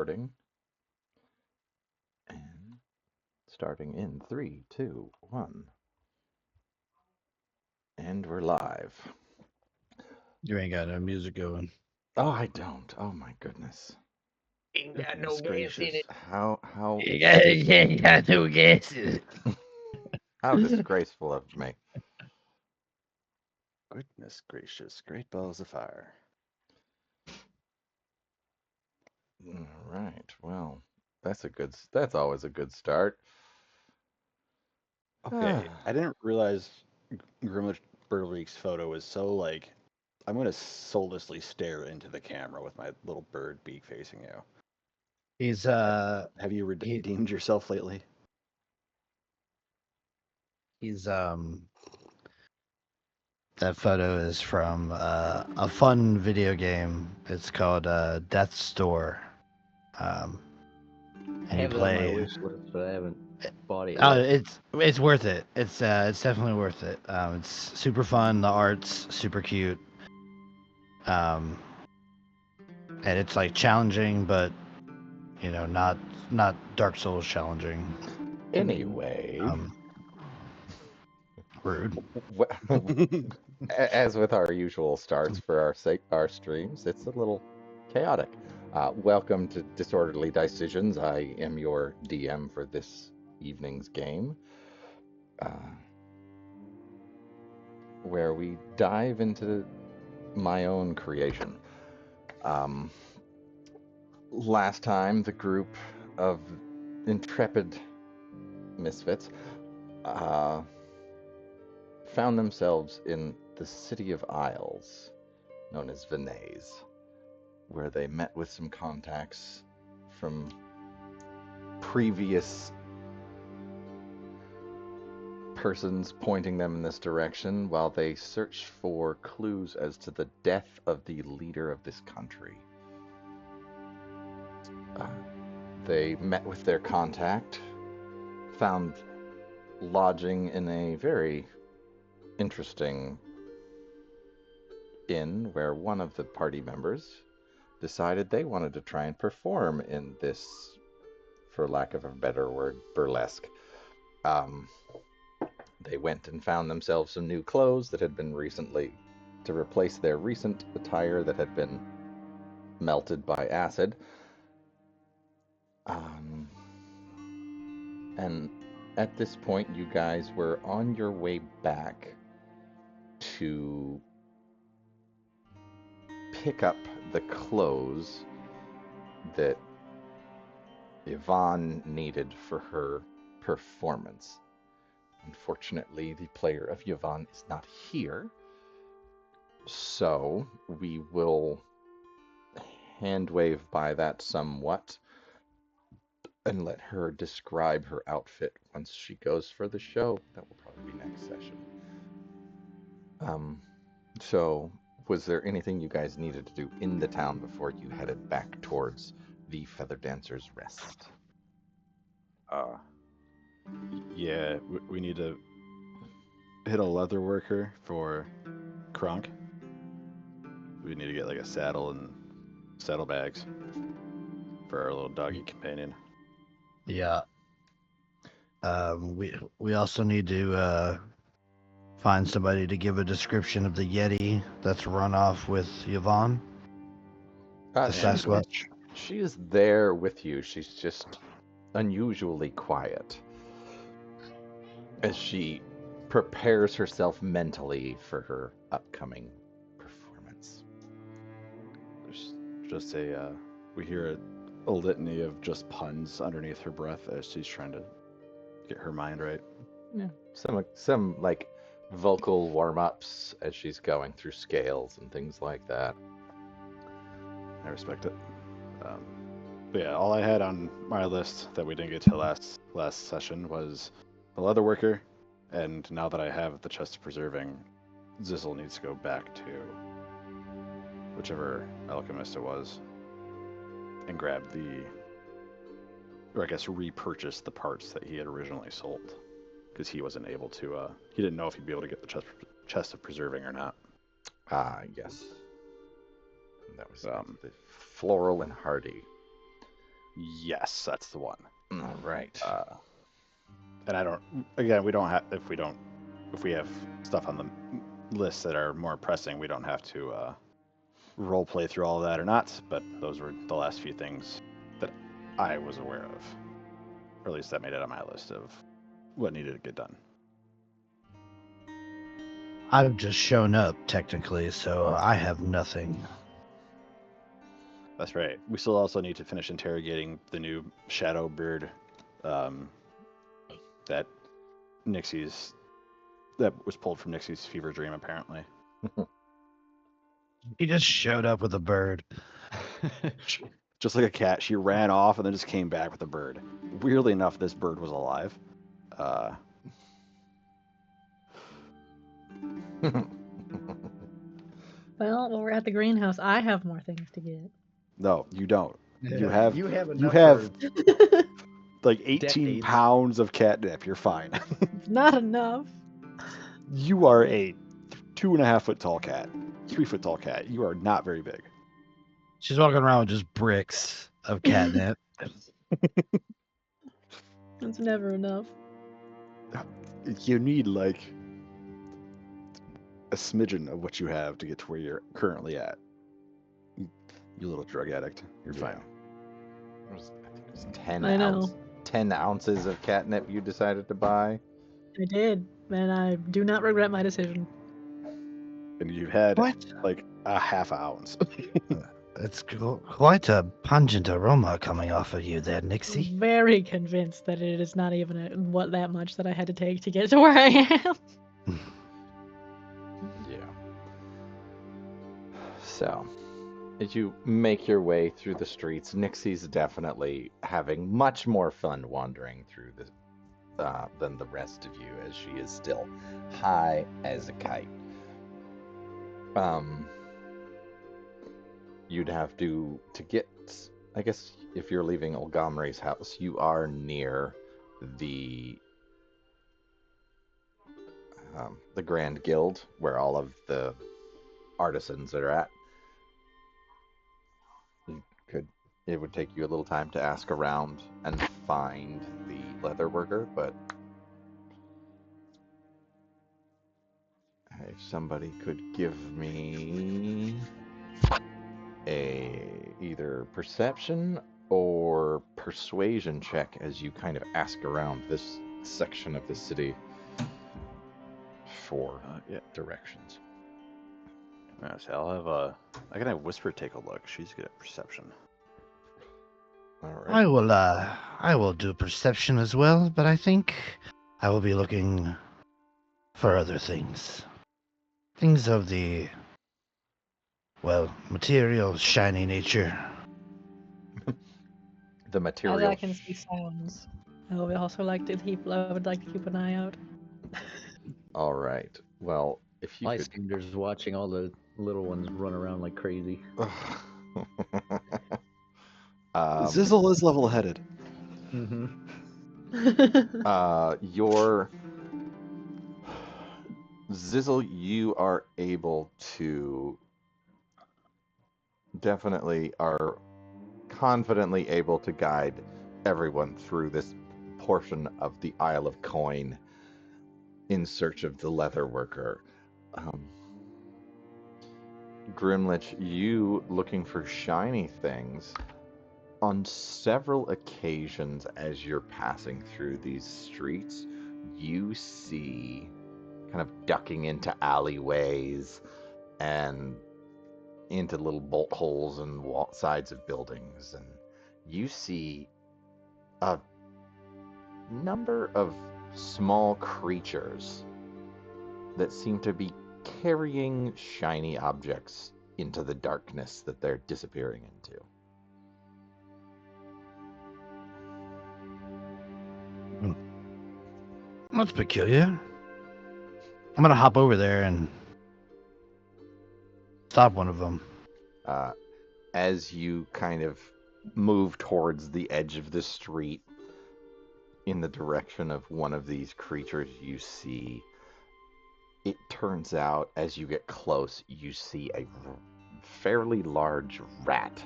recording and starting in three, two, one, and we're live. You ain't got no music going. Oh, I don't. Oh my goodness. Ain't got no Goodness gas in gracious. it. How Ain't got no gas in it. how disgraceful of me. Goodness gracious, great balls of fire. All right. Well, that's always a good start. Okay, I didn't realize Grimlich Burleek's photo was so like I'm gonna soullessly stare into the camera with my little bird beak facing you. He's Have you he, redeemed yourself lately? he's that photo is from a fun video game. It's called Death's Door. Um I and you have it on my play wish list, but I haven't bought it oh yet. it's worth it. It's definitely worth it. It's super fun, the art's super cute. Um and it's like challenging but not Dark Souls challenging. Anyway, Um Rude. as with our usual starts for our streams, it's a little chaotic. Welcome to Disorderly Decisions. I am your DM for this evening's game, uh, where we dive into my own creation. Um, Last time, the group of intrepid misfits uh, found themselves in the city of Isles, known as Vinase, where they met with some contacts from previous persons pointing them in this direction while they searched for clues as to the death of the leader of this country. Uh, they met with their contact, found lodging in a very interesting inn where one of the party members decided they wanted to try and perform in this, for lack of a better word, burlesque. Um, they went and found themselves some new clothes that had been recently to replace their recent attire that had been melted by acid. Um, and at this point, you guys were on your way back to pick up the clothes that Yvonne needed for her performance. Unfortunately, the player of Yvonne is not here, so we will hand wave by that somewhat and let her describe her outfit once she goes for the show. That will probably be next session. Um, so, was there anything you guys needed to do in the town before you headed back towards the Feather Dancer's Rest? Uh, yeah, we need to hit a leather worker for Kronk. We need to get like a saddle and saddlebags for our little doggy companion. Yeah. We also need to find somebody to give a description of the Yeti that's run off with Yvonne, the She's Sasquatch. she is there with you. She's just unusually quiet as she prepares herself mentally for her upcoming performance. There's just we hear a litany of just puns underneath her breath as she's trying to get her mind right. Yeah, some like vocal warm-ups as she's going through scales and things like that. I respect it. Um, but yeah, all I had on my list that we didn't get to last session was the leather worker, and now that I have the chest of preserving, Zizzle needs to go back to whichever alchemist it was and grab or I guess repurchase the parts that he had originally sold, because he wasn't able to. He didn't know if he'd be able to get the chest of preserving or not. Yes. That was Um, the floral and hardy. Yes, that's the one. All right. And I don't. Again, we don't have if we have stuff on the list that are more pressing, we don't have to role play through all of that or not. But those were the last few things that I was aware of, or at least that made it on my list of what needed to get done. I've just shown up technically, so I have nothing. That's right. We still also need to finish interrogating the new shadow bird that was pulled from Nixie's fever dream, apparently. He just showed up with a bird. Just like a cat, she ran off and then just came back with a bird. Weirdly enough, this bird was alive. Well, while we're at the greenhouse, I have more things to get. No, you don't. You Yeah, have you have you enough have for like 18 decades. pounds of catnip. You're fine. It's not enough. You are a 2.5 foot tall cat, 3 foot tall cat. You are not very big. She's walking around with just bricks of catnip. It's never enough. You need like a smidgen of what you have to get to where you're currently at. You little drug addict. You're fine. I think it was 10 I know. 10 ounces of catnip you decided to buy. I did, and I do not regret my decision. And you've had What? like a half ounce. It's quite a pungent aroma coming off of you there, I'm Nixie. very convinced that it is not even that much that I had to take to get to where I am. Yeah. So, as you make your way through the streets, Nixie's definitely having much more fun wandering through than the rest of you, as she is still high as a kite. You'd have to get, I guess, if you're leaving Olgamri's house, you are near the Grand Guild, where all of the artisans are at. It would take you a little time to ask around and find the leather worker, but if somebody could give me either perception or persuasion check as you kind of ask around this section of the city for directions. So I can have Whisper take a look. She's good at perception. All right. I will do perception as well, but I think I will be looking for other things. Things of the, well, material, shiny nature. The As material. I can see sounds. I would also like to keep an eye out. All right. Well, if you could. Lysander's watching all the little ones run around like crazy. Zizzle is level-headed. Mm-hmm. Your Zizzle, you are able to definitely are confidently able to guide everyone through this portion of the Isle of Coin in search of the leather worker. Grimlich, you looking for shiny things. On several occasions as you're passing through these streets, you see kind of ducking into alleyways and into little bolt holes and sides of buildings, and you see a number of small creatures that seem to be carrying shiny objects into the darkness that they're disappearing into. That's peculiar. I'm gonna hop over there and stop one of them. As you kind of move towards the edge of the street in the direction of one of these creatures you see, it turns out as you get close, you see a fairly large rat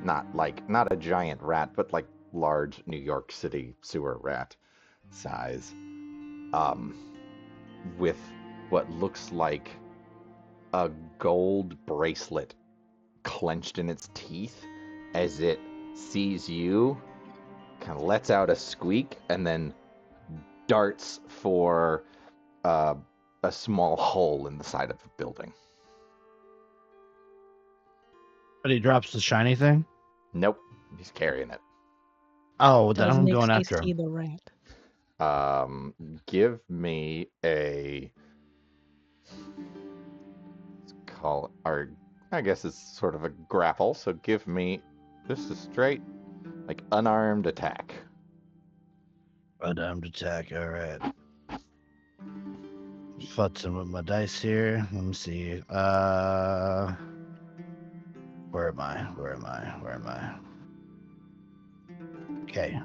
not a giant rat, but like large New York City sewer rat size, with what looks like a gold bracelet clenched in its teeth. As it sees you, kind of lets out a squeak and then darts for a small hole in the side of the building. But he drops the shiny thing? Nope, he's carrying it. Oh, then Does I'm Nick going say after see him. the rat? Give me a or I guess it's sort of a grapple. So give me just a straight, like unarmed attack. Unarmed attack, alright. Futzing with my dice here. Let me see. Where am I? Okay.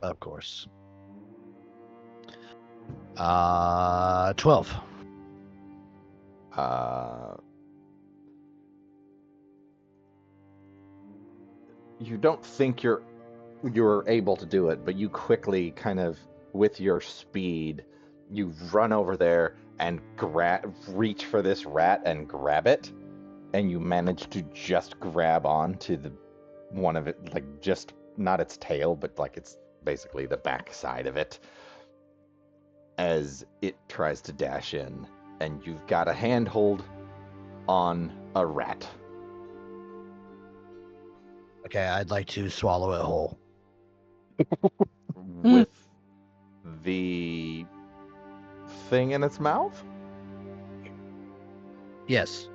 Of course. 12. You don't think you're able to do it, but you quickly kind of, with your speed, you run over there and reach for this rat and grab it, and you manage to just grab onto the one of it, like just not its tail, but like it's basically the back side of it, as it tries to dash in, and you've got a handhold on a rat. Okay, I'd like to swallow it whole. With the thing in its mouth? Yes.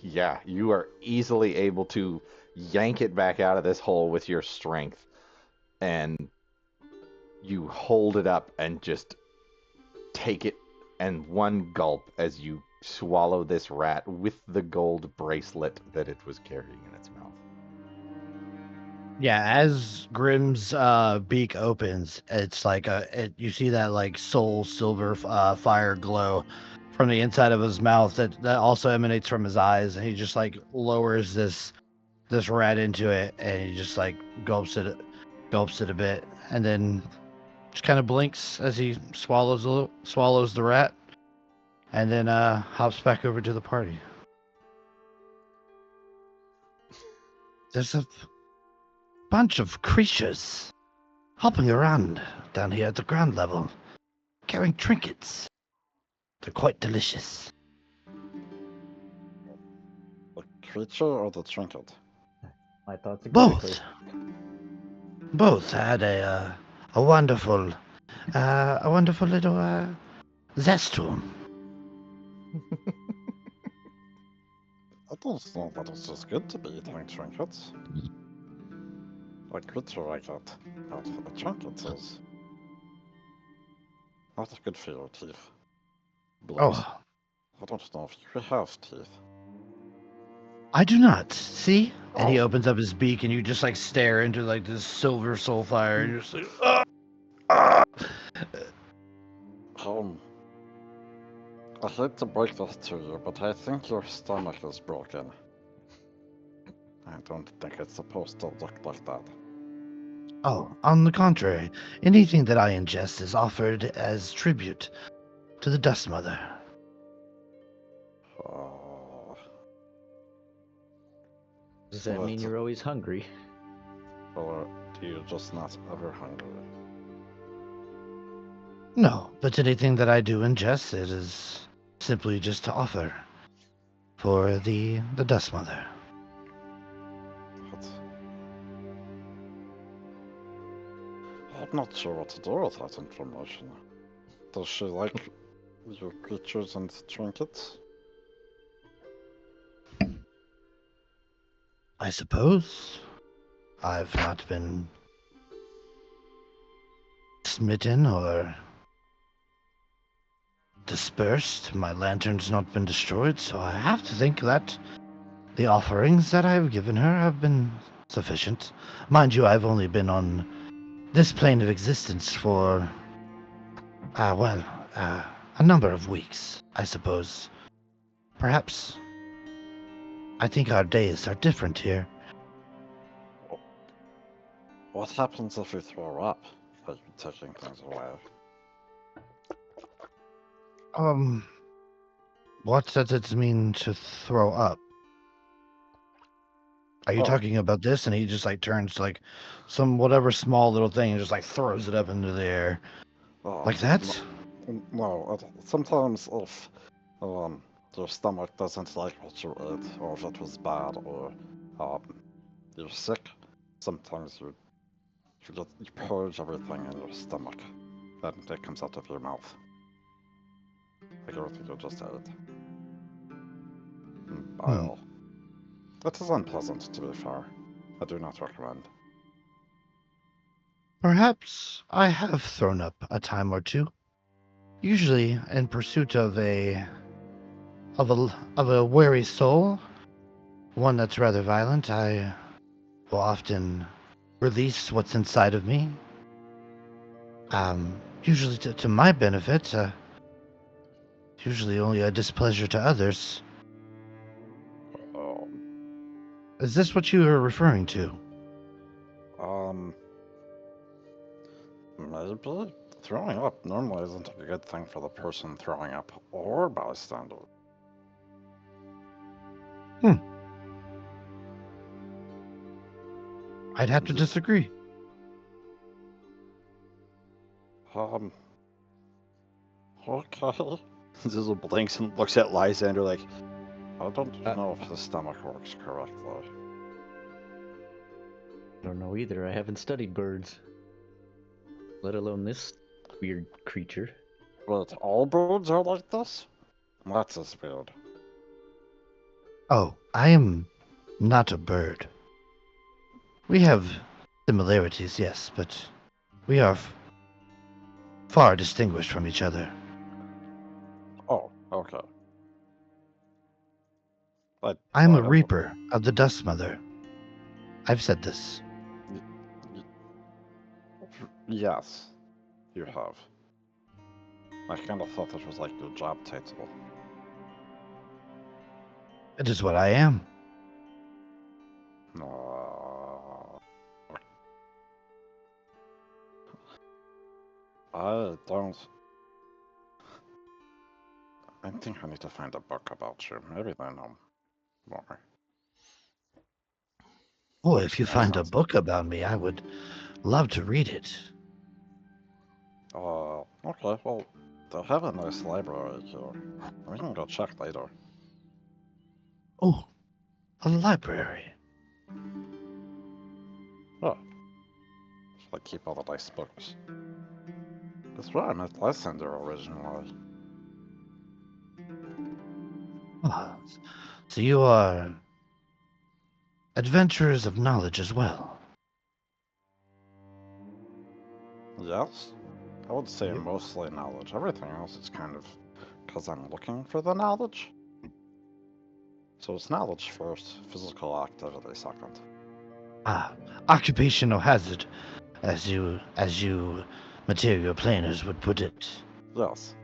Yeah, you are easily able to yank it back out of this hole with your strength, and you hold it up and just take it and one gulp as you swallow this rat with the gold bracelet that it was carrying in its mouth. Yeah, as Grimm's beak opens, it's like you see that like soul silver fire glow from the inside of his mouth that also emanates from his eyes, and he just like lowers this rat into it, and he just like gulps it a bit, and then just kind of blinks as he swallows the rat, and then hops back over to the party. There's a bunch of creatures hopping around down here at the ground level, carrying trinkets. They're quite delicious. The creature or the trinket? My thoughts exactly. Both had a wonderful little zest to them. I don't know that it's just good to be eating trinkets. A creature like that, out of a trinket is not good for your teeth. Blows. Oh, I don't know if you have teeth. I do not. See? And he opens up his beak, and you just like stare into like this silver soul fire, and you're just like, ah! I hate to break this to you, but I think your stomach is broken. I don't think it's supposed to look like that. Oh, on the contrary, anything that I ingest is offered as tribute to the Dust Mother. Does that mean you're always hungry? Or do you just not ever hungry? No, but anything that I do ingest, it is simply just to offer for the Dust Mother. But I'm not sure what to do with that information. Does she like your creatures and trinkets? I suppose I've not been smitten or dispersed. My lantern's not been destroyed, so I have to think that the offerings that I've given her have been sufficient. Mind you, I've only been on this plane of existence for Well, a number of weeks, I suppose. Perhaps. I think our days are different here. What happens if you throw up? Are you taking things away? What does it mean to throw up? Are you Oh. talking about this? And he just like turns like some whatever small little thing and just like throws it up into the air. Like that? No, sometimes if your stomach doesn't like what you ate, or if it was bad, or you're sick, sometimes you purge everything in your stomach, and it comes out of your mouth. Like everything you just ate. Bile. It is unpleasant, to be fair. I do not recommend. Perhaps I have thrown up a time or two. Usually in pursuit of a weary soul, one that's rather violent, I will often release what's inside of me. Usually to my benefit, usually only a displeasure to others. Is this what you are referring to? Maybe. Throwing up normally isn't a good thing for the person throwing up or bystander. I'd have to disagree. Okay. Zizzle blinks and looks at Lysander like, I don't know if the stomach works correctly. I don't know either. I haven't studied birds, let alone this weird creature. Wait, all birds are like this? That's just weird. Oh, I am not a bird. We have similarities, yes, but we are far distinguished from each other. Oh, okay. I'm a reaper of the Dust Mother. I've said this. Yes, you have. I kind of thought it was like your job title. It is what I am. I don't. I think I need to find a book about you. Maybe they know more. Oh, if you find a book about me, I would love to read it. Okay, well, they have a nice library here. We can go check later. Oh, a library. Oh. I keep all the nice books. That's where I met Lysander originally. Oh, so you are adventurers of knowledge as well. Yes? I would say mostly knowledge. Everything else is kind of because I'm looking for the knowledge. So it's knowledge first, physical activity second. Occupational hazard, as you material planers would put it. Yes.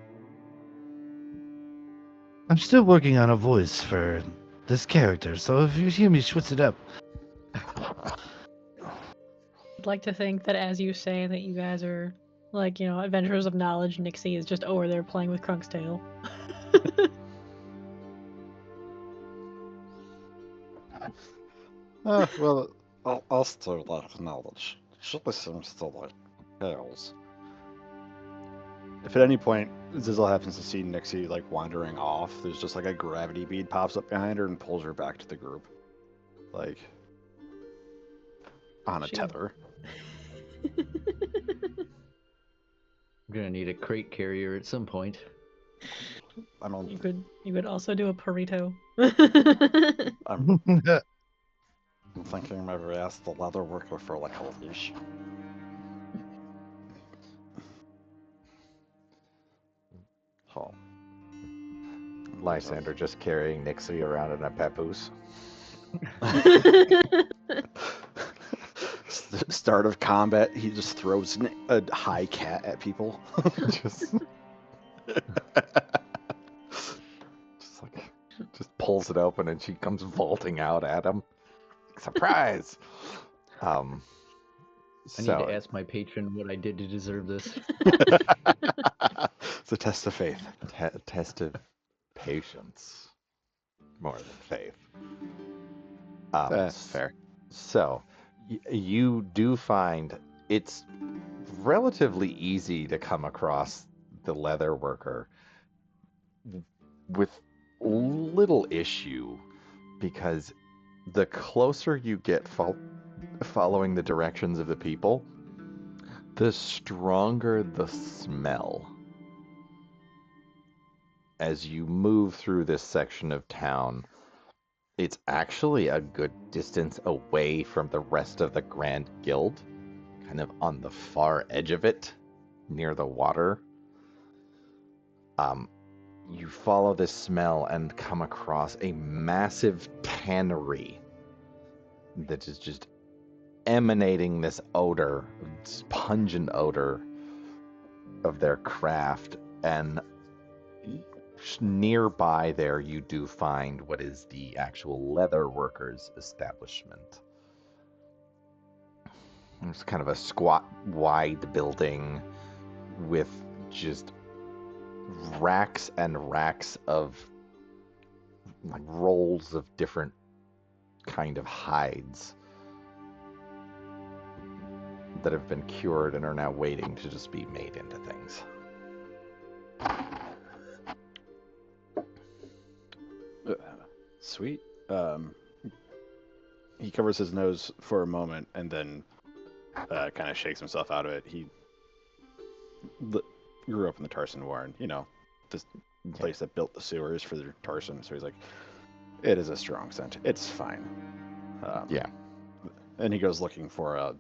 I'm still working on a voice for this character, so if you hear me switch it up. I'd like to think that as you say that you guys are, like, you know, adventurers of knowledge, Nixie is just over there playing with Crunk's tail. Well, I'll still like knowledge. She seems to like tails. if at any point Zizzle happens to see Nixie like wandering off, there's just like a gravity bead pops up behind her and pulls her back to the group. Like on a tether. I'm gonna need a crate carrier at some point. I mean, you could also do a burrito. I'm thinking maybe ask the leather worker for like a leash. Oh. Lysander just carrying Nixie around in a papoose. Start of combat, he just throws a high cat at people. just, just pulls it open and she comes vaulting out at him. Surprise! I need So to ask my patron what I did to deserve this. It's a test of faith. test of patience more than faith. Fair. So you do find it's relatively easy to come across the leather worker with little issue, because the closer you get following the directions of the people, the stronger the smell. As you move through this section of town, it's actually a good distance away from the rest of the Grand Guild, kind of on the far edge of it, near the water. You follow this smell and come across a massive tannery that is just emanating this odor, this pungent odor of their craft. And nearby there you do find what is the actual leather workers establishment. It's kind of a squat wide building with just racks and racks of like rolls of different kind of hides that have been cured and are now waiting to just be made into things. Sweet. He covers his nose for a moment and then kind of shakes himself out of it. He grew up in the Tarson Warren, this place that built the sewers for the Tarson. So he's like, it is a strong scent. It's fine. Yeah. And he goes looking for a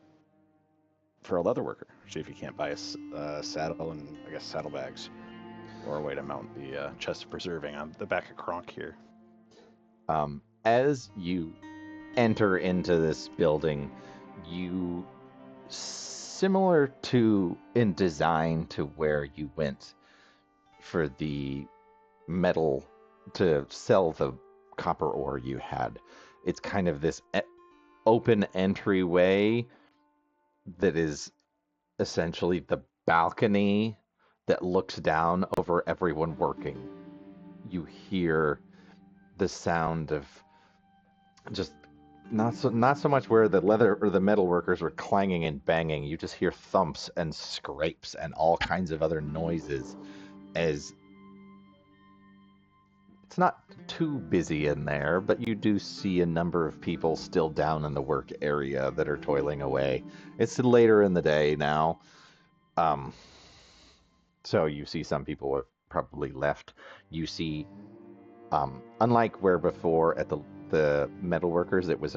leather worker. See if he can't buy a saddle and I guess saddlebags, or a way to mount the chest of preserving on the back of Kronk here. As you enter into this building, you, similar to in design to where you went for the metal to sell the copper ore you had, it's kind of this open entryway that is essentially the balcony that looks down over everyone working. You hear the sound of just not so much where the leather or the metal workers were clanging and banging. You just hear thumps and scrapes and all kinds of other noises, as it's not too busy in there, but you do see a number of people still down in the work area that are toiling away. It's later in the day now. So you see some people have probably left. You see, unlike where before at the metalworkers, it was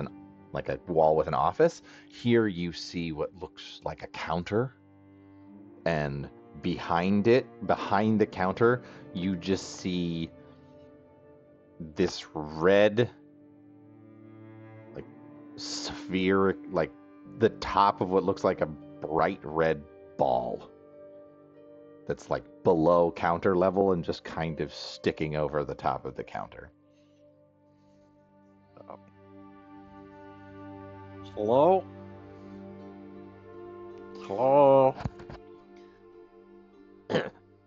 like a wall with an office. Here you see what looks like a counter, and behind the counter, you just see this red, like sphere, like the top of what looks like a bright red ball that's like below counter level and just kind of sticking over the top of the counter. Hello? Hello?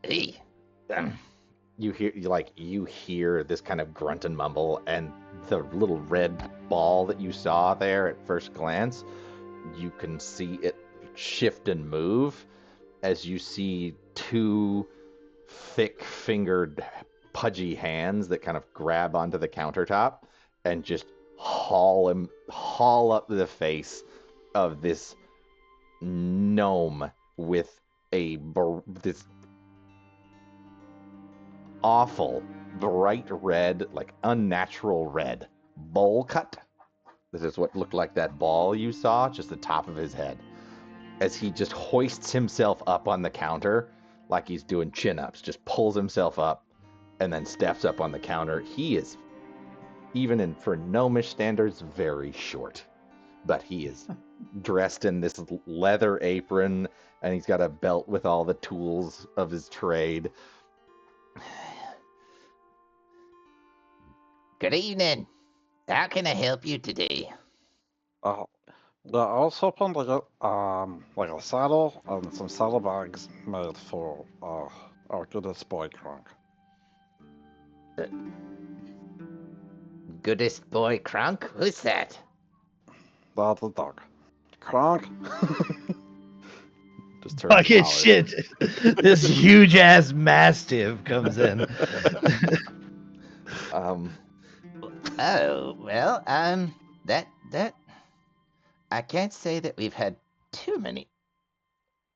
Hey. You hear this kind of grunt and mumble, and the little red ball that you saw there at first glance, you can see it shift and move as you see two thick-fingered, pudgy hands that kind of grab onto the countertop and just haul up the face of this gnome with this awful bright red, like unnatural red bowl cut. This is what looked like that ball you saw, just the top of his head, as he just hoists himself up on the counter like he's doing chin-ups, just pulls himself up and then steps up on the counter. He is, even for gnomish standards, very short, but he is dressed in this leather apron, and he's got a belt with all the tools of his trade. Good evening. How can I help you today? Yeah, I was hoping to get like a saddle and some saddlebags made for our goodest boy Kronk. Goodest boy Crunk? Who's that? That's the dog. Kronk. Just turns Fucking and hollers. shit. This huge ass mastiff comes in. Um, Oh, well, that I can't say that we've had too many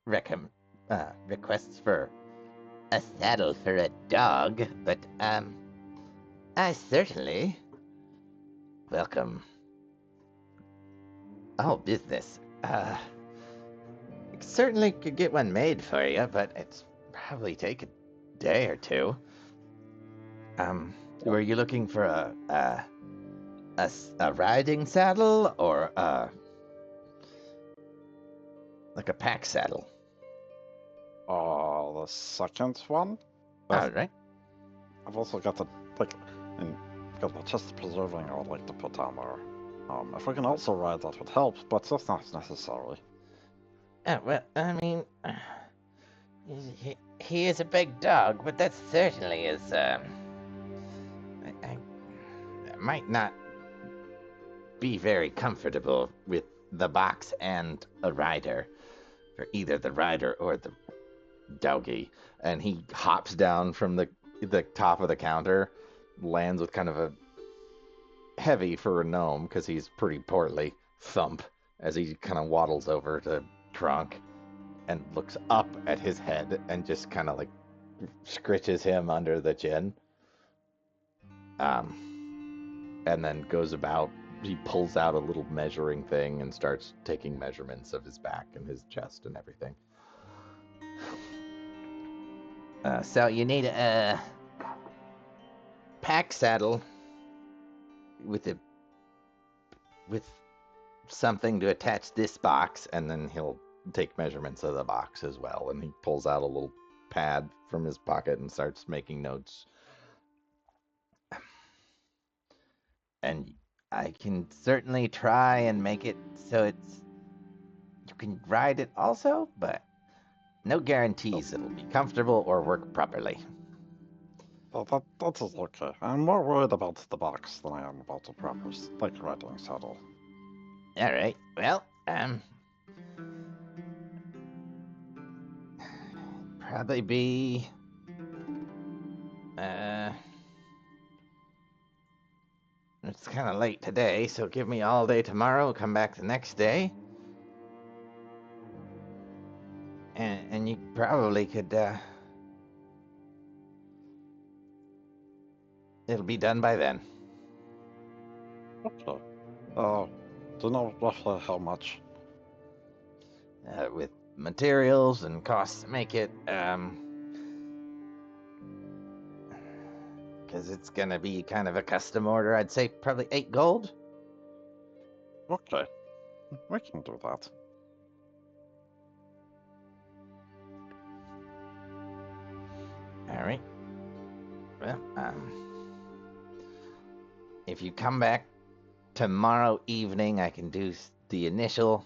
requests for a saddle for a dog, but I certainly welcome all business. Certainly could get one made for you, but it's probably take a day or two. Were you looking for a riding saddle or like a pack saddle? The second one. All right. I've also got the and got the chest preserving I would like to put on there. If we can also ride, that would help, but that's not necessary. Well, I mean, he is a big dog, but that certainly is. I might not be very comfortable with the box and a rider, for either the rider or the doggy. and he hops down from the top of the counter, lands with kind of a heavy for a gnome because he's pretty portly thump as he kind of waddles over to Trunk and looks up at his head and just kind of like scritches him under the chin. And then goes about. He pulls out a little measuring thing and starts taking measurements of his back and his chest and everything. So you need a pack saddle with Something to attach this box, and then he'll take measurements of the box as well. And he pulls out a little pad from his pocket and starts making notes. and I can certainly try and make it so you can ride it also, but no guarantees it'll be comfortable or work properly. That is okay. I'm more worried about the box than I am about the proper riding saddle. All right. Well, probably be it's kind of late today, so give me all day tomorrow. Come back the next day, and you probably could. It'll be done by then. Okay. Do you know roughly how much? With materials and costs to make it, because it's gonna be kind of a custom order. I'd say probably 8 gold. Okay. We can do that. All right. Well, if you come back tomorrow evening, I can do the initial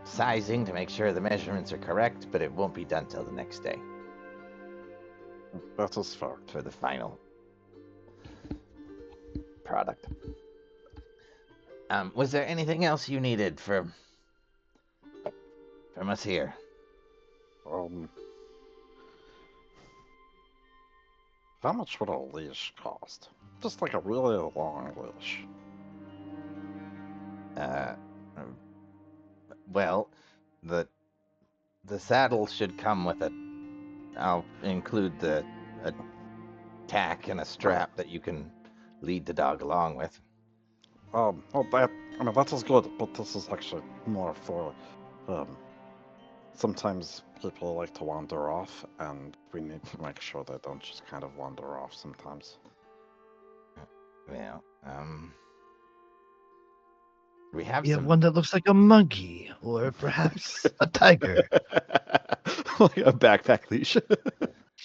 sizing to make sure the measurements are correct, but it won't be done till the next day That is fair. for the final product. Was there anything else you needed from us here? How much would a leash cost? Just like a really long leash. Well, the saddle should come with I'll include a tack and a strap that you can lead the dog along with. Well, that is good, but this is actually more for, sometimes people like to wander off, and we need to make sure they don't just kind of wander off sometimes. Well, We have You have some. one that looks like a monkey, or perhaps a tiger. Like a backpack leash.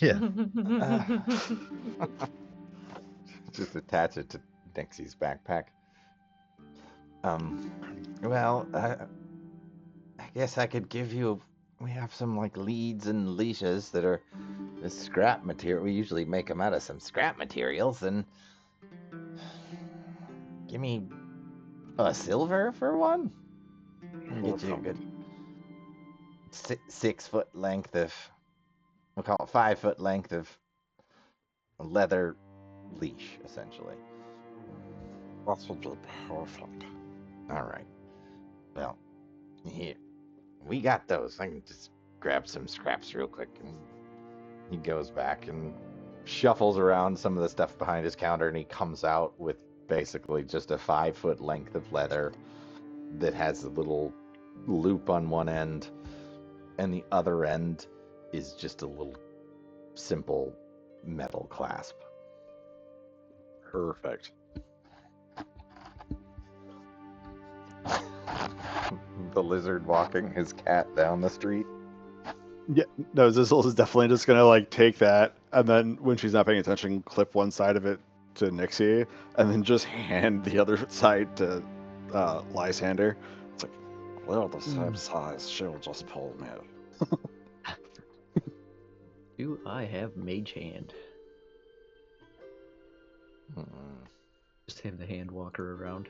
Yeah. Just attach it to Nixie's backpack. Well, I guess I could give you. We have some like leads and leashes that are the scrap material. We usually make them out of some scrap materials, and give me a silver for one. I'll get you a good 6 foot length of. We'll call it 5 foot length of leather leash, essentially. That would be perfect. All right. Well, Here, we got those. I can just grab some scraps real quick. And he goes back and shuffles around some of the stuff behind his counter, and he comes out with basically just a 5 foot length of leather that has a little loop on one end, and the other end is just a little simple metal clasp. Perfect. The lizard walking his cat down the street. Yeah, no, Zizzle is definitely just gonna like take that, and then when she's not paying attention, clip one side of it to Nixie, and then just hand the other side to Lysander. It's like, we're the same size. She'll just pull me. Do I have mage hand? Mm-mm. Just have the hand walker around.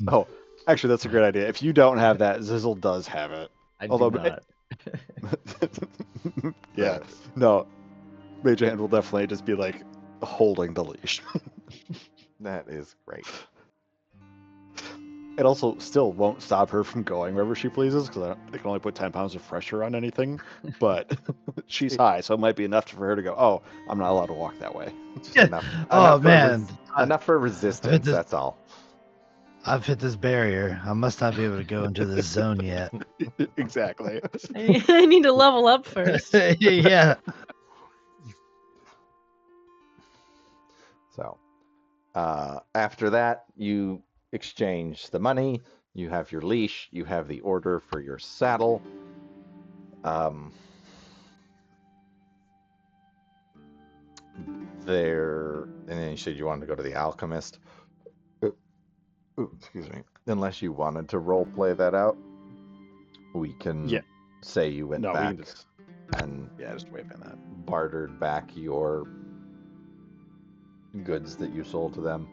Oh, actually, that's a great idea. If you don't have that, Zizzle does have it. I Although- do not. Yeah, no, Mage Hand will definitely just be like holding the leash. That is great. It also still won't stop her from going wherever she pleases because they can only put 10 pounds of pressure on anything. But she's high, so it might be enough for her to go, oh, I'm not allowed to walk that way. Just Yeah. enough. Oh, enough man. enough for resistance. this- That's all. I've hit this barrier. I must not be able to go into this zone yet. Exactly. I need to level up first. Yeah. So, after that, you exchange the money. You have your leash. You have the order for your saddle. And then you said you wanted to go to the alchemist. Excuse me. Unless you wanted to role play that out, we can Yeah. say you went No, we back can just, and just wave in that. bartered back your goods that you sold to them.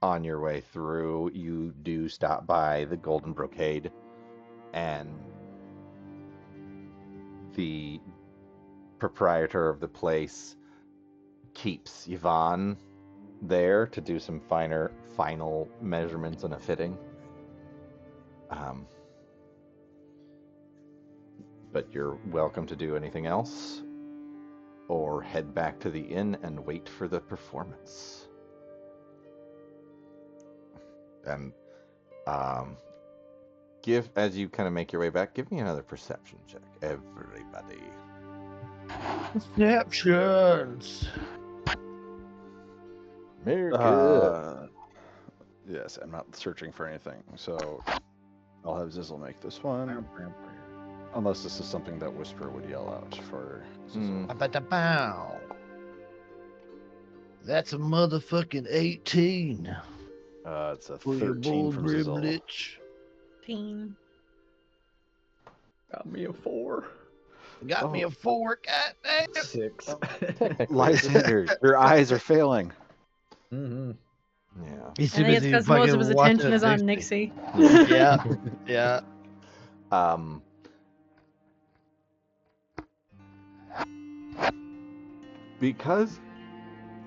On your way through, you do stop by the Golden Brocade, and the proprietor of the place keeps Yvonne there to do some final measurements and a fitting. But you're welcome to do anything else, or head back to the inn and wait for the performance. And as you kind of make your way back, give me another perception check, everybody. Snapshots. Very good. Yes, I'm not searching for anything, so I'll have Zizzle make this one. Unless this is something that Whisper would yell out for Zizzle. Ba-ba-da-bow. That's a motherfucking 18. It's a For your 13 bold from Zizzle. privilege. Teen. Got me a 4. Got me a 4. God damn. 6. Lysander, your eyes are failing. Mm-hmm. Yeah. He's I too think it's busy because most of his fucking watching attention is on Nixie. Nixie. Yeah. Yeah. Because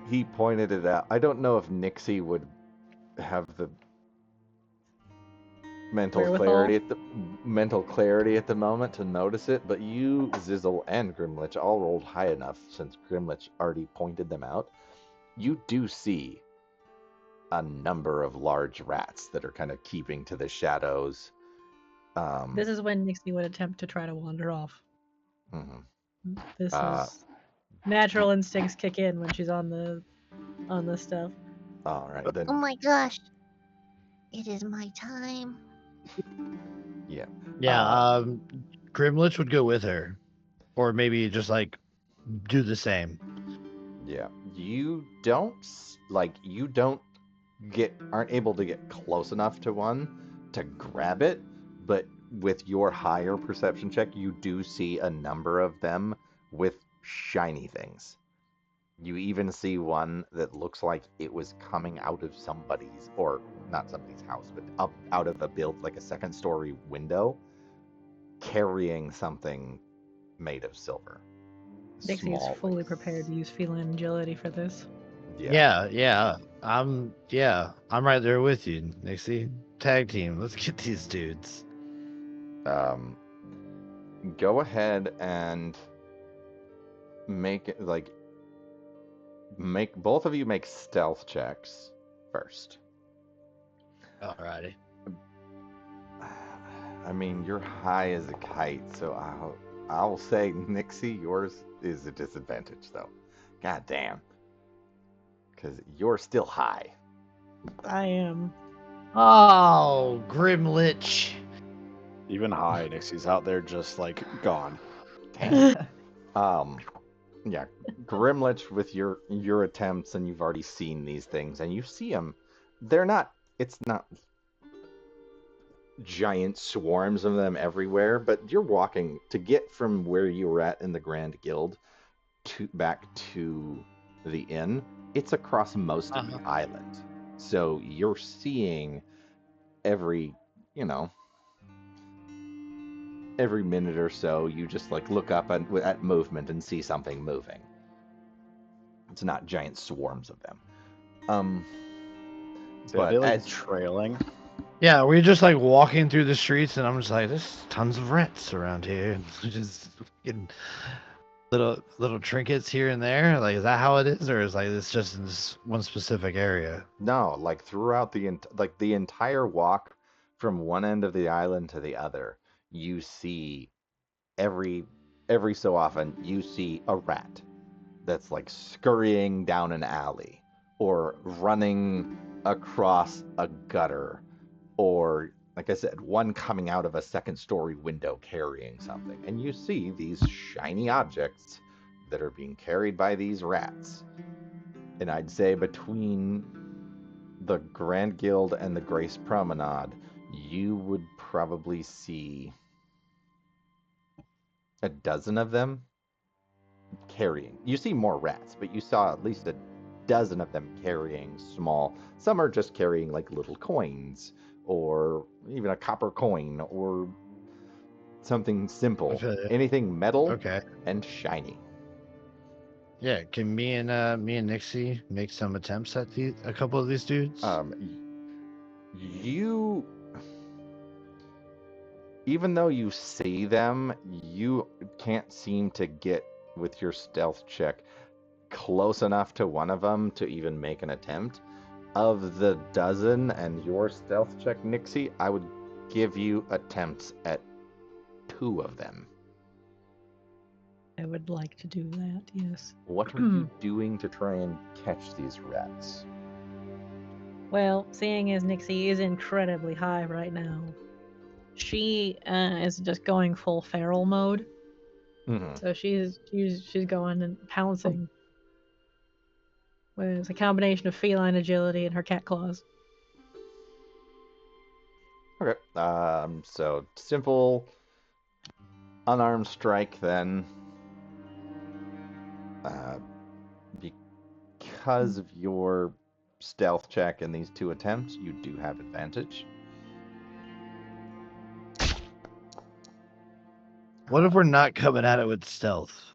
he pointed it out, I don't know if Nixie would have the mental clarity at the moment to notice it, but you, Zizzle, and Grimlich all rolled high enough since Grimlich already pointed them out. You do see a number of large rats that are kind of keeping to the shadows. This is when Nixie would attempt to try to wander off. Mhm. This is natural instincts kick in when she's on the on this stuff. All right, Oh then. my gosh. It is my time. Yeah. Yeah, Uh, Grimlich would go with her, or maybe just like do the same. Yeah. You don't aren't able to get close enough to one to grab it, but with your higher perception check, you do see a number of them with shiny things. You even see one that looks like it was coming out of somebody's, or not somebody's house, but up out of a build, like a second story window, carrying something made of silver. Dixie is Small, fully like, prepared to use feline agility for this. Yeah. I'm right there with you, Nixie. Tag team. Let's get these dudes. Go ahead and make it make both of you make stealth checks first. Alrighty. I mean, you're high as a kite, so I'll say Nixie, yours is a disadvantage though. God damn. Because you're still high. I am. Oh, Grimlich. Even high, Nixie's out there just like gone. Yeah, Grimlich with your attempts, and you've already seen these things, and you see them. It's not giant swarms of them everywhere, but you're walking to get from where you were at in the Grand Guild back to the inn. It's across most of the island, so you're seeing every every minute or so. You just like look up at movement and see something moving. It's not giant swarms of them. So are they like trailing? Yeah, we're just like walking through the streets, and I'm just like, there's tons of rats around here. Just getting little trinkets here and there. Like, is that how it is, or is like it's just in this one specific area? No, like throughout the entire walk from one end of the island to the other, you see every so often you see a rat that's like scurrying down an alley or running across a gutter, or like I said, one coming out of a second story window carrying something. And you see these shiny objects that are being carried by these rats. And I'd say between the Grand Guild and the Grace Promenade, you would probably see a dozen of them carrying. You see more rats, but you saw at least a dozen of them carrying small. Some are just carrying like little coins, or even a copper coin, or something simple. Okay. Anything metal Okay. and shiny. Yeah, can me and Nixie make some attempts at a couple of these dudes? You, even though you see them, you can't seem to get with your stealth check close enough to one of them to even make an attempt. Of the dozen and your stealth check, Nixie, I would give you attempts at 2 of them. I would like to do that, yes. What are you doing to try and catch these rats? Well, seeing as Nixie is incredibly high right now, she is just going full feral mode. Mm-hmm. So she's going and pouncing with a combination of feline agility and her cat claws. Okay. So simple unarmed strike then. Because of your stealth check and these 2 attempts, you do have advantage. What if we're not coming at it with stealth?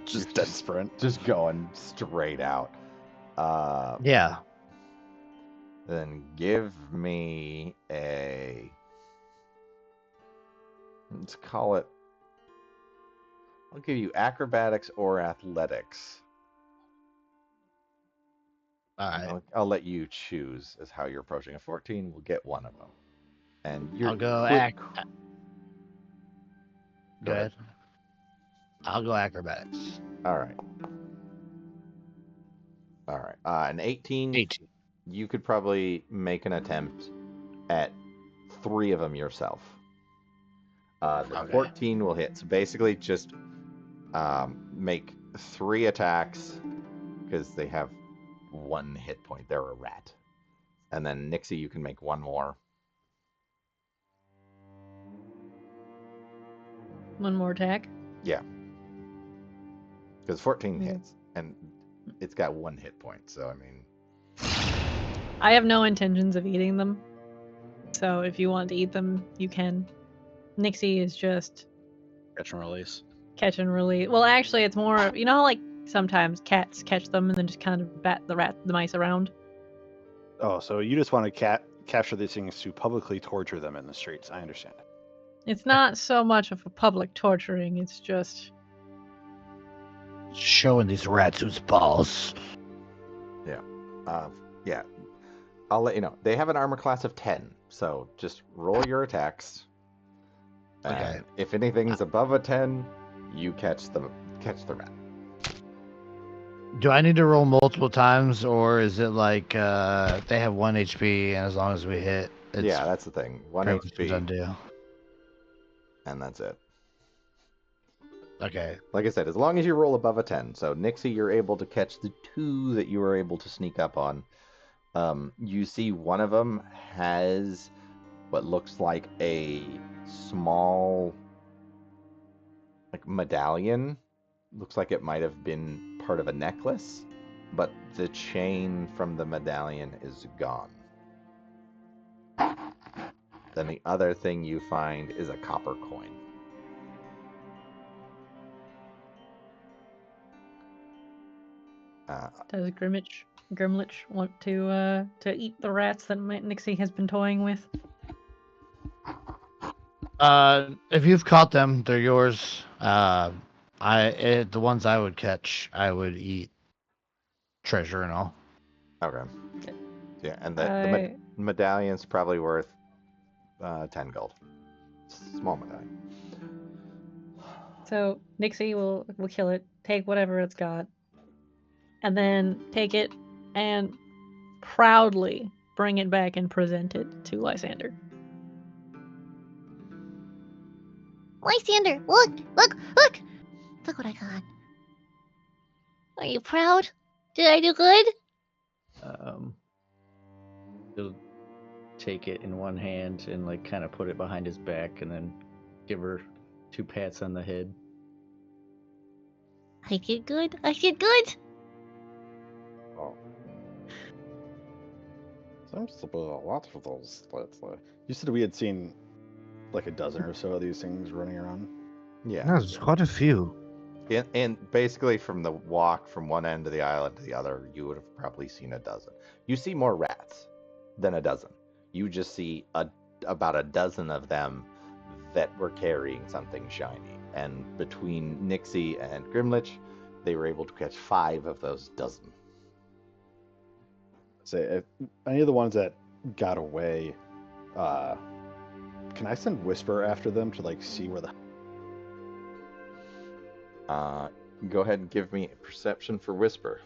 Just dead sprint. Just going straight out. Yeah. Then give me a... Let's call it... I'll give you acrobatics or athletics. All right. I'll let you choose as how you're approaching. A 14 will get one of them. And you're I'll go Go ahead. I'll go acrobatics. All right. An 18, 18. you could probably make an attempt at 3 of them yourself. The Okay. 14 will hit. So basically, just make 3 attacks because they have 1 hit point. They're a rat. And then Nixie, you can make 1 more. One more attack. Yeah. Because 14 Okay. hits, and it's got 1 hit point. So I mean, I have no intentions of eating them. So if you want to eat them, you can. Nixie is just Catch and release. catch and release. Well, actually, it's more of, you know how like sometimes cats catch them and then just kind of bat the mice around. Oh, so you just want to capture these things to publicly torture them in the streets. I understand. It's not so much of a public torturing. It's just Showing these rats whose balls. yeah. I'll let you know. They have an armor class of 10, so just roll your attacks. And Okay. if anything's above a 10, you catch the rat. Do I need to roll multiple times, or is it like they have 1 HP, and as long as we hit, it's Yeah, that's the thing. 1 pretty much a HP, done deal? and that's it. Okay. Like I said, as long as you roll above a 10. So, Nixie, you're able to catch the 2 that you were able to sneak up on. You see one of them has what looks like a small medallion. Looks like it might have been part of a necklace, but the chain from the medallion is gone. Then the other thing you find is a copper coin. does Grimlich want to eat the rats that Nixie has been toying with? If you've caught them, they're yours. The ones I would catch, I would eat, treasure and all. Okay. Yeah, and the I- medallion's probably worth 10 gold. Small medallion. So Nixie will kill it, take whatever it's got, and then take it and proudly bring it back and present it to Lysander. Lysander, look! Look what I got. Are you proud? Did I do good? He'll take it in one hand and like kind of put it behind his back, and then give her 2 pats on the head. I did good. I did good. Oh. Seems to be a lot of those lately. You said we had seen like a dozen or so of these things running around. Yeah. No, there's quite a few. And basically from the walk from one end of the island to the other, you would have probably seen a dozen. You see more rats than a dozen. You just see about a dozen of them that were carrying something shiny. And between Nixie and Grimlich, they were able to catch 5 of those dozen. Say, if any of the ones that got away, can I send Whisper after them to like see where the Go ahead and give me a perception for Whisper.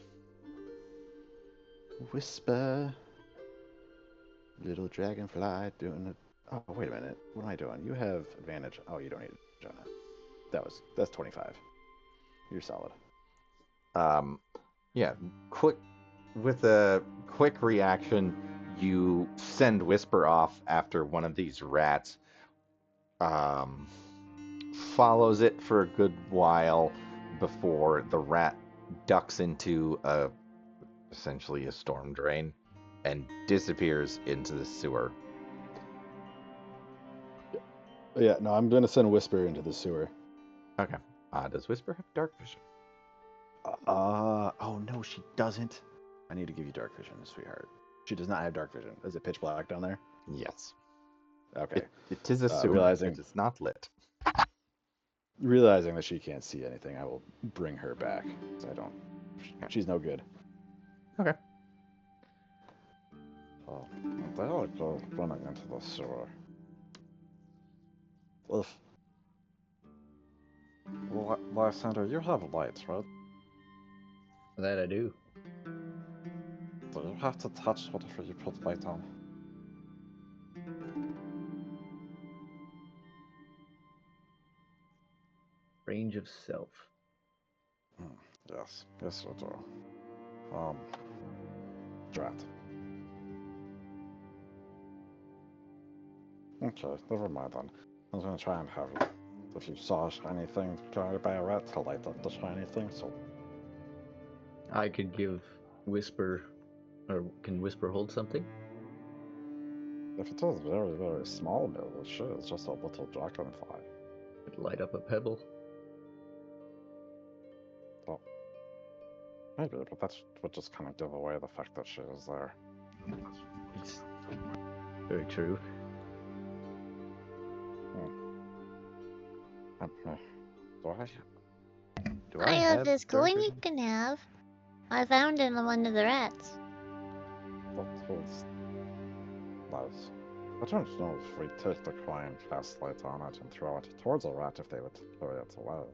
Whisper, little dragonfly doing it. Oh, wait a minute. What am I doing? You have advantage. Oh, you don't need advantage on that. That's 25. You're solid. Yeah, with a quick reaction, you send Whisper off after one of these rats. Follows it for a good while before the rat ducks into essentially a storm drain and disappears into the sewer. Yeah, no, I'm going to send Whisper into the sewer. Okay. Does Whisper have dark vision? Oh no, she doesn't. I need to give you dark vision, sweetheart. She does not have dark vision. Is it pitch black down there? Yes. Okay. It is a sewer. Realizing- It is not lit. Realizing that she can't see anything, I will bring her back. She's no good. Okay. Oh, they all go running into the sewer. If... Lysander, you have lights, right? That I do. Do you have to touch whatever you put light on? Range of self. Yes, yes you do. Drat. Okay, never mind then. I was gonna try and have you. If you saw a shiny thing guarded by a rat, to light up the shiny thing, so... I could give Whisper, or can Whisper hold something? If it is very, very small, Bill, it sure is just a little dragonfly. Could light up a pebble. Well, maybe, but that would just kind of give away the fact that she was there. It's very true. Do I have this coin dirty- you can have. I found it in one of the rats. That was nice. I don't know if we take the coin, cast light on it, and throw it towards a rat if they would carry it away.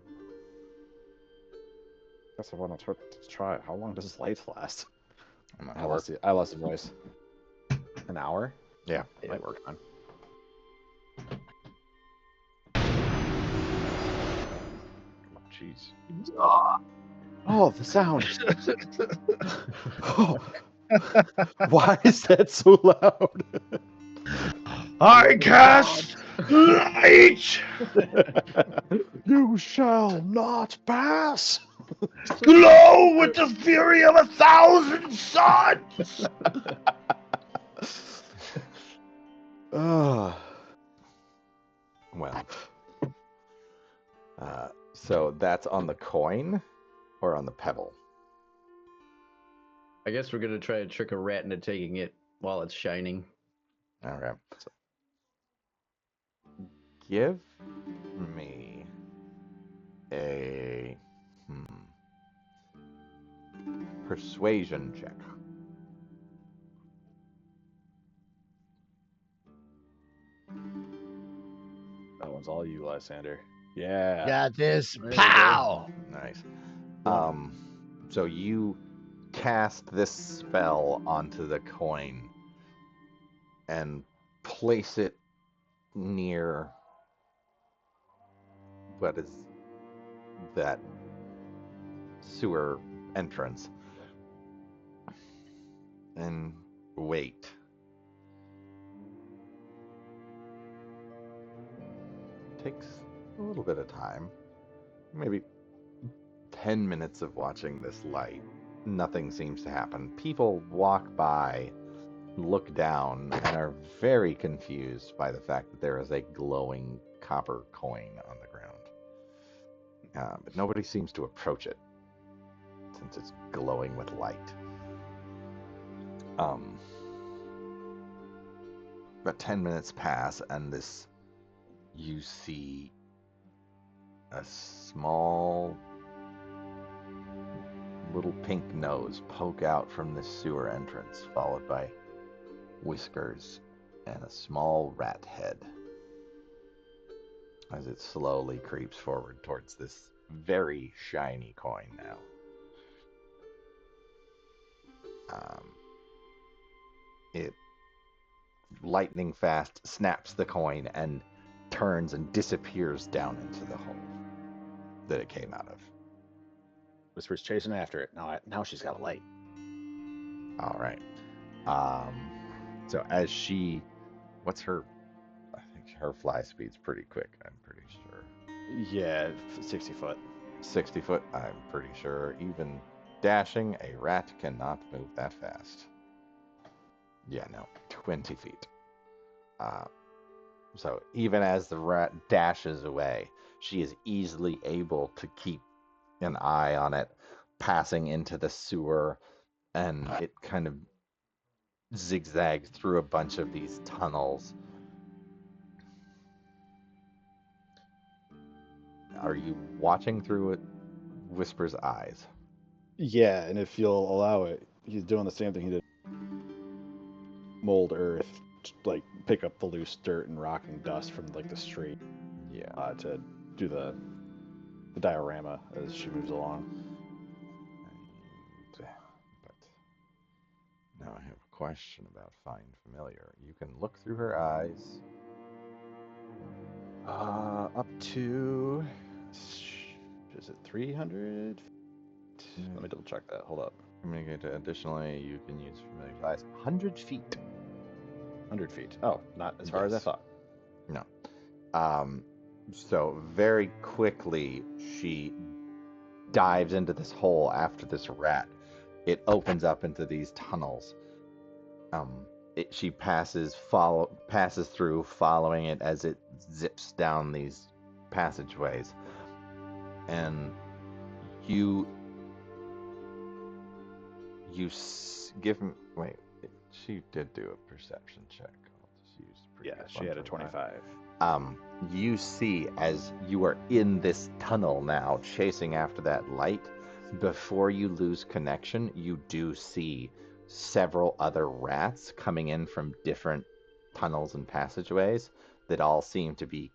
Guess I wanted to try. How long does light last? An I hour. lost the voice. An hour? Yeah. Yeah. Might work on. Jeez. Oh, the sound. Oh. Why is that so loud? I cast light! You shall not pass. Glow with the fury of 1,000 suns! Ugh. Well. So that's on the coin or on the pebble? I guess we're gonna try to trick a rat into taking it while it's shining. Okay. Give me a persuasion check. That one's all you, Lysander. Yeah. Got this. There we go. Pow! Nice. So you cast this spell onto the coin and place it near what is that sewer entrance and wait. Takes a little bit of time, maybe 10 minutes of watching this light. Nothing seems to happen. People walk by, look down, and are very confused by the fact that there is a glowing copper coin on the ground. But nobody seems to approach it, since it's glowing with light. But 10 minutes pass, and you see a small little pink nose poke out from the sewer entrance, followed by whiskers and a small rat head as it slowly creeps forward towards this very shiny coin now. It lightning fast snaps the coin and turns and disappears down into the hole that it came out of. Whisper's chasing after it. Now she's got a light. All right. So as she, what's her? I think her fly speed's pretty quick. I'm pretty sure. Yeah, 60 foot. 60 foot. I'm pretty sure. Even dashing, a rat cannot move that fast. Yeah, no, 20 feet. So even as the rat dashes away, she is easily able to keep an eye on it passing into the sewer, and it kind of zigzags through a bunch of these tunnels. Are you watching through it? Whisper's eyes. Yeah, and if you'll allow it, he's doing the same thing he did. Mold earth, like pick up the loose dirt and rock and dust from like the street. Yeah. To do the diorama as she moves along. But question about find familiar. You can look through her eyes. Up to, is it 300? Let me double check that. Hold up. Communicate to additionally, you can use familiar eyes 100 feet. 100 feet. Oh, not as far as I Yes. thought. No. So very quickly she dives into this hole after this rat. It opens up into these tunnels. She passes through, following it as it zips down these passageways, and you give him. Wait, she did do a perception check. I'll just use Yeah, previous she had a 125. 25. You see as you are in this tunnel now, chasing after that light. Before you lose connection, you do see several other rats coming in from different tunnels and passageways that all seem to be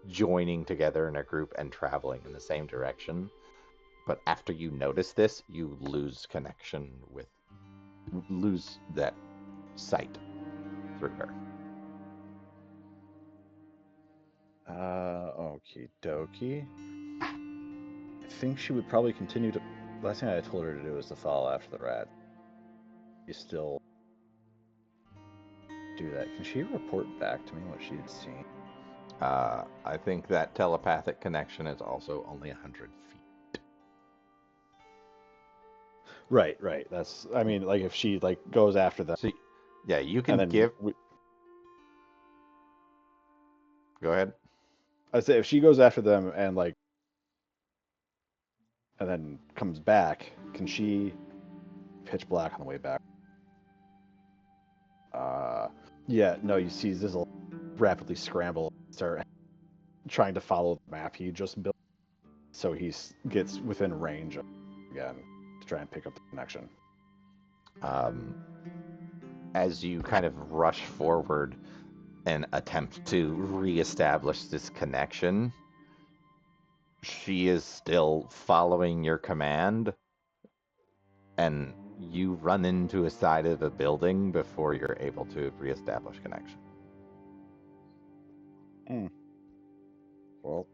joining together in a group and traveling in the same direction. But after you notice this, you lose that sight through her. Okie dokie. I think she would probably continue to. Last thing I told her to do was to follow after the rat. You still do that. Can she report back to me what she had seen? I think that telepathic connection is also only 100 feet. Right. That's. I mean, like if she like goes after them. So, yeah, you and can then give. Go ahead. I say if she goes after them and like, and then comes back, can she pitch black on the way back? Yeah. No, you see Zizzle rapidly scramble, start trying to follow the map he just built, so he gets within range again to try and pick up the connection. As you kind of rush forward and attempt to reestablish this connection, she is still following your command, and you run into a side of the building before you're able to reestablish connection. Well,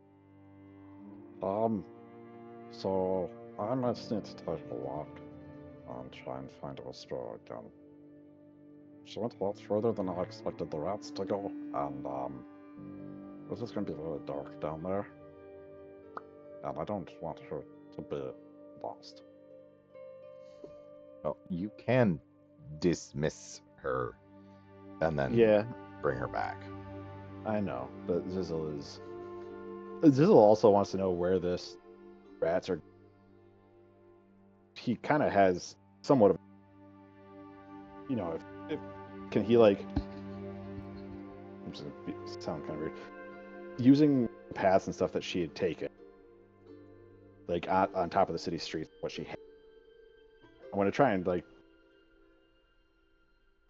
so I might need to take a walk and try and find a store again. She went a lot further than I expected the rats to go, and this is going to be very dark down there, and I don't want her to be lost. Well, you can dismiss her and then bring her back. I know, but Zizzle also wants to know where this rats are. He kind of has somewhat of, if can he like, I'm just gonna sound kind of weird, using paths and stuff that she had taken, like on top of the city streets, what she had. I want to try and like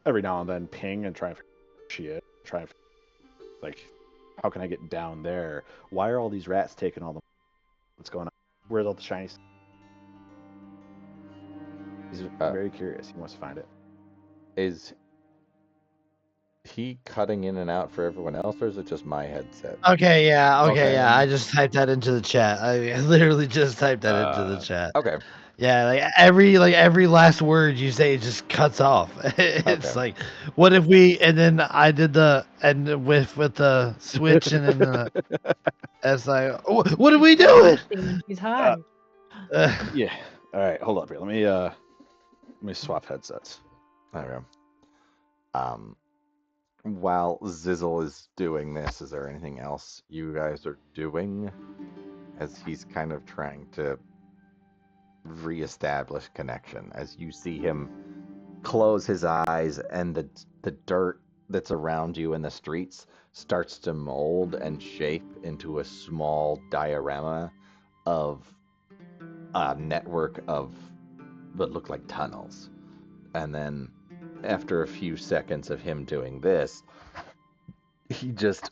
every now and then ping and try and figure out where she is, try and like, how can I get down there? Why are all these rats taking all the? What's going on? Where's all the shiny? He's very curious. He wants to find it. Is he cutting in and out for everyone else, or is it just my headset? Okay, yeah. Okay. I just typed that into the chat. I literally just typed that into the chat. Okay. Yeah, like every last word you say just cuts off. It's Okay. like, what if we? And then I did with the switch, and then it's like, what are we doing? He's high. Yeah. All right. Hold up here. Let me swap headsets. Okay. While Zizzle is doing this, is there anything else you guys are doing as he's kind of trying to reestablish connection? As you see him close his eyes and the dirt that's around you in the streets starts to mold and shape into a small diorama of a network of what look like tunnels. And then after a few seconds of him doing this, he just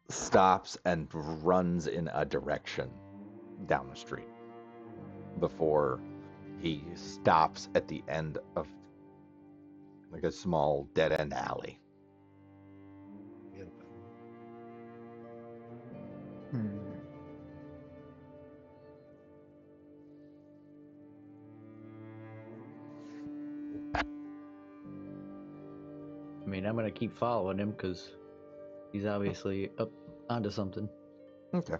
stops and runs in a direction down the street before he stops at the end of like a small dead end alley. I mean, I'm gonna keep following him because he's obviously up onto something. Okay.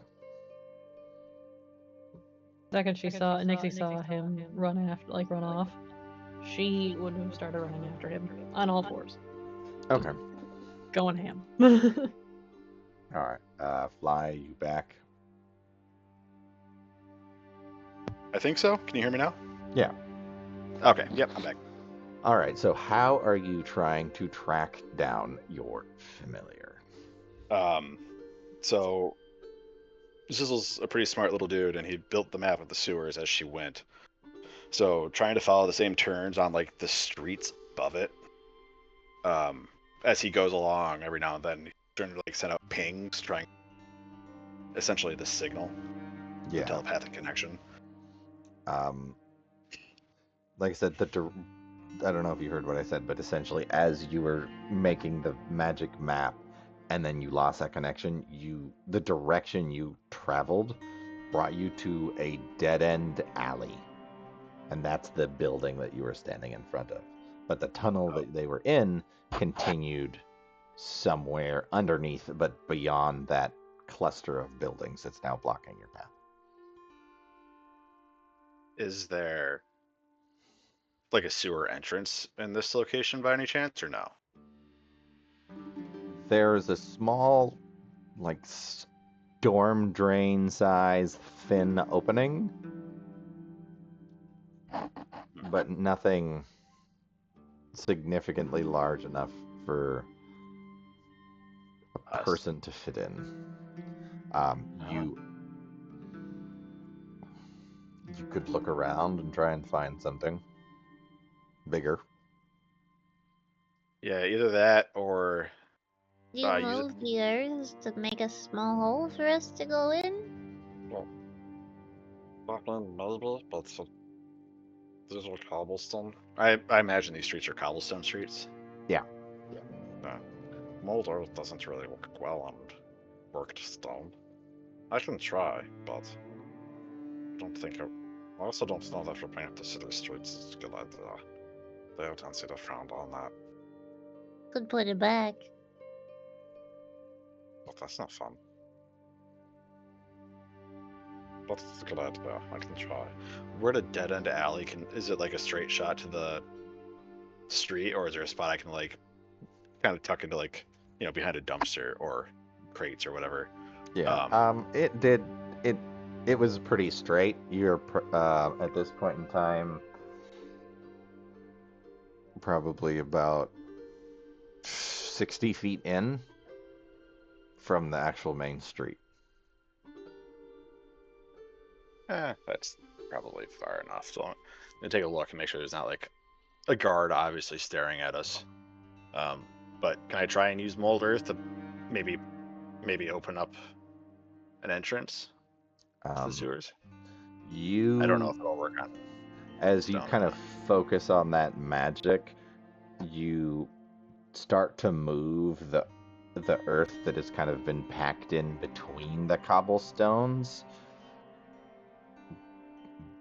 Second Nixie saw him run off, she would have started running after him on all fours, Okay. going ham. All right. Fly, you back? I think so. Can you hear me now? Yeah. Okay. Yep, I'm back. All right. So how are you trying to track down your familiar? So Zizzle's a pretty smart little dude, and he built the map of the sewers as she went. So trying to follow the same turns on like the streets above it, as he goes along, every now and then he's trying to like send out pings, trying essentially the signal, the Yeah. telepathic connection. Like I said, I don't know if you heard what I said, but essentially, as you were making the magic map, and then you lost that connection, the direction you traveled brought you to a dead end alley, and that's the building that you were standing in front of. But the tunnel that they were in continued somewhere underneath, but beyond that cluster of buildings that's now blocking your path. Is there like a sewer entrance in this location by any chance, or no? There's a small, like, storm drain size thin opening, but nothing significantly large enough for a person to fit in. You could look around and try and find something bigger. Yeah, either that or Do you move the earth to make a small hole for us to go in? Maybe, but these are cobblestone. I imagine these streets are cobblestone streets. Yeah. Mold earth doesn't really work well on worked stone. I can try, but I also don't know that ripping up the city streets is a good idea. They have a tendency to frown on that, Could put it back. but that's not fun. But it's a good idea. I can try. We're at a dead end alley. Is it like a straight shot to the street, or is there a spot I can like kind of tuck into, like, behind a dumpster or crates or whatever? Yeah. It was pretty straight. You're at this point in time probably about 60 feet in from the actual main street. That's probably far enough. So I'm gonna take a look and make sure there's not like a guard obviously staring at us. But can I try and use mold earth to maybe open up an entrance to the sewers? I don't know if it'll work on. As you kind of focus on that magic, you start to move the earth that has kind of been packed in between the cobblestones,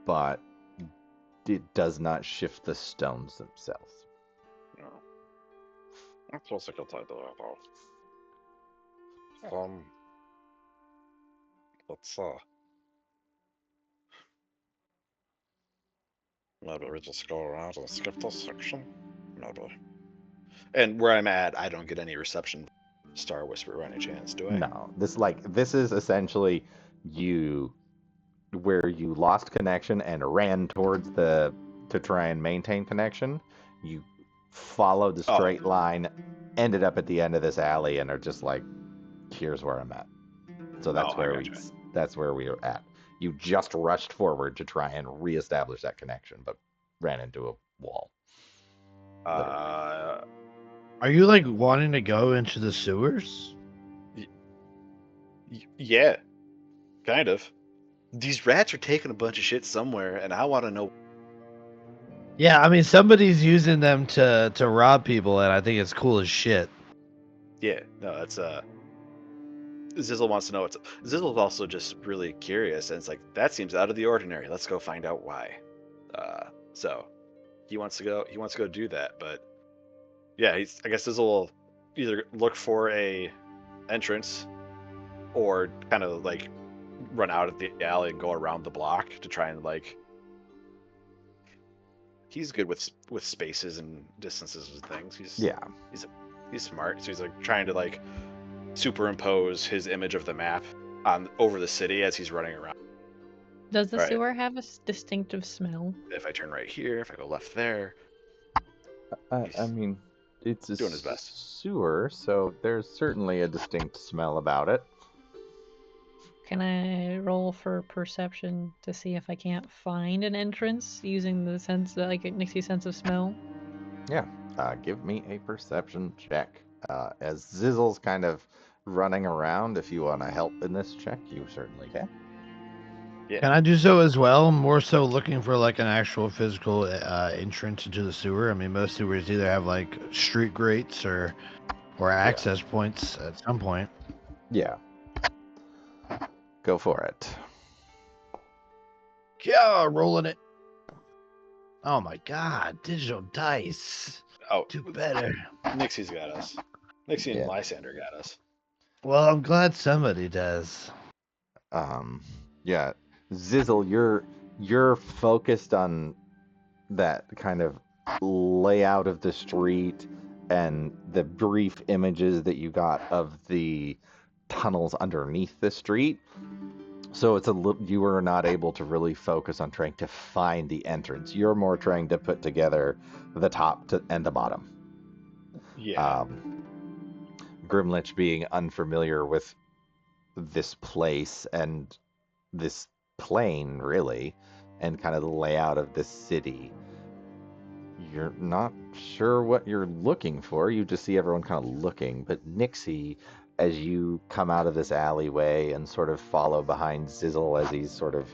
but it does not shift the stones themselves. No. That's also a good idea, though. Let's maybe we just go around and skip this section. Maybe. And where I'm at, I don't get any reception, Star Whisper, by any chance, do I? No, this is essentially where you lost connection and ran towards to try and maintain connection. You followed the straight line, ended up at the end of this alley, and are just like, here's where I'm at. So that's where we are at. You just rushed forward to try and reestablish that connection, but ran into a wall. Are you like wanting to go into the sewers? Yeah, kind of. These rats are taking a bunch of shit somewhere, and I want to know. Yeah, I mean somebody's using them to rob people, and I think it's cool as shit. Yeah, no, that's Zizzle wants to know what's. Zizzle's also just really curious, and it's like that seems out of the ordinary. Let's go find out why. So he wants to go. He wants to go do that, but yeah, I guess Zizzle will either look for a entrance or kind of like run out of the alley and go around the block to try and like. He's good with spaces and distances and things. He's smart, so he's like trying to like superimpose his image of the map on over the city as he's running around. Does the Right. sewer have a distinctive smell? If I turn right here, if I go left there, I mean, it's a doing his best. sewer, so there's certainly a distinct smell about it. Can I roll for perception to see if I can't find an entrance using the sense, like Nixie's sense of smell? Yeah. Give me a perception check. As Zizzle's kind of running around, if you want to help in this check, you certainly can. Yeah. Can I do so as well? More so looking for like an actual physical entrance into the sewer. I mean, most sewers either have like street grates or access points at some point. Yeah. Go for it. Yeah, rolling it. Oh my god, digital dice. Oh, Do better. Nixie's got us. Nixie and Yeah. Lysander got us. Well, I'm glad somebody does. Yeah. Zizzle, you're focused on that kind of layout of the street and the brief images that you got of the tunnels underneath the street. So it's you were not able to really focus on trying to find the entrance. You're more trying to put together the top and the bottom. Yeah. Grimlich being unfamiliar with this place and this plane, really, and kind of the layout of this city. You're not sure what you're looking for. You just see everyone kind of looking. But Nixie, as you come out of this alleyway and sort of follow behind Zizzle as he's sort of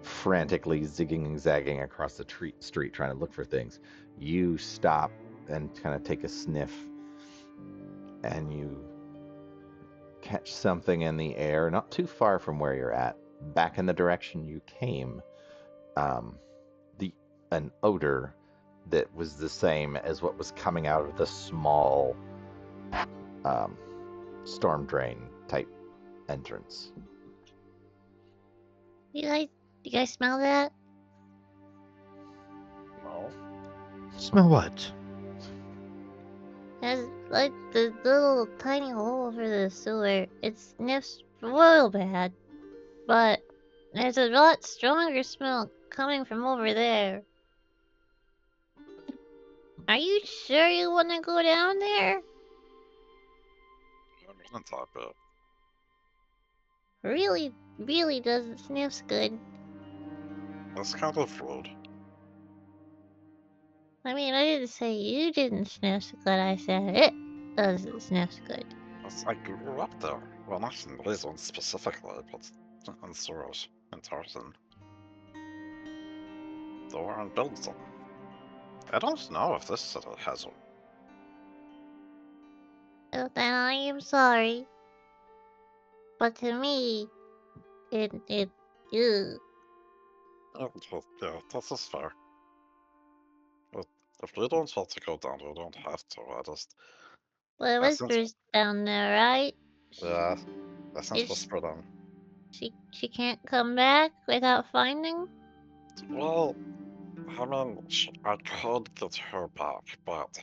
frantically zigging and zagging across the street trying to look for things, you stop and kind of take a sniff, and you catch something in the air not too far from where you're at, back in the direction you came. An odor that was the same as what was coming out of the small storm drain type entrance. You guys smell that? No. Smell what? There's like the little tiny hole over the sewer. It sniffs real bad, but there's a lot stronger smell coming from over there. Are you sure you want to go down there? On top of it. Really, really doesn't sniff good. That's kind of rude. I mean, I didn't say you didn't sniff good. I said it doesn't sniff good. I grew up there. Well, not in Lisbon specifically, but in Soros, in Tarzan. They weren't built them. I don't know if this city has one. Well, then I am sorry. But to me, ugh. Oh, well, yeah, this is fair. But if you don't want to go down, you don't have to. Well, Since- Whisper's down there, right? Yeah, that's not Is- whisper them. She can't come back without finding? Well, I mean, I could get her back, but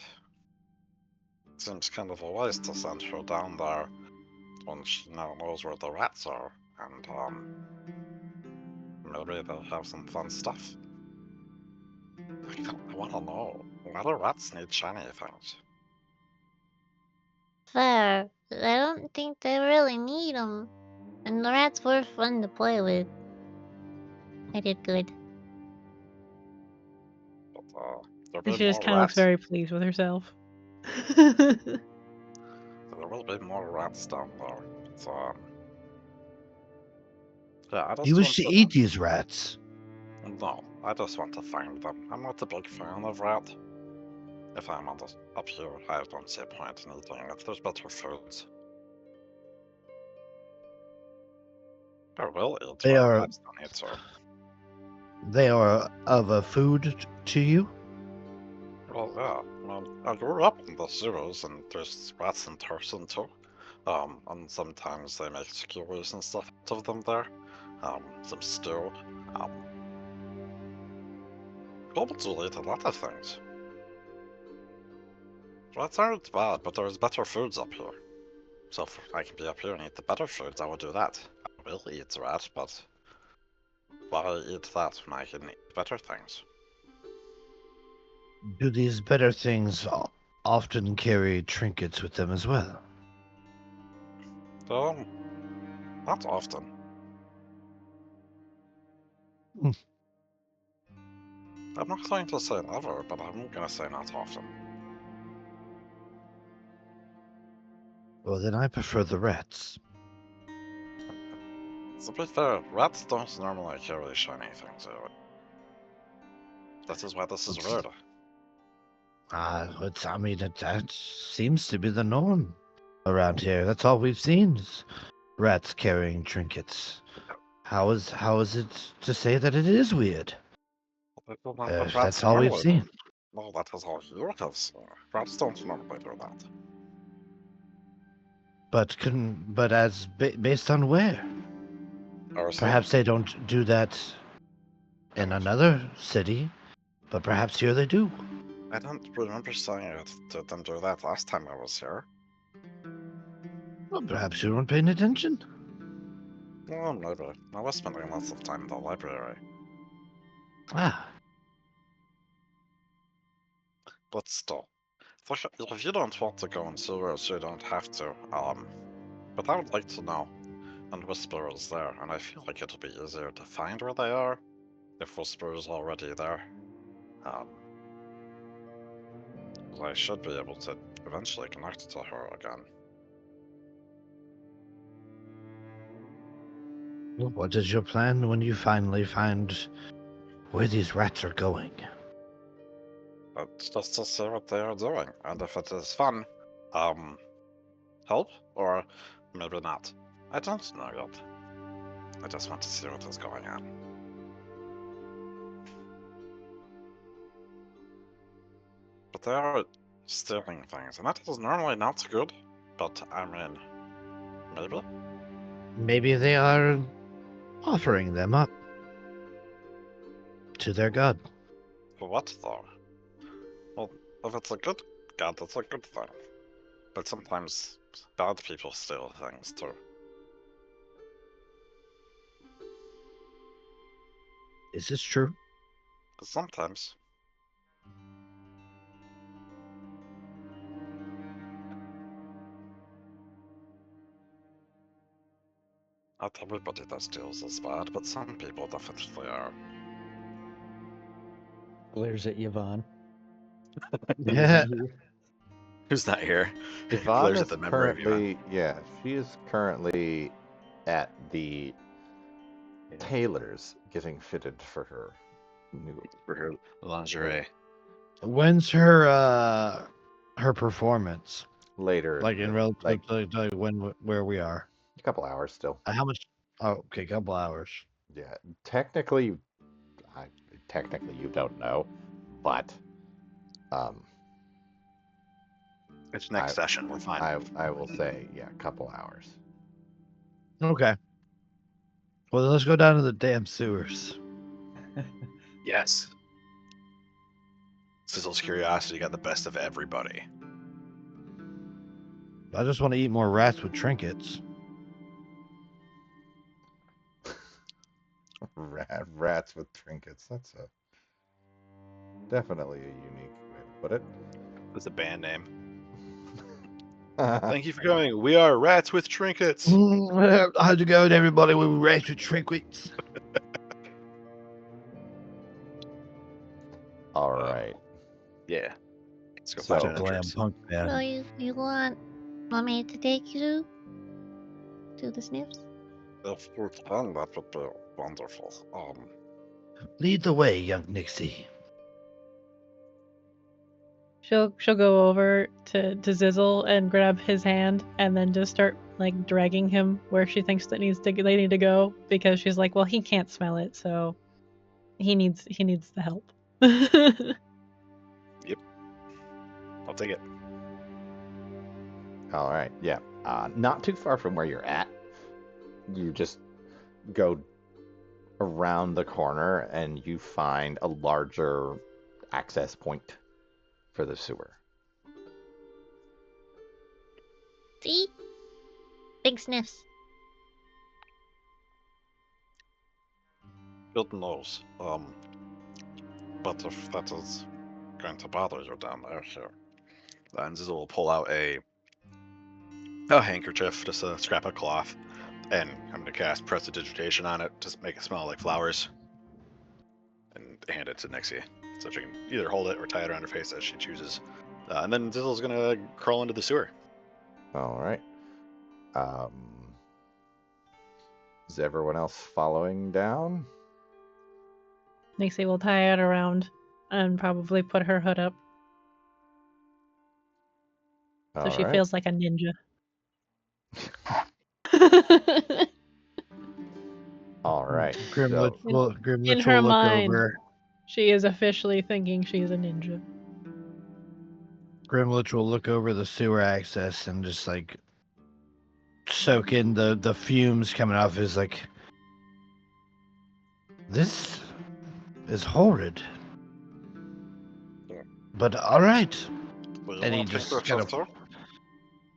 it seems kind of a waste to send her down there when she now knows where the rats are, and maybe they'll have some fun stuff. I want to know, why do rats need shiny things? Fair. I don't think they really need them. And the rats were fun to play with. I did good. But there She will be just more kind of looks rats. very pleased with herself. There will be more rats down there. But, yeah, I just You wish want to eat these rats. No, I just want to find them. I'm not a big fan of rat. If I'm up here, I don't see a point in eating it. There's better foods. I will eat They rat. are- I just don't need to. They are of a food to you? Well, yeah. Well, I grew up in the sewers, and there's rats in person too. And sometimes they make skewers and stuff out of them there. Some stew. Goblins will eat a lot of things. Rats aren't bad, but there's better foods up here. So if I can be up here and eat the better foods, I will do that. I will eat rat, but why eat that when I can eat better things? Do these better things often carry trinkets with them as well? Not often. Hmm. I'm not going to say never, but I'm gonna say not often. Well, then I prefer the rats. To be fair, rats don't normally carry shiny things out. That is why this is weird. That seems to be the norm around here. That's all we've seen is rats carrying trinkets. How is it to say that it is weird? That's all we've seen. No, that is all you have seen. Rats don't normally do that. But based on where? Perhaps they don't do that in another city, but perhaps here they do. I don't remember saying it didn't do that last time I was here. Well, perhaps you weren't paying attention. Well, maybe. I was spending lots of time in the library. Ah, But still. If you don't want to go in sewers, you don't have to. But I would like to know. And Whisper is there, and I feel like it'll be easier to find where they are if Whisper is already there. 'Cause I should be able to eventually connect to her again. well, what is your plan when you finally find where these rats are going? It's just to see what they are doing, and if it is fun, help, or maybe not. I don't know yet. I just want to see what is going on. But they are stealing things, and that is normally not good, but I mean, maybe? Maybe they are offering them up to their god. For what, though? Well, if it's a good god, that's a good thing. But sometimes bad people steal things, too. Is this true? Sometimes. Not everybody that steals is bad, but some people definitely are. Glares at Yvonne. Yeah. Who's not here? Yvonne Glares is at the member of Yvonne. she is currently at the tailor's getting fitted for her new For her lingerie. When's her performance? later. Like in relative like to where we are? a couple hours still. How much? Oh, okay, couple hours. Yeah, technically you don't know, but It's next session. We're fine. I will say, yeah, a couple hours. Okay. Well, then let's go down to the damn sewers. Yes. Sizzle's curiosity got the best of everybody. I just want to eat more rats with trinkets. Rats with trinkets. That's definitely a unique way to put it. That's a band name. Thank you for coming. We are Rats with Trinkets. How's it going, everybody? We're rats with trinkets. All right. Yeah. Let's go So- find Glam entrance. punk So man. you want me to take you to the sniffs? If you can, that would be wonderful. Lead the way, young Nixie. She'll go over to Zizzle and grab his hand and then just start like dragging him where she thinks they need to go, because she's like, well, he can't smell it, so he needs the help. I'll take it. All right, yeah. Not too far from where you're at. You just go around the corner and you find a larger access point for the sewer. See? Big sniffs. Good news. But if that is going to bother you down there, here. And Zizzle will pull out a handkerchief, just a scrap of cloth, and I'm going to cast Prestidigitation on it to make it smell like flowers, and hand it to Nixie. So she can either hold it or tie it around her face as she chooses. And then Zizzle's going to crawl into the sewer. All right. Is everyone else following down? Nixie will tie it around and probably put her hood up so All she right. feels like a ninja. All right. Grimlich So, will, In Grimlich her will look mind. over. She is officially thinking she's a ninja. Grimlich will look over the sewer access and just like soak in the fumes coming off his like. This is horrid. But all right. Will you And he want just handkerchief kind of- too?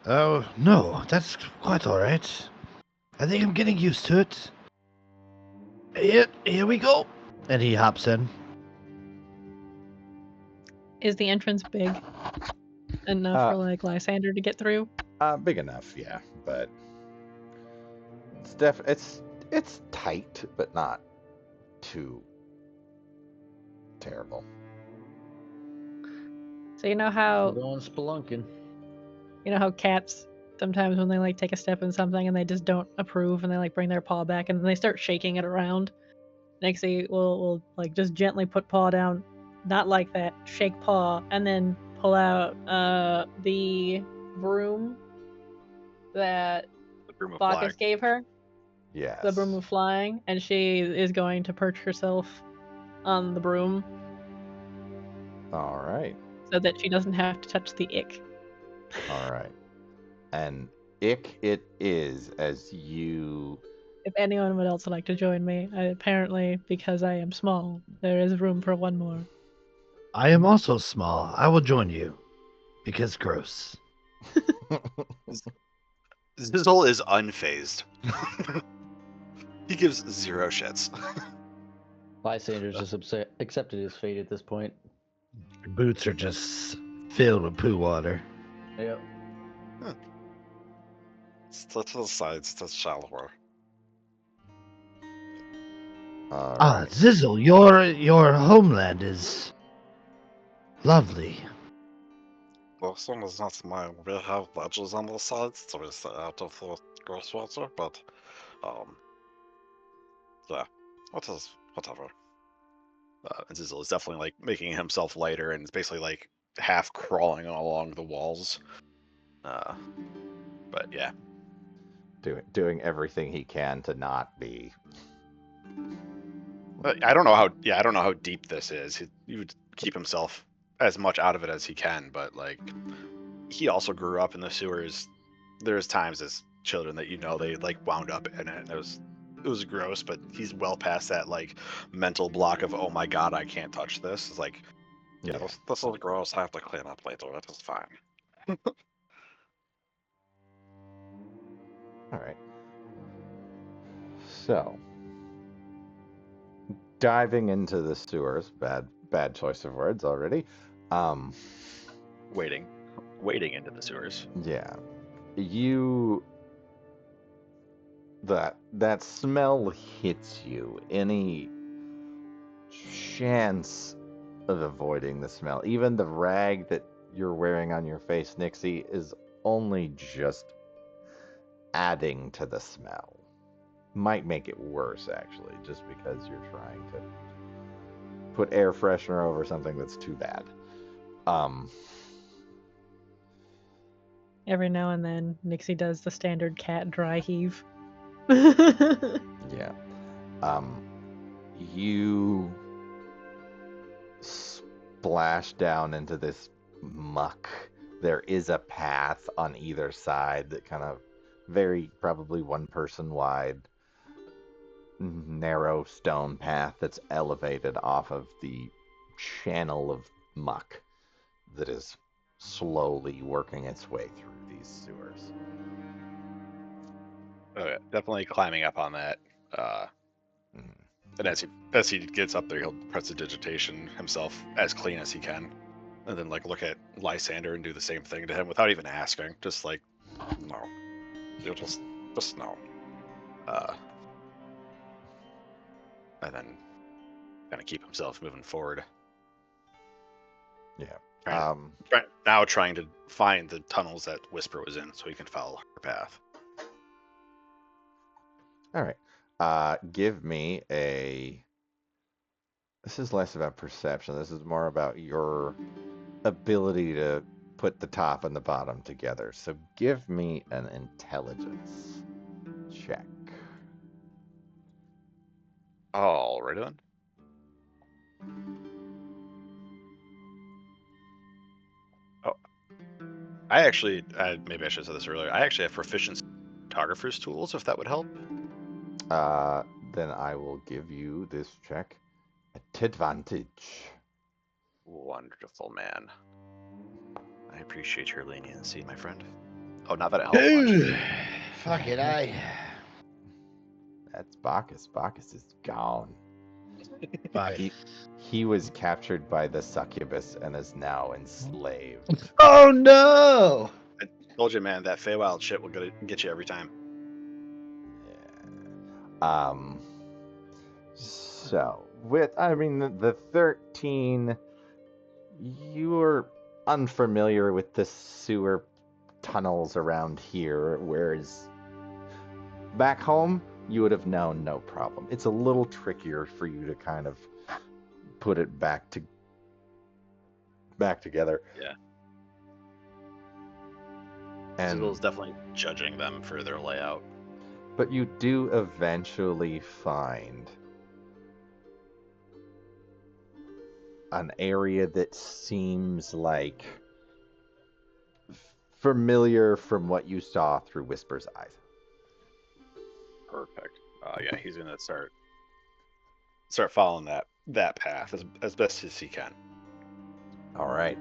Oh no, that's quite all right. I think I'm getting used to it. Here we go. And he hops in. Is the entrance big enough for like Lysander to get through? big enough, yeah, but it's tight, but not too terrible. So you know We're how going spelunking. cats sometimes when they like take a step in something and they just don't approve and they like bring their paw back and then they start shaking it around. Nixie will like just gently put paw down, not like that, shake paw, and then pull out the broom that The broom of Bacchus flag. gave her, Yes. the broom of flying, and she is going to perch herself on the broom All right. so that she doesn't have to touch the ick. All right. And ick it is as you. If anyone else would like to join me, apparently because I am small, there is room for one more. I am also small. I will join you. Because gross. Zizzle is unfazed. He gives zero shits. Lysander's just accepted his fate at this point. Your boots are just filled with poo water. Yep. To the sides, to shallower. All Ah, right. Zizzle, your homeland is lovely. Well, as long as that's mine, we have ledges on the sides to we stay out of the gross water, but, yeah, whatever. And Zizzle is definitely like making himself lighter and is basically like half crawling along the walls. But yeah, Doing everything he can to not be. I don't know how. Yeah, I don't know how deep this is. He would keep himself as much out of it as he can, but like he also grew up in the sewers. There's times as children that they like wound up in it. And it was gross, but he's well past that like mental block of, oh my god, I can't touch this. It's like, Yeah, this is gross. I have to clean up later. It is fine. All right. So, diving into the sewers, bad choice of words already. wading into the sewers. Yeah. That smell hits you. Any chance of avoiding the smell, even the rag that you're wearing on your face, Nixie, is only just adding to the smell. Might make it worse, actually, just because you're trying to put air freshener over something that's too bad. Every now and then, Nixie does the standard cat dry heave. Yeah. You splash down into this muck. There is a path on either side that kind of very probably one person wide narrow stone path that's elevated off of the channel of muck that is slowly working its way through these sewers. Okay, definitely climbing up on that. And as he gets up there, he'll press the digitation himself as clean as he can, and then like look at Lysander and do the same thing to him without even asking. Just like, no, you just no. And then kind of keep himself moving forward. Yeah. Trying to find the tunnels that Whisper was in, so he can follow her path. All right. Give me a. This is less about perception. This is more about your ability to put the top and the bottom together. So give me an intelligence check. Alrighty then. Oh, maybe I should have said this earlier. I actually have proficiency in photographer's tools, if that would help. Then I will give you this check at advantage. Wonderful, man. I appreciate your leniency, my friend. Oh, not that it helps much. Fuck it, That's Bacchus. Bacchus is gone. Bye. He was captured by the succubus and is now enslaved. Oh no! I told you, man, that Feywild shit will get you every time. Yeah. So the 13, you're unfamiliar with the sewer tunnels around here, whereas back home you would have known no problem. It's a little trickier for you to kind of put it back together. Yeah. And Sybil's definitely judging them for their layout. but you do eventually find an area that seems like familiar from what you saw through Whisper's eyes. Perfect. Yeah, he's gonna start following that path as best as he can. All right.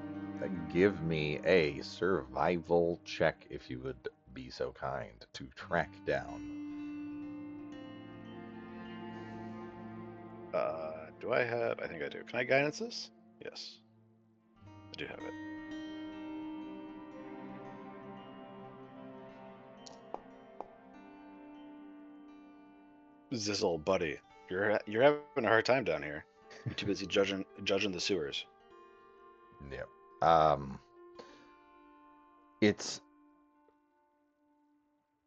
Give me a survival check, if you would be so kind, to track down. Do I have? I think I do. Can I guidance this? Yes, I do have it. Zizzle, buddy, you're having a hard time down here. You're too busy judging the sewers. Yep.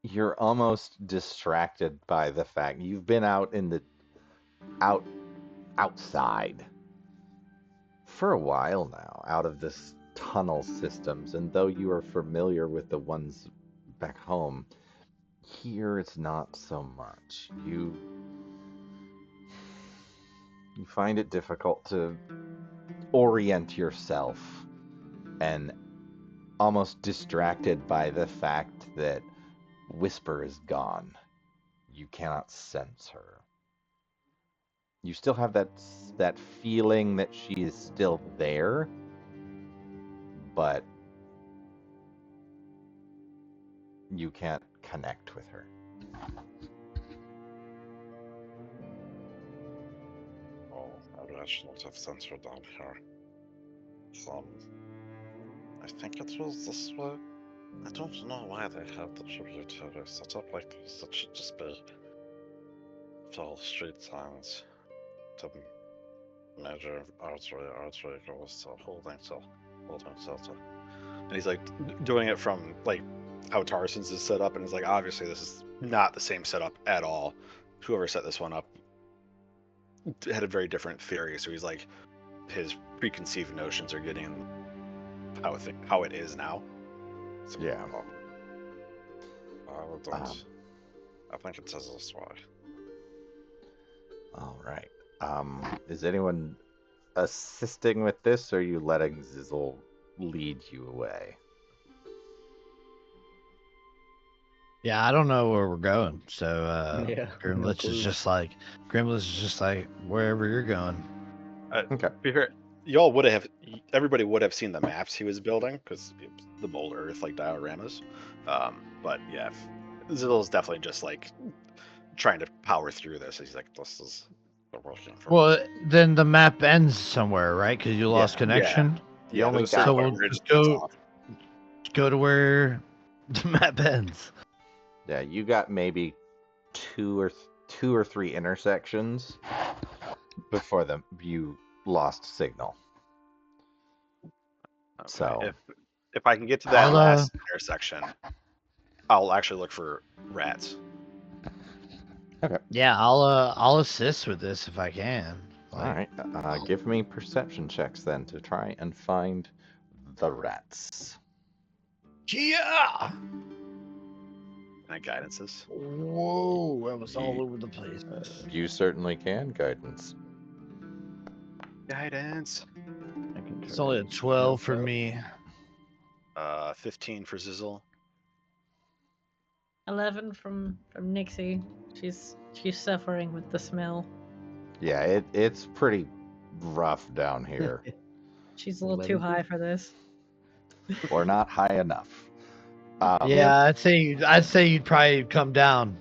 You're almost distracted by the fact you've been out in the outside for a while now, out of this tunnel systems, and though you are familiar with the ones back home, here it's not so much. You find it difficult to orient yourself and almost distracted by the fact that Whisper is gone. You cannot sense her. You still have that feeling that she is still there, but you can't connect with her. Oh, maybe I should not have sent her down here. I think it was this way. I don't know why they have the tributary set up like this. That should just be full street signs to major artery goes to holding center. And he's like doing it from like how Tarson's is set up, and he's like, obviously this is not the same setup at all. Whoever set this one up had a very different theory. So he's like, his preconceived notions are getting how it is now. So, Yeah. I don't. I think it says this way. All right. Is anyone assisting with this, or are you letting Zizzle lead you away? Yeah, I don't know where we're going, so Yeah, no Grimlich clue. is just like wherever you're going. Okay. To be fair, everybody would have seen the maps he was building because the Bold Earth like dioramas. But yeah, Zizzle's definitely just like trying to power through this. He's like, this is working for Well, us. then the map ends somewhere, right? Because you lost Yeah. connection. You Yeah, only there's a certain got- So point we'll where it just cuts go off. to where the map ends. Yeah, you got maybe two or three intersections before you lost signal. Okay, So if I can get to that I'll, last intersection, I'll actually look for rats. Yeah, I'll assist with this if I can. all right, give me perception checks then to try and find the rats. Yeah. And guidances. Whoa, that was all Ye- over the place. You certainly can, guidance. Guidance. I can It's try only a to 12 for help out. me. 15 for Zizzle. 11 from Nixie. She's suffering with the smell. Yeah, it's pretty rough down here, She's a little too 11. high for this. or not high enough. Yeah, I'd say you'd probably come down.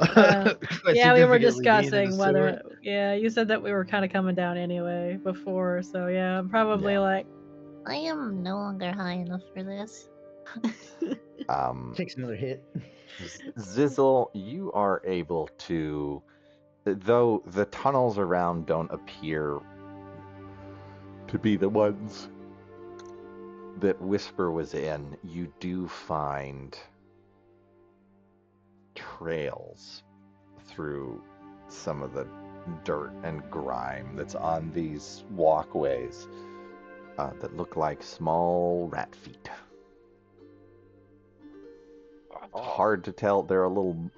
Yeah. Quite Yeah, we were significantly being in the discussing sewer. whether. Yeah, you said that we were kind of coming down anyway before, so yeah, I'm probably Yeah. like. I am no longer high enough for this. Takes another hit. Zizzle, you are able to, though the tunnels around don't appear to be the ones that Whisper was in, you do find trails through some of the dirt and grime that's on these walkways that look like small rat feet. Hard to tell. They're a little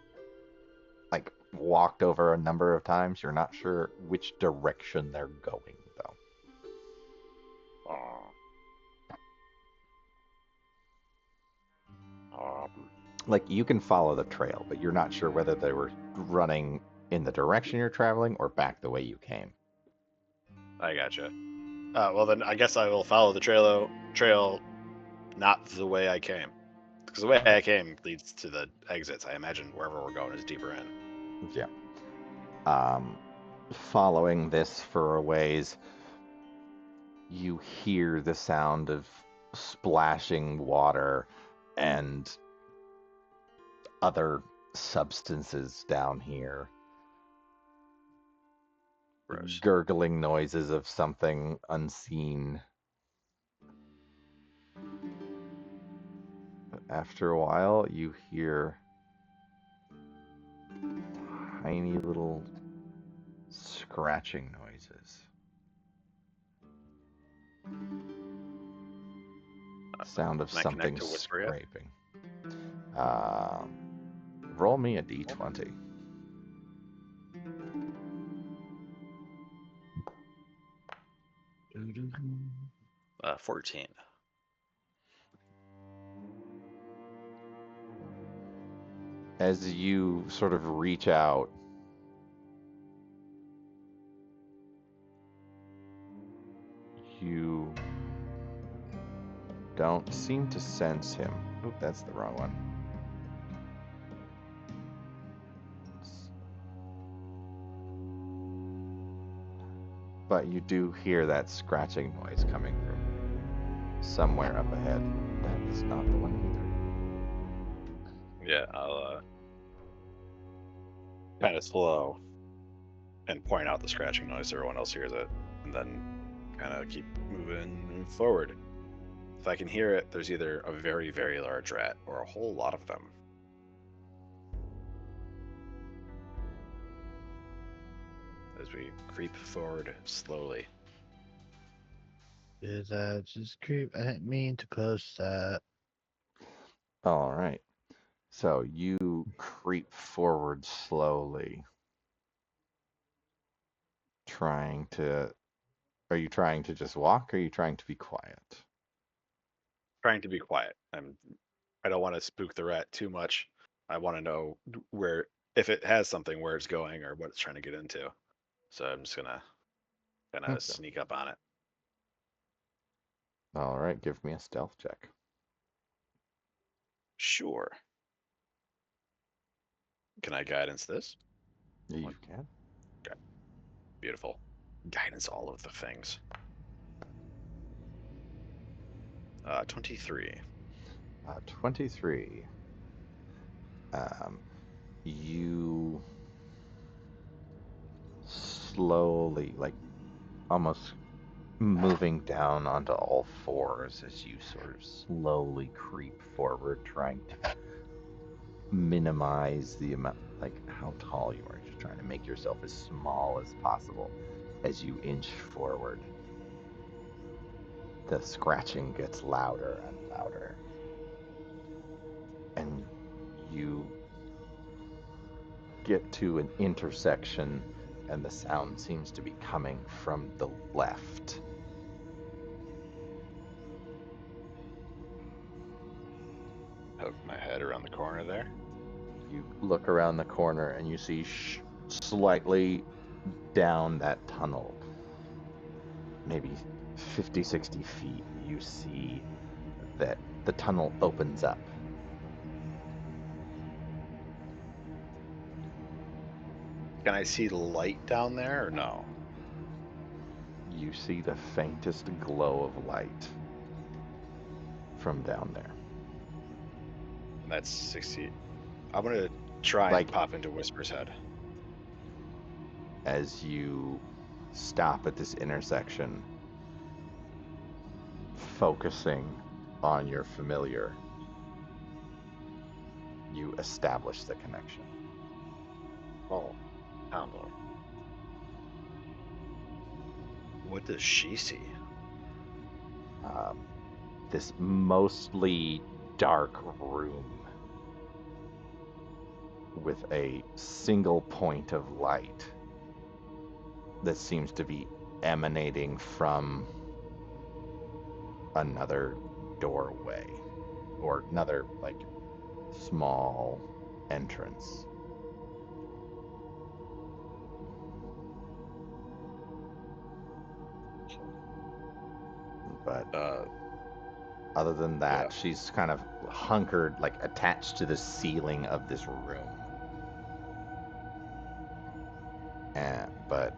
like walked over a number of times. You're not sure which direction they're going, though. Like, you can follow the trail, but you're not sure whether they were running in the direction you're traveling or back the way you came. I gotcha. Well, then I guess I will follow the trail, not the way I came. Because the way I came leads to the exits. I imagine wherever we're going is deeper in. Yeah. Following this for a ways, you hear the sound of splashing water and other substances down here. Gross. Gurgling noises of something unseen. After a while, you hear tiny little scratching noises. Sound of Can I something connect to Whisper yet? scraping. Roll me a d20. 14. As you sort of reach out, you don't seem to sense him. Oop, that's the wrong one. But you do hear that scratching noise coming from somewhere up ahead. That is not the one Yeah, I'll kind of slow and point out the scratching noise so everyone else hears it, and then kind of keep moving forward. If I can hear it, there's either a very, very large rat or a whole lot of them. as we creep forward slowly. Did that just creep? I didn't mean to post that. All right. So you creep forward slowly, trying to. Are you trying to just walk, or are you trying to be quiet? Trying to be quiet. I don't want to spook the rat too much. I want to know where, if it has something, where it's going or what it's trying to get into. So I'm just gonna kind Okay. of sneak up on it. All right. Give me a stealth check. Sure. Can I guidance this? You can. Beautiful. Guidance all of the things. 23. 23. You slowly, like almost moving down onto all fours as you sort of slowly creep forward, trying to minimize the amount, like how tall you are, just trying to make yourself as small as possible as you inch forward. The scratching gets louder and louder, and you get to an intersection, and the sound seems to be coming from the left. Poke my head around the corner there. You look around the corner and you see slightly down that tunnel, maybe 50, 60 feet, you see that the tunnel opens up. Can I see light down there or no? You see the faintest glow of light from down there. That's 60. I'm gonna try Like- and pop into Whisper's head. As you stop at this intersection, focusing on your familiar, you establish the connection. Oh, Pounder. What does she see? This mostly dark room with a single point of light that seems to be emanating from another doorway or another like small entrance. But other than that, Yeah. she's kind of hunkered, like attached to the ceiling of this room. But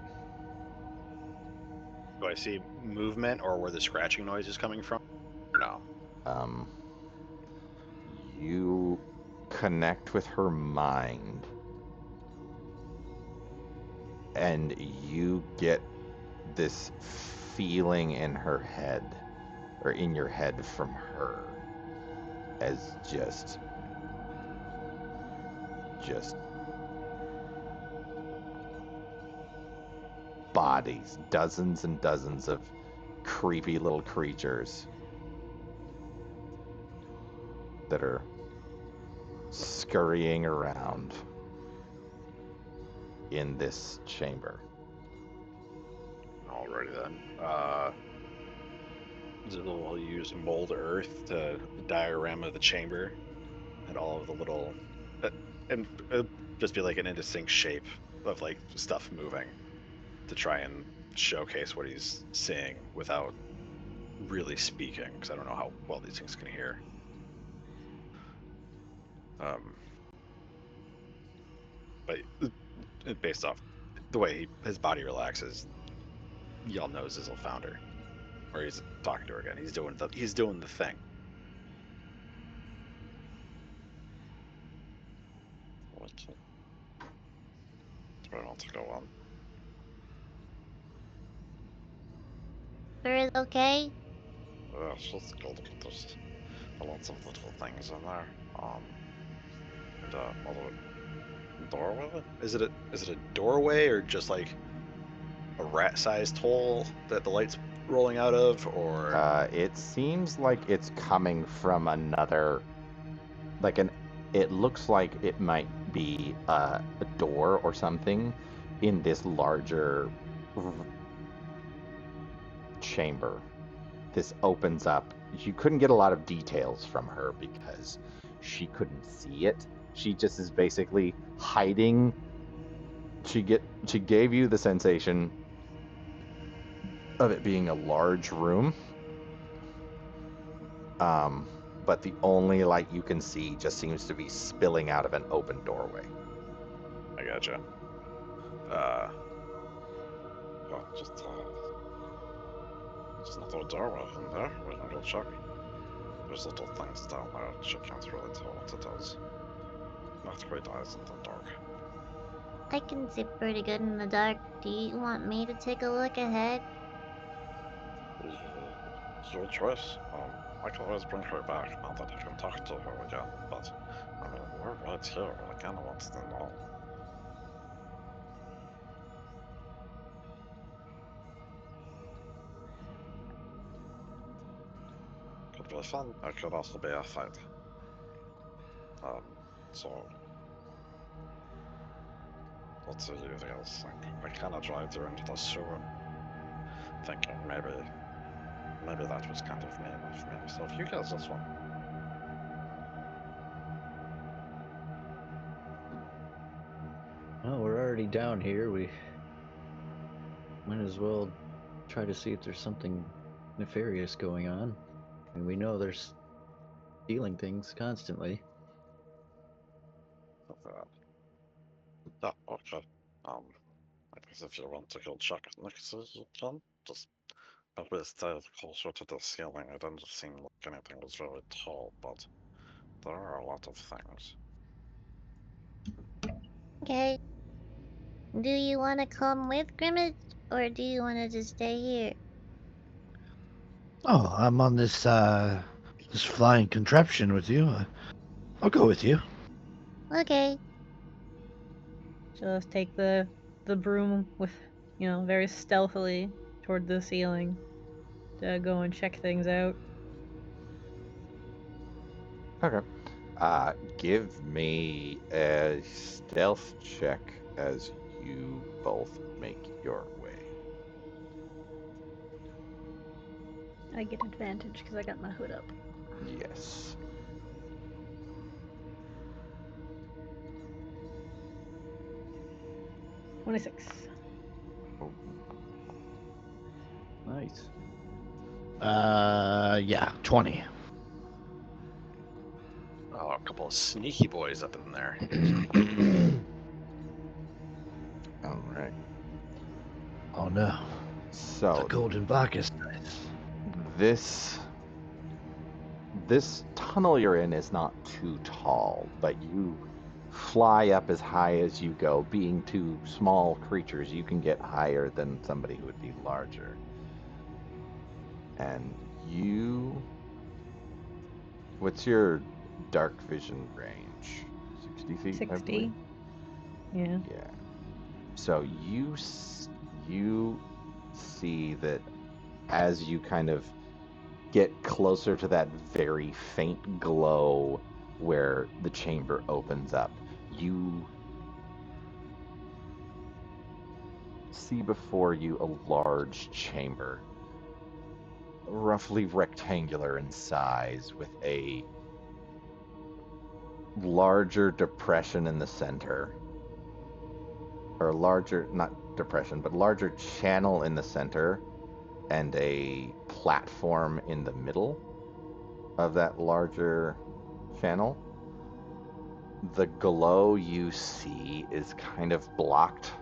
Do I see movement or where the scratching noise is coming from? Or no. You connect with her mind, and you get this feeling in her head, or in your head from her, as just bodies, dozens and dozens of creepy little creatures that are scurrying around in this chamber. Alrighty then. We'll use mold earth to diorama the chamber and all of the little, and it'll just be like an indistinct shape of like stuff moving to try and showcase what he's seeing without really speaking, because I don't know how well these things can hear. But based off the way his body relaxes, y'all know Zizzle found her, or he's talking to her again. He's doing the thing. Okay. Try not to go on. Is it okay? She's good. There's lots of little things in there. And although doorway? Is it a doorway or just like a rat-sized hole that the light's rolling out of, or It seems like it's coming from another, like it looks like it might be a door or something in this larger chamber. This opens up. You couldn't get a lot of details from her because she couldn't see it. She just is basically hiding. She gave you the sensation of it being a large room. But the only light you can see just seems to be spilling out of an open doorway. I gotcha. Yeah, just another doorway in there. We can go check. There's little things down there. She can't really tell what it is. Not great eyes in the dark. I can see pretty good in the dark. Do you want me to take a look ahead? Your choice. I can always bring her back now that I can talk to her again, but I mean, we're right here. I kinda want to know. Could be fun. It could also be a fight. So what do you guys think? I kinda dragged her into the sewer, thinking maybe that was kind of mean of me. So if you guys just want, Well, we're already down here. We might as well try to see if there's something nefarious going on. I mean, we know there's stealing things constantly. yeah, okay. I guess if you want to go check it next to you can. Just maybe stay closer to the ceiling. It didn't seem like anything was very tall, but there are a lot of things. Okay. Do you want to come with Grimmage, or do you want to just stay here? Oh, I'm on this this flying contraption with you. I'll go with you. Okay. She'll just take the broom with, very stealthily toward the ceiling to go and check things out. Okay. Give me a stealth check as you both make your way. I get advantage because I got my hood up. Yes. 26. Nice. Yeah, 20. oh, a couple of sneaky boys up in there. All right. Oh no, the So golden Bacchus dice. this tunnel you're in is not too tall, but you fly up as high as you go. Being two small creatures, you can get higher than somebody who would be larger. And what's your dark vision range? 60 feet, I 60. believe. Yeah. Yeah. So you see that as you kind of get closer to that very faint glow where the chamber opens up, you see before you a large chamber, roughly rectangular in size, with a larger depression in the center, or larger, not depression, but larger channel in the center, and a platform in the middle of that larger channel. The glow you see is kind of blocked,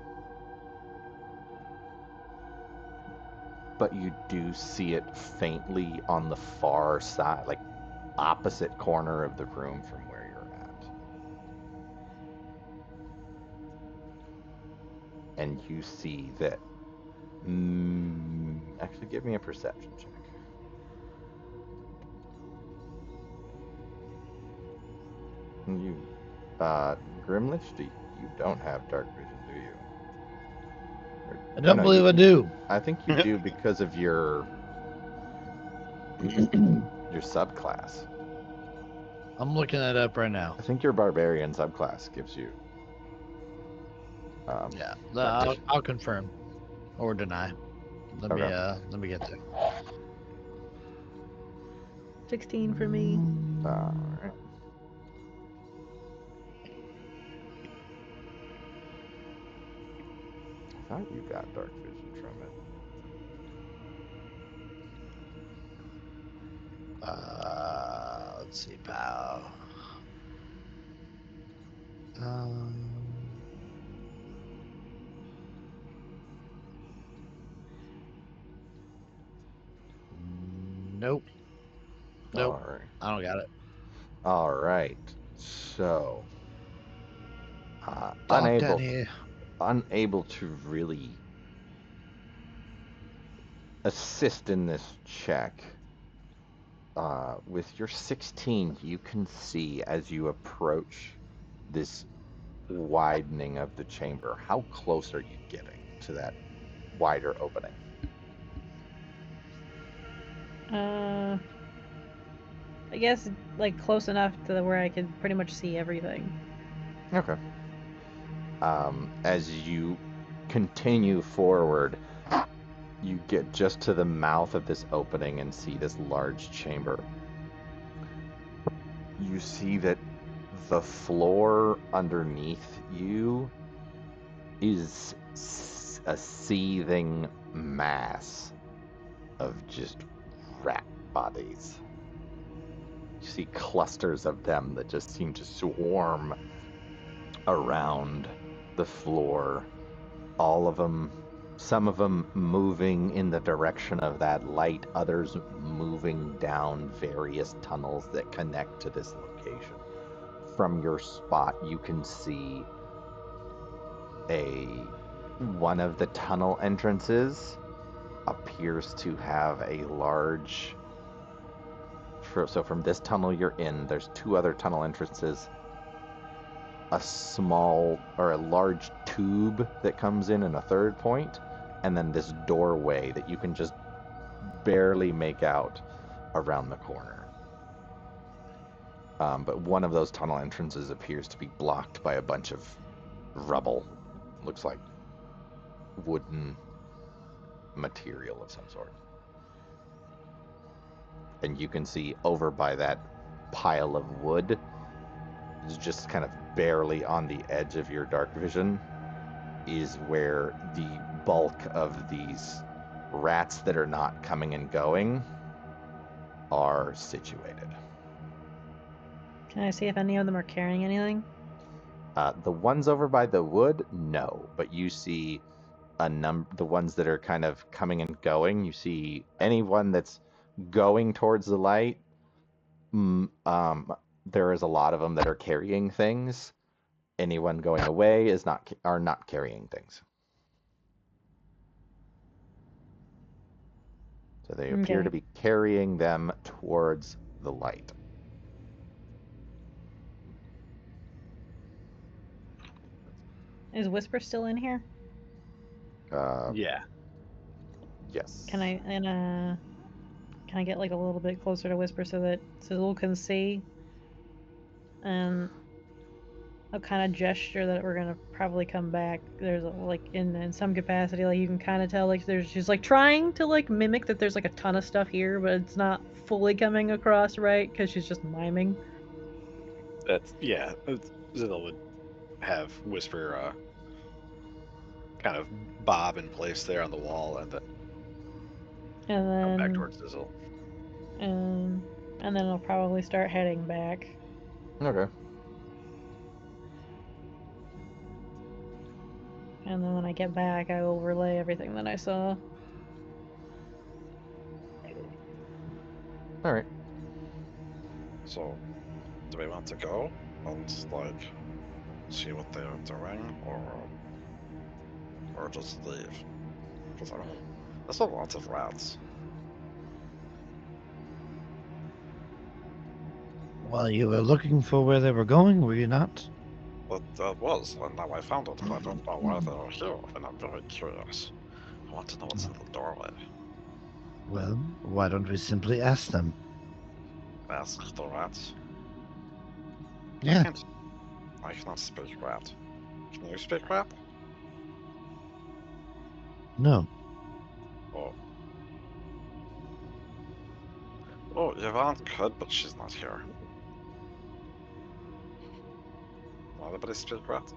but you do see it faintly on the far side, like opposite corner of the room from where you're at. And you see that. Actually, give me a perception check. You, Grimlich, you don't have dark vision, do you? Or I don't no, believe I do. I think you do because of your subclass. I'm looking that up right now. I think your barbarian subclass gives you. Yeah, dark vision. I'll confirm or deny. Let me get there. 16 for me. All right. I thought you got dark vision from it. Let's see, pal. Nope. Nope. All right. I don't got it. All right. So, Dark down here. unable to really assist in this check. With your 16, you can see as you approach this widening of the chamber. How close are you getting to that wider opening? I guess like close enough to where I can pretty much see everything. Okay. As you continue forward, you get just to the mouth of this opening and see this large chamber. You see that the floor underneath you is a seething mass of just rat bodies. You see clusters of them that just seem to swarm around the floor. All of them, some of them moving in the direction of that light, others moving down various tunnels that connect to this location. From your spot, you can see one of the tunnel entrances appears to have a large. So from this tunnel you're in, there's two other tunnel entrances. A small or a large tube that comes in a third point, and then this doorway that you can just barely make out around the corner. But one of those tunnel entrances appears to be blocked by a bunch of rubble. Looks like wooden material of some sort. And you can see over by that pile of wood, is just kind of barely on the edge of your dark vision, is where the bulk of these rats that are not coming and going are situated. Can I see if any of them are carrying anything? The ones over by the wood, no, but you see the ones that are kind of coming and going. You see anyone that's going towards the light. There is a lot of them that are carrying things. Anyone going away are not carrying things. So they appear to be carrying them towards the light. Is Whisper still in here? Yeah. Yes. Can I get like a little bit closer to Whisper so that Sizzle can see? And a kind of gesture that we're gonna probably come back. There's like in some capacity, like you can kind of tell like she's like trying to like mimic that there's like a ton of stuff here, but it's not fully coming across right because she's just miming. Ziddle would have Whisper kind of bob in place there on the wall, and then come back towards Zizzle. And then I'll probably start heading back. Okay. And then when I get back, I will relay everything that I saw. All right. So, do we want to go and like see what they're doing, or just leave? Because I mean, there's a lot of rats. Well, you were looking for where they were going, were you not? That was, and now I found it, and I don't know why they are here, and I'm very curious. I want to know what's in the doorway. Well, why don't we simply ask them? Ask the rats. Yeah. I cannot speak rat. Can you speak rat? No. Oh. Oh, Yvonne could, but she's not here. Will anybody speak rat?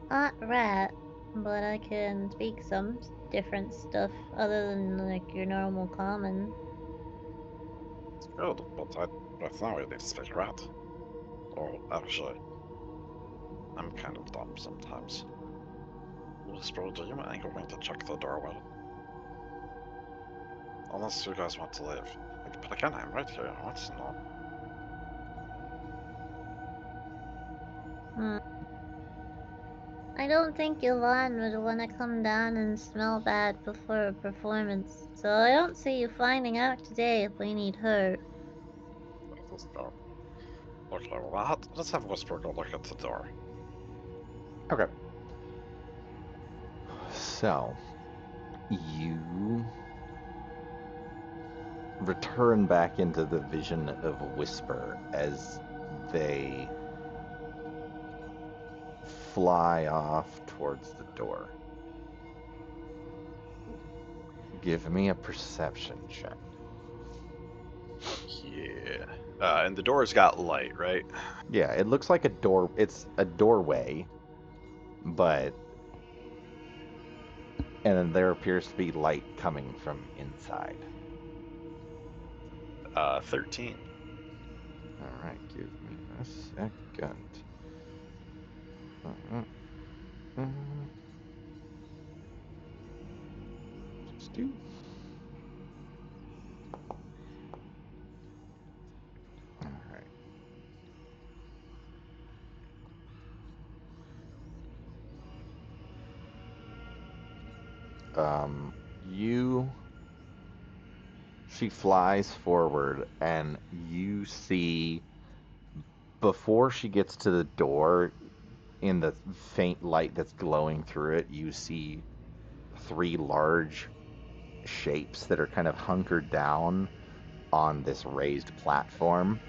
Not rat, but I can speak some different stuff other than like your normal common. Good, but right now I need to speak rat. Oh, actually, I'm kind of dumb sometimes. Whisper, do you mind going to check the doorway? Unless you guys want to leave. But again, I'm right here. I want to know. I don't think Yvonne would want to come down and smell bad before a performance, so I don't see you finding out today if we need her. Let's go. Okay, well, let's have Whisper go look at the door. Okay. So, you return back into the vision of Whisper as they fly off towards the door. Give me a perception check. Yeah. And the door's got light, right? Yeah, it looks like a door. It's a doorway, but and then there appears to be light coming from inside. 13. All right, give me a second. Just do. All right. You. She flies forward, and you see before she gets to the door, in the faint light that's glowing through it, you see three large shapes that are kind of hunkered down on this raised platform.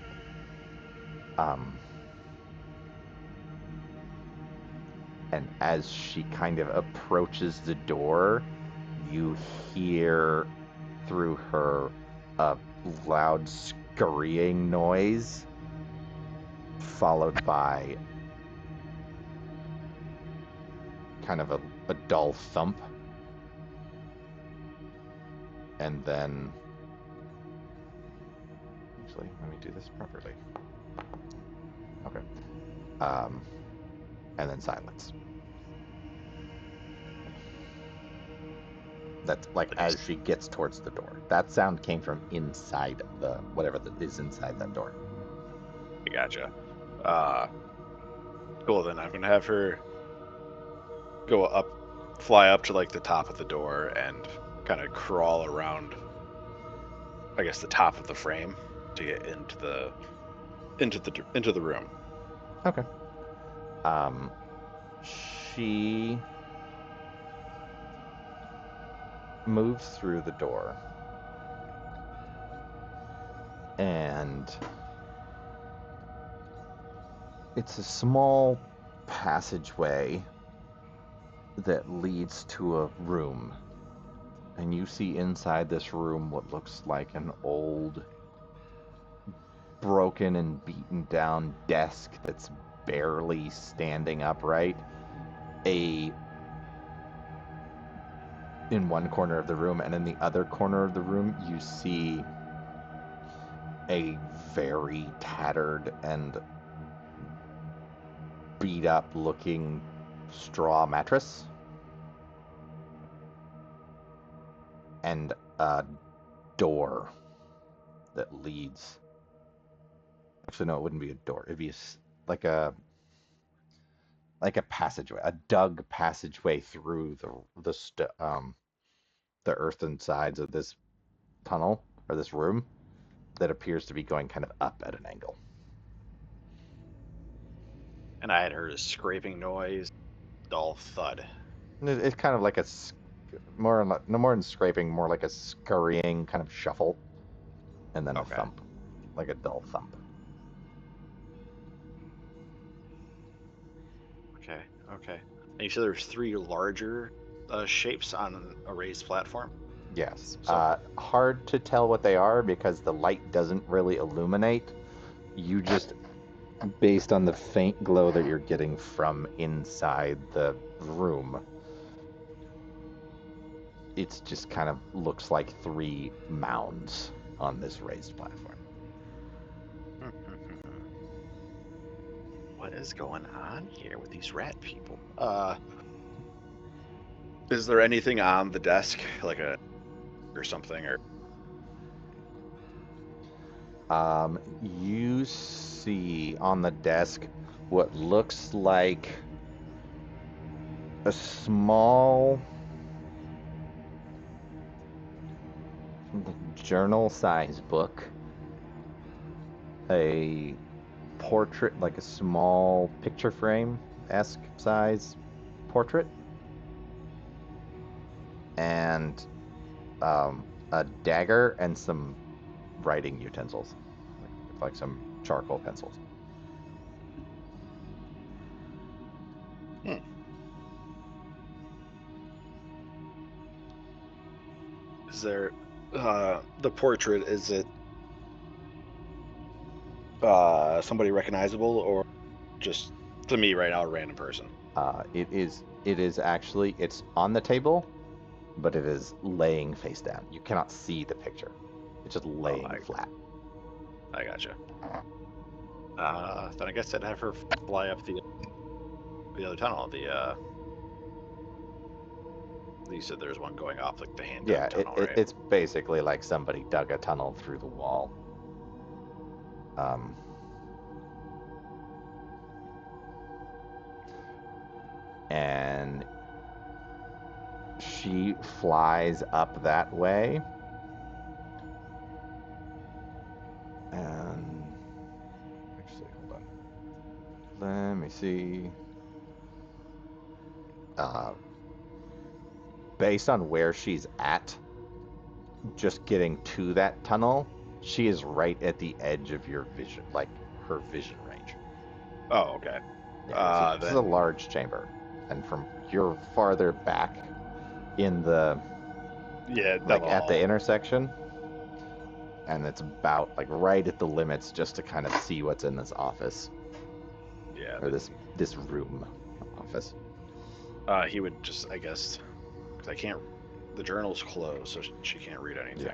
And as she kind of approaches the door, you hear through her a loud scurrying noise, followed by kind of a dull thump. And then, actually, let me do this properly. Okay. And then silence. That's like as she gets towards the door. That sound came from inside the whatever that is inside that door. I gotcha. Cool, then I'm gonna have her go up, fly up to like the top of the door and kind of crawl around, I guess, the top of the frame to get into the room. Okay. She moves through the door, and it's a small passageway that leads to a room. And you see inside this room what looks like an old, broken and beaten down desk that's barely standing upright. In one corner of the room, and in the other corner of the room, you see a very tattered and beat up looking straw mattress and a door that leads. Actually, no, it wouldn't be a door. It'd be like a passageway, a dug passageway through the earthen sides of this tunnel or this room. that appears to be going kind of up at an angle. And I had heard a scraping noise, dull thud. It's kind of like no more than scraping, more like a scurrying kind of shuffle, and then Okay. a thump, like a dull thump. Okay. And you said there's 3 larger shapes on a raised platform? Yes. So- Hard to tell what they are because the light doesn't really illuminate. You just, based on the faint glow that you're getting from inside the room, it's just kind of looks like 3 mounds on this raised platform. What is going on here with these rat people? Is there anything on the desk, like or something, or? You see on the desk what looks like a small journal-size book, a portrait, like a small picture frame-esque size portrait, and a dagger and some writing utensils, like some charcoal pencils. Is there the portrait? Is it somebody recognizable, or just to me right now a random person? It is actually, it's on the table, but it is laying face down. You cannot see the picture. It's just laying flat. I gotcha. Then I guess I'd have her fly up the other tunnel. You said there's one going off like the hand tunnel, right? It's basically like somebody dug a tunnel through the wall. And she flies up that way. And actually, hold on. Let me see. Based on where she's at, just getting to that tunnel, she is right at the edge of your vision, like her vision range. Oh, okay. Yeah, this is a large chamber, and you're farther back in the at the intersection, and it's about like right at the limits just to kind of see what's in this office. Yeah. Or this room office. He would just, I guess, because I can't. The journal's closed, so she can't read anything.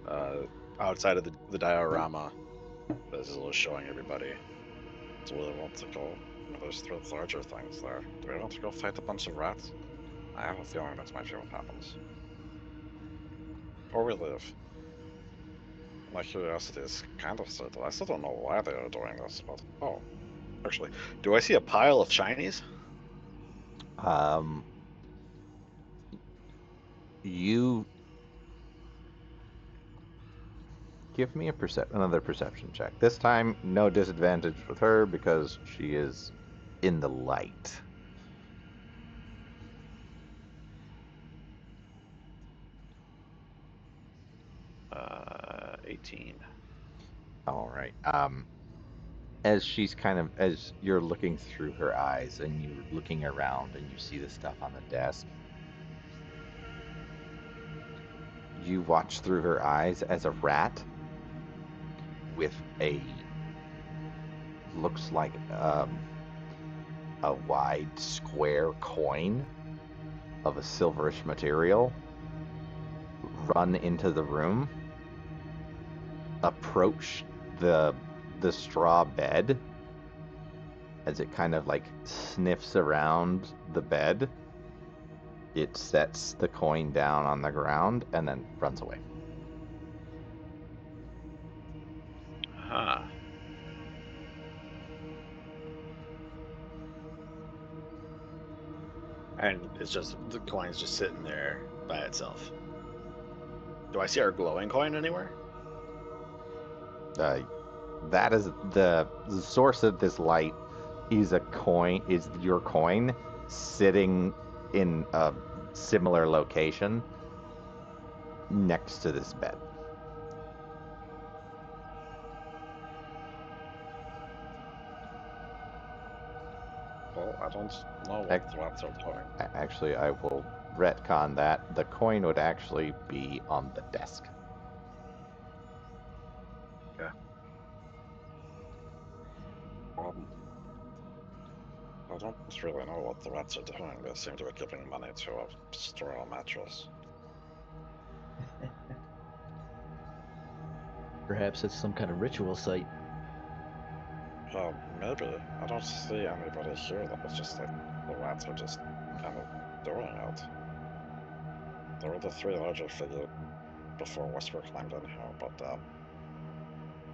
Yeah. Outside of the diorama, this is showing everybody. Do we want to go? There's 3 larger things there. Do we want to go fight a bunch of rats? I have a feeling that might be what happens. Or we leave. My curiosity is kind of certain. I still don't know why they are doing this, but oh. Actually, do I see a pile of shinies? You give me another perception check. This time, no disadvantage with her because she is in the light. 18. All right. As you're looking through her eyes and you're looking around and you see the stuff on the desk, you watch through her eyes as a rat with looks like a wide square coin of a silverish material run into the room, approach the straw bed as it kind of like sniffs around the bed. It sets the coin down on the ground and then runs away. Huh. And it's just, the coin's just sitting there by itself. Do I see our glowing coin anywhere? That is the source of this light is a coin, is your coin sitting in a similar location next to this bed. Well, I don't know what the rats are doing. Actually, I will retcon that. The coin would actually be on the desk. I don't really know what the rats are doing. They seem to be giving money to a straw mattress. Perhaps it's some kind of ritual site. Well, maybe. I don't see anybody here. That was just like the rats are just kind of doing it. There were the three larger figures before Whisper climbed in here, but I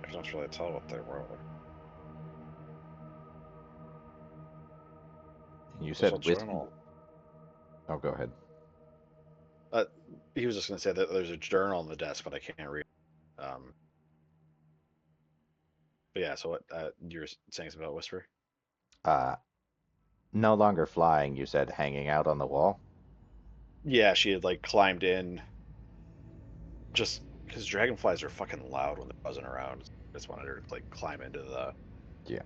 couldn't really tell what they were. You There's said a journal. Oh, go ahead. He was just going to say that there's a journal on the desk, but I can't read. But yeah, so what you were saying something about Whisper? No longer flying, you said hanging out on the wall? Yeah, she had like climbed in just because dragonflies are fucking loud when they're buzzing around. I just wanted her to like climb into the. Yeah.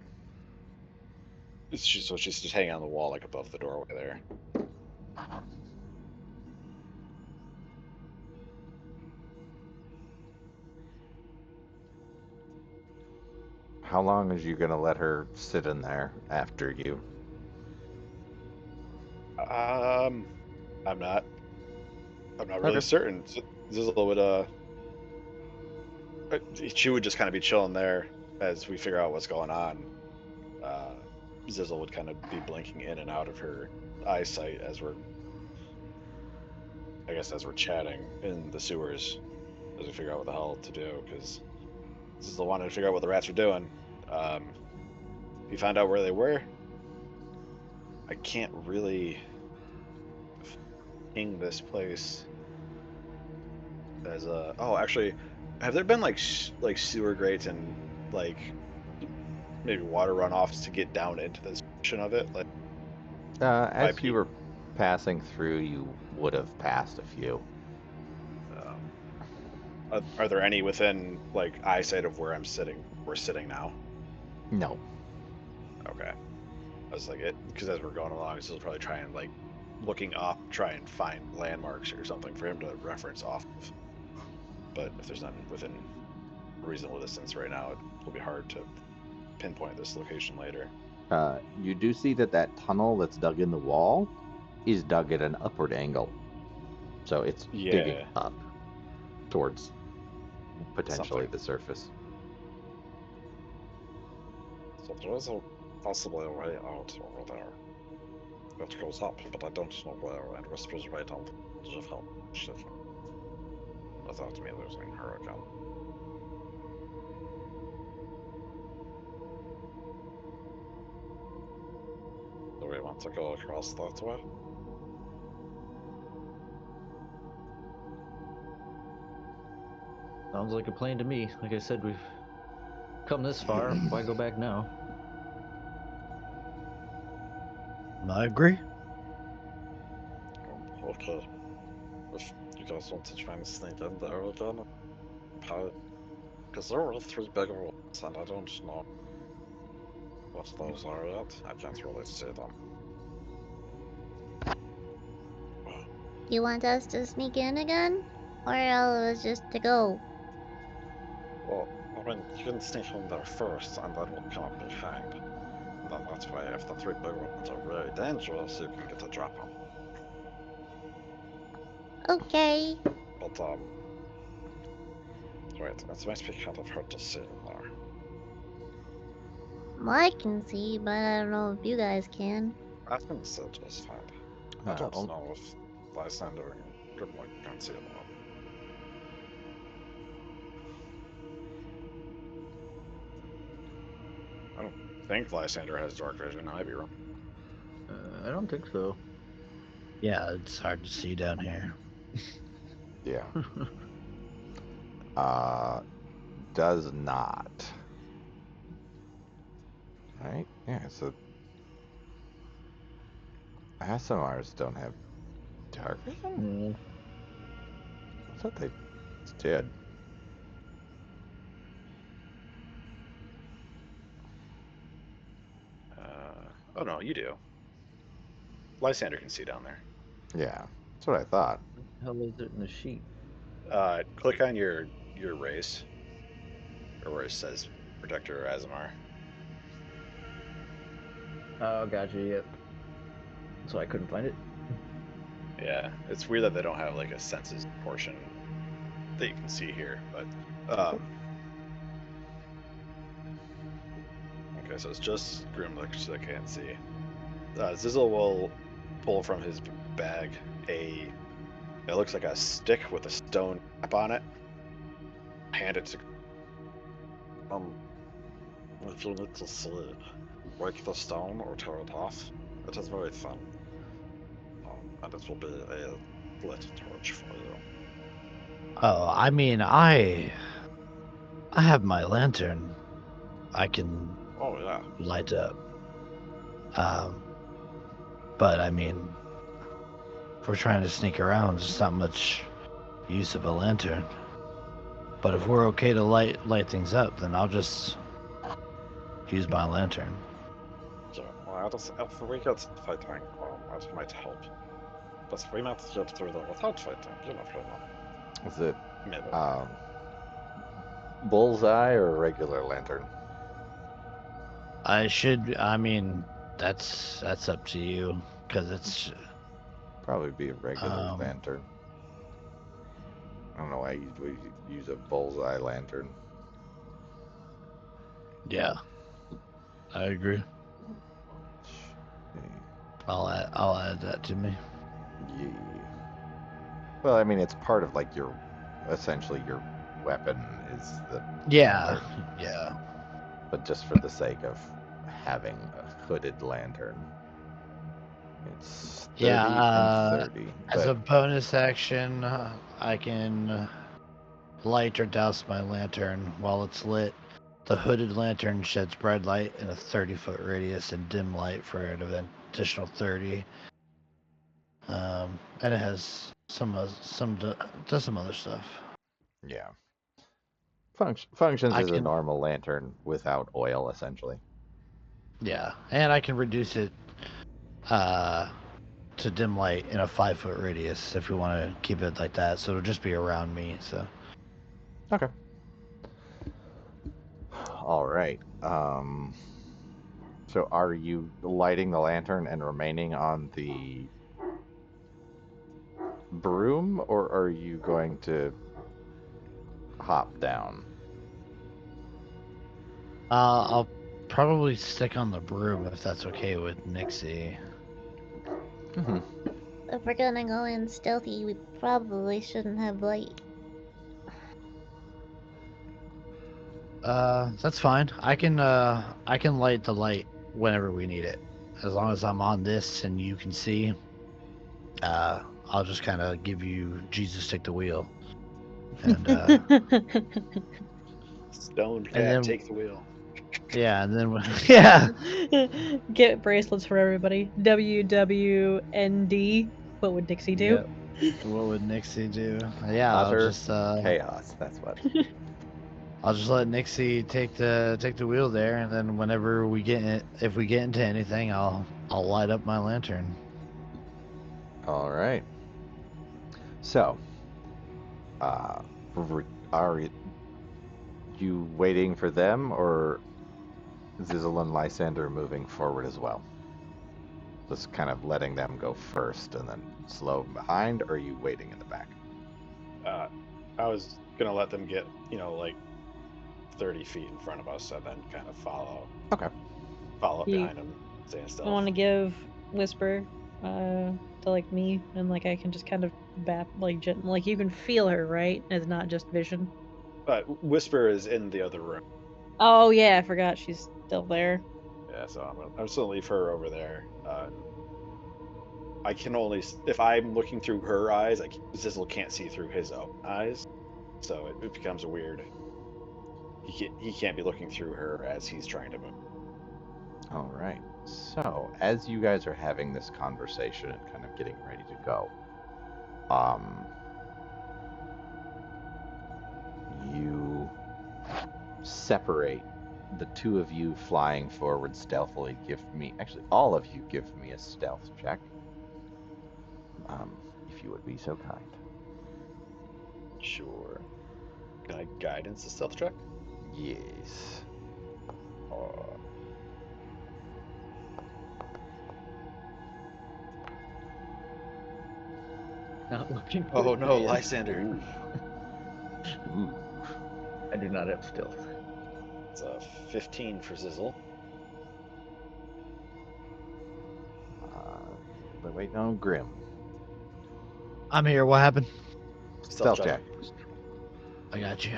So she's just hanging on the wall, like above the doorway there. How long is you gonna let her sit in there after you? I'm not really Okay. certain. Zizzle would she would just kind of be chilling there as we figure out what's going on. Zizzle would kind of be blinking in and out of her eyesight as we're chatting in the sewers as we figure out what the hell to do, because Zizzle wanted to figure out what the rats were doing. We found out where they were. I can't really ping this place as a. Oh, actually, have there been like sewer grates and like maybe water runoffs to get down into this section of it? Like, As you were passing through, you would have passed a few. Are there any within like eyesight of where I'm sitting? We're sitting now. No. Okay. I was like, it because as we're going along, he'll probably try and like looking up, try and find landmarks or something for him to reference off of. But if there's none within a reasonable distance right now, it will be hard to pinpoint this location later. You do see that tunnel that's dug in the wall is dug at an upward angle. So it's digging up towards potentially the surface. So there is possibly a way out over there. It goes up, but I don't know where, and Whisper's right on the edge of hell shit. Without me losing her again. Do we want to go across that way? Sounds like a plan to me. Like I said, we've come this far. Why go back now? I agree. Okay. If you guys want to try and sneak in there again, because there are three bigger ones, and I don't know what those are yet. I can't really see them. You want us to sneak in again? Or else just to go? Well, I mean, you can sneak in there first, and then we'll come up behind. And then that way, if the three bigger ones are very dangerous, you can get a drop on. Okay. But, wait, it might be kind of hard to see in there. I can see, but I don't know if you guys can. I can see just fine. I don't know if Lysander and Grimlock can see it all. I don't think Lysander has dark vision. I might be wrong. I don't think so. Yeah, it's hard to see down here. Yeah. does not. Right? Yeah, so SMRs don't have dark vision? I thought they did. Oh no, you do. Lysander can see down there. Yeah, that's what I thought. How is it in the sheet? Click on your race, or where it says Protector or Azamar. Oh, gotcha. Yep. So I couldn't find it. Yeah, it's weird that they don't have like a senses portion that you can see here, but okay, so it's just Grimlich that I can't see. Zizzle will pull from his bag it looks like a stick with a stone cap on it. Hand it to. If you need to see, break the stone or tear it off. It is very thin. And it will be a lit torch for you. Oh, I mean, I have my lantern. I can Oh, yeah. light up. But I mean, if we're trying to sneak around, there's not much use of a lantern. But if we're okay to light things up, then I'll just use my lantern. Yeah, well, if we get fighting, it might help. But we might get through there without fighting, you never know. Is it Maybe. bullseye or regular lantern? I mean, that's up to you, because it's... Probably be a regular lantern. I don't know why you use a bullseye lantern. Yeah, I agree. Okay. I'll add that to me. Yeah. Well, I mean, it's part of like essentially your weapon is the Yeah, yeah. But just for the sake of having a hooded lantern. It's 30 and 30. As a bonus action, I can light or douse my lantern while it's lit. The hooded lantern sheds bright light in a 30-foot radius and dim light for an additional 30. And it has does some other stuff. Yeah. Functions I as a can- normal lantern without oil, essentially. Yeah, and I can reduce it to dim light in a 5-foot radius if we want to keep it like that. So it'll just be around me. So. Okay. All right. So are you lighting the lantern and remaining on the broom, or are you going to hop down? I'll probably stick on the broom if that's okay with Nixie. Mm-hmm. If we're gonna go in stealthy, we probably shouldn't have light. That's fine. I can light the light whenever we need it. As long as I'm on this and you can see, I'll just kind of give you Jesus take the wheel. And Stone and cat, then- take the wheel. yeah, and then yeah. Get bracelets for everybody. WWND. What would Dixie do? Yep. What would Nixie do? Yeah, Utter I'll just chaos. That's what. I'll just let Nixie take the wheel there, and then whenever if we get into anything, I'll light up my lantern. All right. So, are you waiting for them, or Zizzle and Lysander moving forward as well? Just kind of letting them go first and then slow behind, or are you waiting in the back? I was gonna let them get, like 30 feet in front of us and then kind of follow. Okay. Follow up You- behind them, saying stuff. I want to give Whisper to like me, and like I can just kind of bap like you can feel her, right? It's not just vision. But Whisper is in the other room. Oh yeah, I forgot she's still there. Yeah, so I'm just gonna leave her over there. I can only, if I'm looking through her eyes, Zizzle can't see through his own eyes, so it becomes weird. he can't be looking through her as he's trying to move. All right. So, as you guys are having this conversation and kind of getting ready to go, you separate. The two of you flying forward stealthily. Actually, all of you give me a stealth check. If you would be so kind. Sure. Can I guidance a stealth check? Yes. Not looking Oh good, no, man. Lysander. Ooh. I do not have stealth. It's a 15 for Zizzle. But wait, no, Grim. I'm here. What happened? Stealth check. I got you.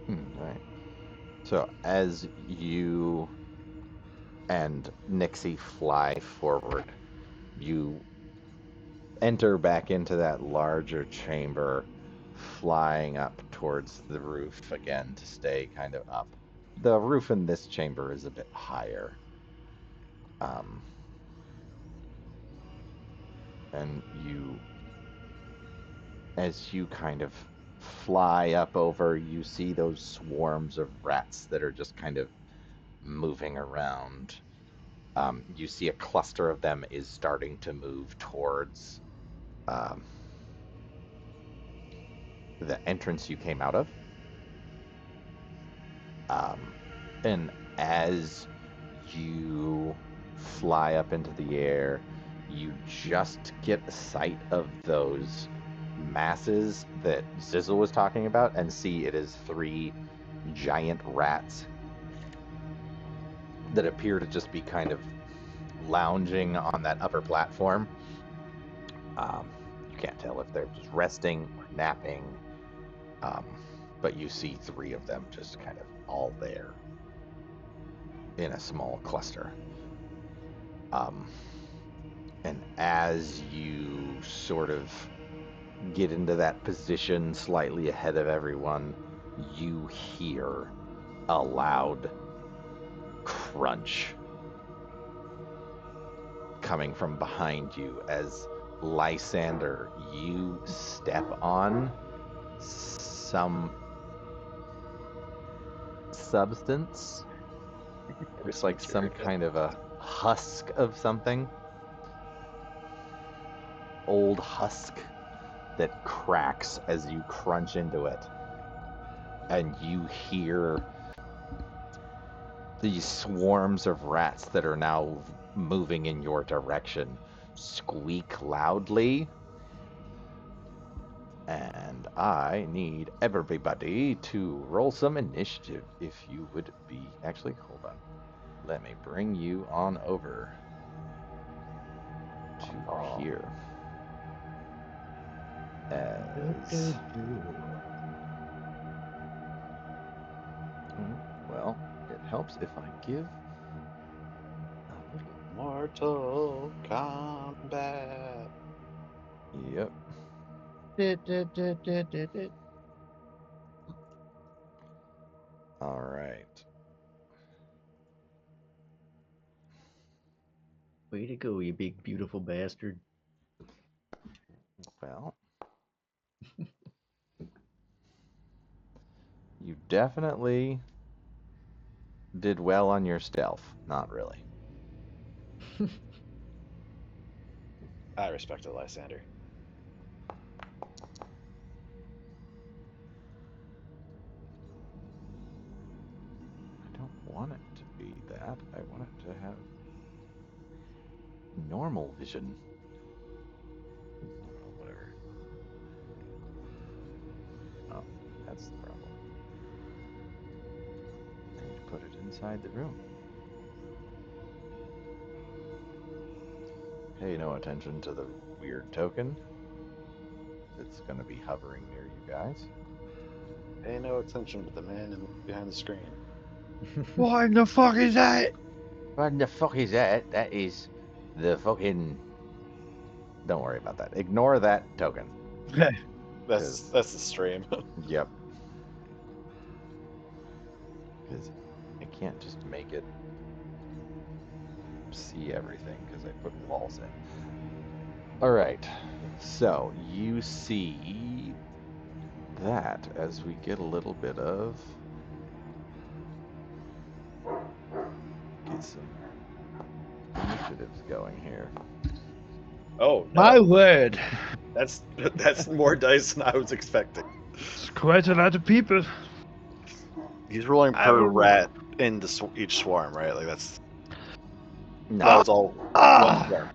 Right. So as you and Nixie fly forward, you enter back into that larger chamber, flying up towards the roof again to stay kind of up. The roof in this chamber is a bit higher. And as you kind of fly up over, you see those swarms of rats that are just kind of moving around. You see a cluster of them is starting to move towards the entrance you came out of. And as you fly up into the air, you just get a sight of those masses that Zizzle was talking about and see it is 3 giant rats that appear to just be kind of lounging on that upper platform. You can't tell if they're just resting or napping, but you see 3 of them just kind of all there in a small cluster. And as you sort of get into that position slightly ahead of everyone, you hear a loud crunch coming from behind you as Lysander, you step on some substance. Looks like some kind of a husk of something. Old husk that cracks as you crunch into it. And you hear these swarms of rats that are now moving in your direction squeak loudly. And I need everybody to roll some initiative if you would be. Actually, hold on. Let me bring you on over to here. Well, it helps if I give a little. Mortal Kombat. Yep. All right. Way to go, you big beautiful bastard. Well, you definitely did well on your stealth. Not really. I respect it, Lysander. I don't want it to be that. I want it to have normal vision. Oh, whatever. Oh, that's the problem. I need to put it inside the room. Pay no attention to the weird token that's going to be hovering near you guys. Pay no attention to the man behind the screen. What the fuck is that? What the fuck is that? That is the fucking. Don't worry about that. Ignore that token. That's the stream. Yep. Because I can't just make it see everything because I put walls in. All right. So you see that as we get a little bit of get some initiatives going here. Oh My no, word. that's more dice than I was expecting. It's quite a lot of people. He's rolling I per don't know. rat in each swarm, right? Like that No, was all one Ah! swarm.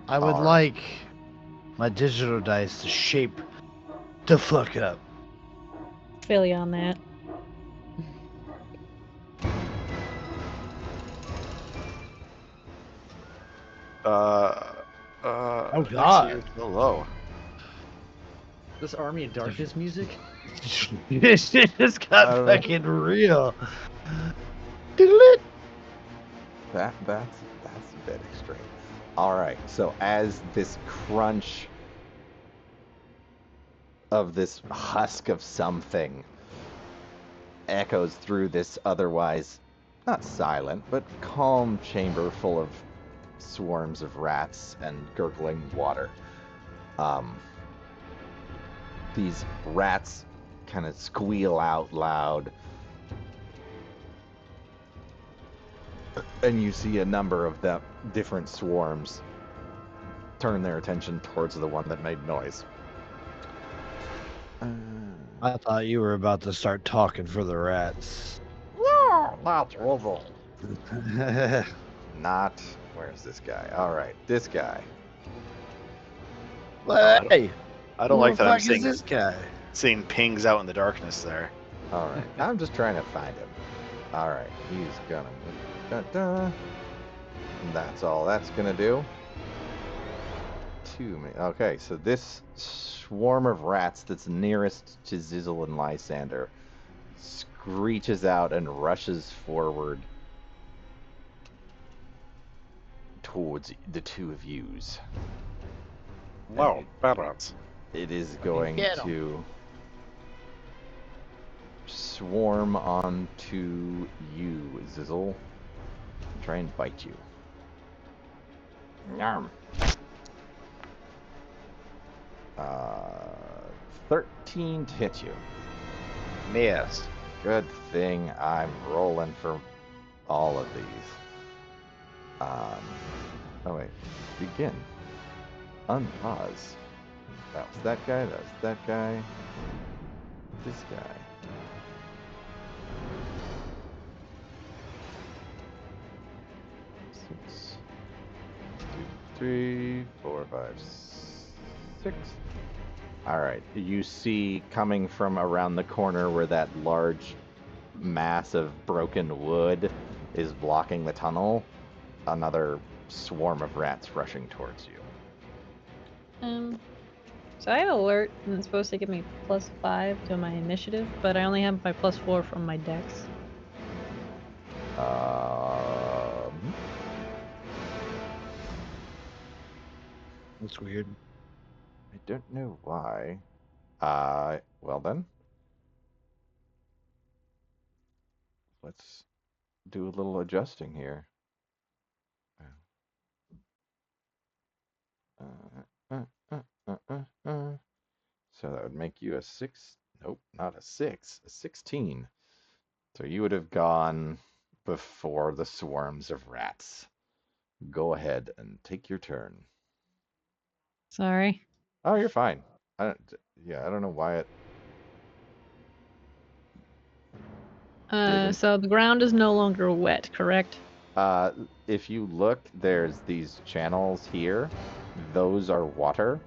I would Alright. like my digital dice to shape the fuck up. Feel you on that. Oh, Actually, God. you're so low. This Army of Darkness music? This just got Oh. fucking real. Diddle-it. that's a bit extreme. All right. So as this crunch of this husk of something echoes through this otherwise not silent but calm chamber full of swarms of rats and gurgling water, these rats kind of squeal out loud, and you see a number of the different swarms turn their attention towards the one that made noise. I thought you were about to start talking for the rats. Not trouble. Not. Where's this guy? All right, this guy. Hey, I don't who like the that I'm fuck is seeing this guy? seeing pings out in the darkness there. All right, I'm just trying to find him. All right, he's gonna. And that's all that's gonna do. Okay, so this swarm of rats that's nearest to Zizzle and Lysander screeches out and rushes forward towards the two of yous. Wow, bad rats. It is going Get 'em. to swarm onto you, Zizzle. Try and bite you. Yarm. 13 to hit you. Miss. Good thing I'm rolling for all of these. Oh wait, begin. Unpause. That was that guy, that was that guy. This guy. Six. 2, 3, 4, 5, 6. Alright, you see coming from around the corner where that large mass of broken wood is blocking the tunnel, another swarm of rats rushing towards you. So I have alert, and it's supposed to give me +5 to my initiative, but I only have my +4 from my dex. That's weird. I don't know why. Well then. Let's do a little adjusting here. So that would make you a 6. Nope, not a 6. A 16. So you would have gone before the swarms of rats. Go ahead and take your turn. Sorry. Oh, you're fine. I don't know why it. Didn't. So the ground is no longer wet, correct? If you look, there's these channels here. Those are water.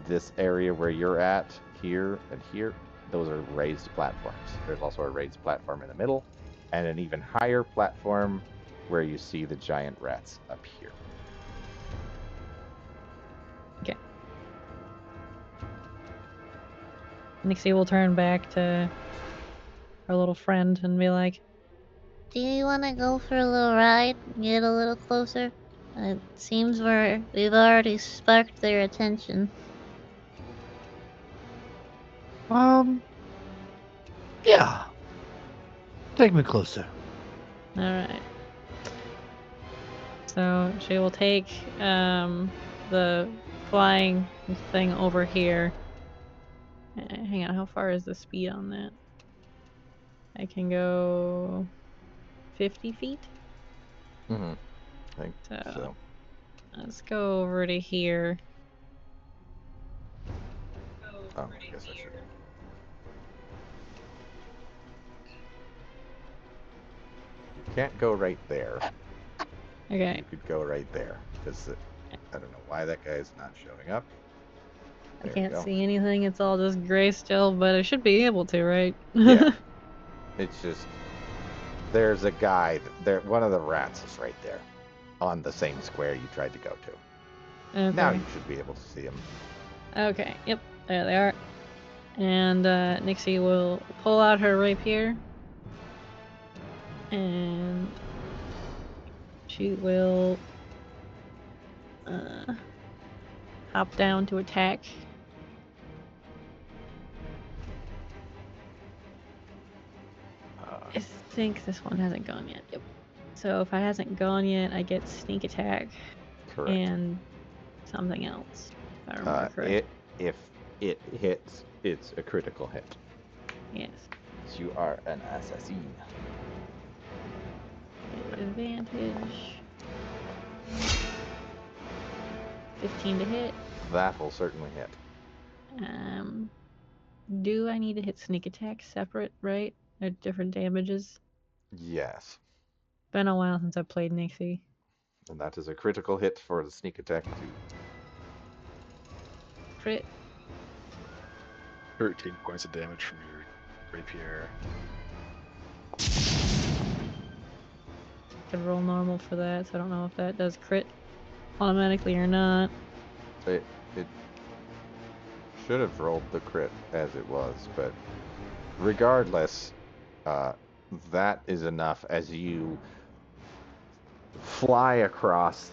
This area where you're at, here and here, those are raised platforms. There's also a raised platform in the middle, and an even higher platform where you see the giant rats up here. Okay. Nixie will turn back to her little friend and be like, do you want to go for a little ride? Get a little closer? It seems we've already sparked their attention. Yeah. Take me closer. All right. So she will take the flying thing over here. Hang on, how far is the speed on that? I can go 50 feet. Mm-hmm. I think So so. let's go over to here. Oh, I guess I should. You can't go right there. Okay. You could go right there because I don't know why that guy's not showing up. I There you can't go. see anything. It's all just gray still, but I should be able to, right? Yeah. It's just there's a guy there. One of the rats is right there, on the same square you tried to go to. Okay. Now you should be able to see him. Okay. Yep. There they are. And Nixie will pull out her rapier, and she will hop down to attack. I think this one hasn't gone yet. Yep. So if it hasn't gone yet, I get sneak attack Correct. and something else. If I remember correct. If it hits, it's a critical hit. Yes. You are an assassin. Advantage. 15 to hit. That will certainly hit. Do I need to hit sneak attack separate, right? They're different damages. Yes. Been a while since I played Nixie. And that is a critical hit for the sneak attack too. Crit. 13 points of damage from your rapier. Could roll normal for that, so I don't know if that does crit automatically or not. It should have rolled the crit as it was, but regardless, that is enough as you fly across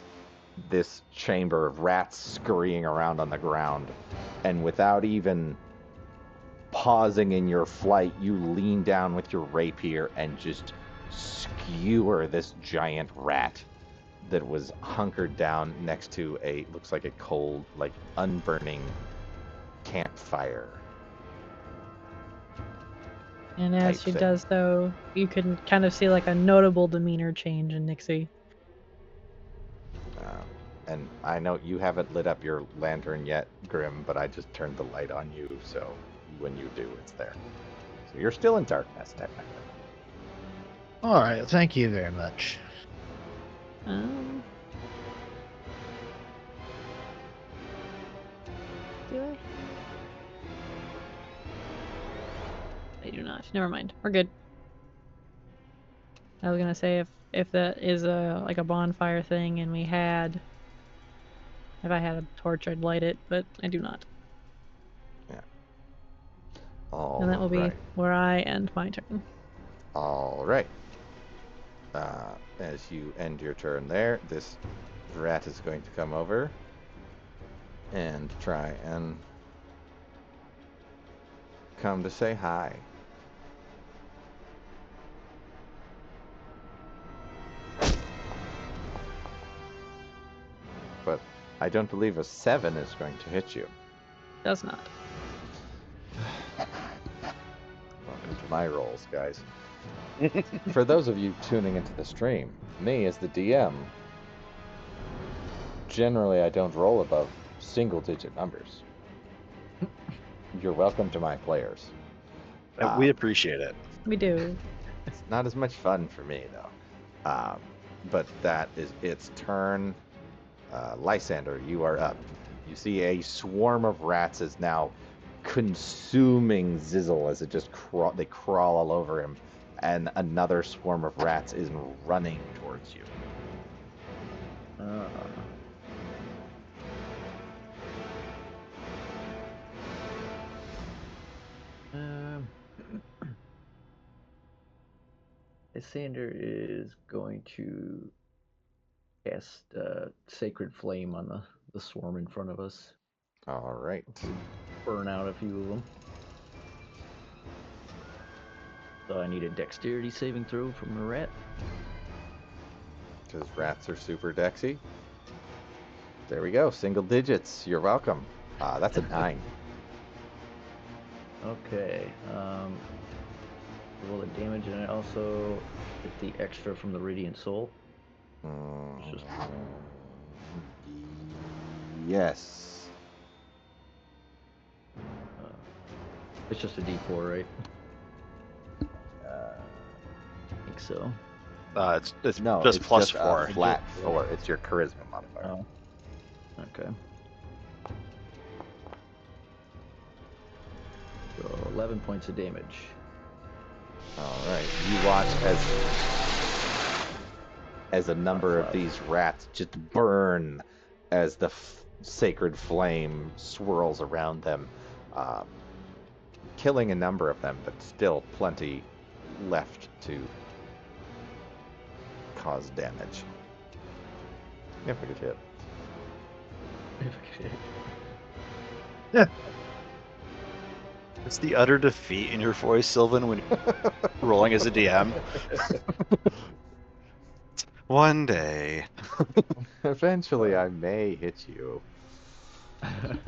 this chamber of rats scurrying around on the ground, and without even pausing in your flight, you lean down with your rapier and just skewer this giant rat that was hunkered down next to looks like a cold, like unburning campfire. And as type she thing. does so, you can kind of see like a notable demeanor change in Nixie. And I know you haven't lit up your lantern yet, Grim, but I just turned the light on you, so when you do, it's there. So you're still in darkness, technically. All right. Thank you very much. Do I? I do not. Never mind. We're good. I was gonna say if that is like a bonfire thing, and if I had a torch, I'd light it, but I do not. Yeah. And that will be where I end my turn. All right. As you end your turn there, this rat is going to come over and try and come to say hi. But I don't believe a 7 is going to hit you. Does not. Welcome to my rolls, guys. For those of you tuning into the stream, me as the DM, generally I don't roll above single-digit numbers. You're welcome to my players. We appreciate it. We do. It's not as much fun for me, though. But that is its turn. Lysander, you are up. You see a swarm of rats is now consuming Zizzle as it just they crawl all over him, and another swarm of rats is running towards you. I Lysander is going to cast Sacred Flame on the swarm in front of us. All right. Burn out a few of them. So I need a Dexterity saving throw from the rat. Because rats are super dexy. There we go. Single digits. You're welcome. That's a 9. Okay. Roll the damage, and I also get the extra from the Radiant Soul. Just- Yes. It's just a D4, right? I think so. It's No, just it's plus just 4. a flat 4. It's your charisma modifier. Oh. Okay. So 11 points of damage. All right. You watch as a number of these rats just burn as the sacred flame swirls around them, killing a number of them, but still plenty left to cause damage. If I could hit. It's the utter defeat in your voice, Sylvan, when you're rolling as a DM. One day. Eventually, I may hit you. And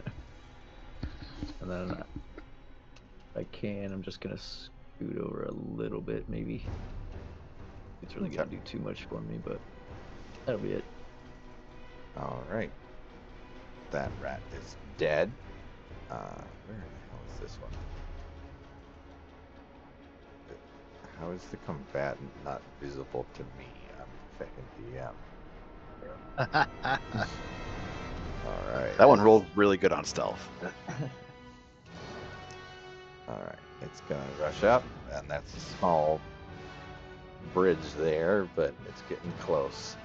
then if I can, I'm just gonna scoot over a little bit, maybe. It's really gonna do too much for me, but that'll be it. All right. That rat is dead. Where the hell is this one? How is the combatant not visible to me? I'm fucking DM. All right. That one rolled really good on stealth. All right. It's gonna rush up, and that's a small bridge there, but it's getting close.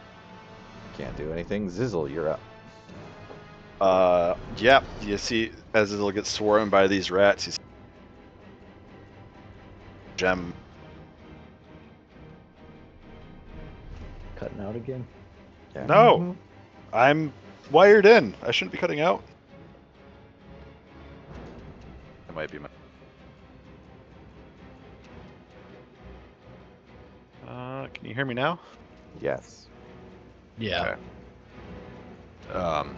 Can't do anything. Zizzle, you're up. Yep. You see, as it'll get swarmed by these rats, you see gem. Cutting out again? Yeah. No, I'm wired in. I shouldn't be cutting out. That might be my. Can you hear me now? Yes. Yeah. Okay.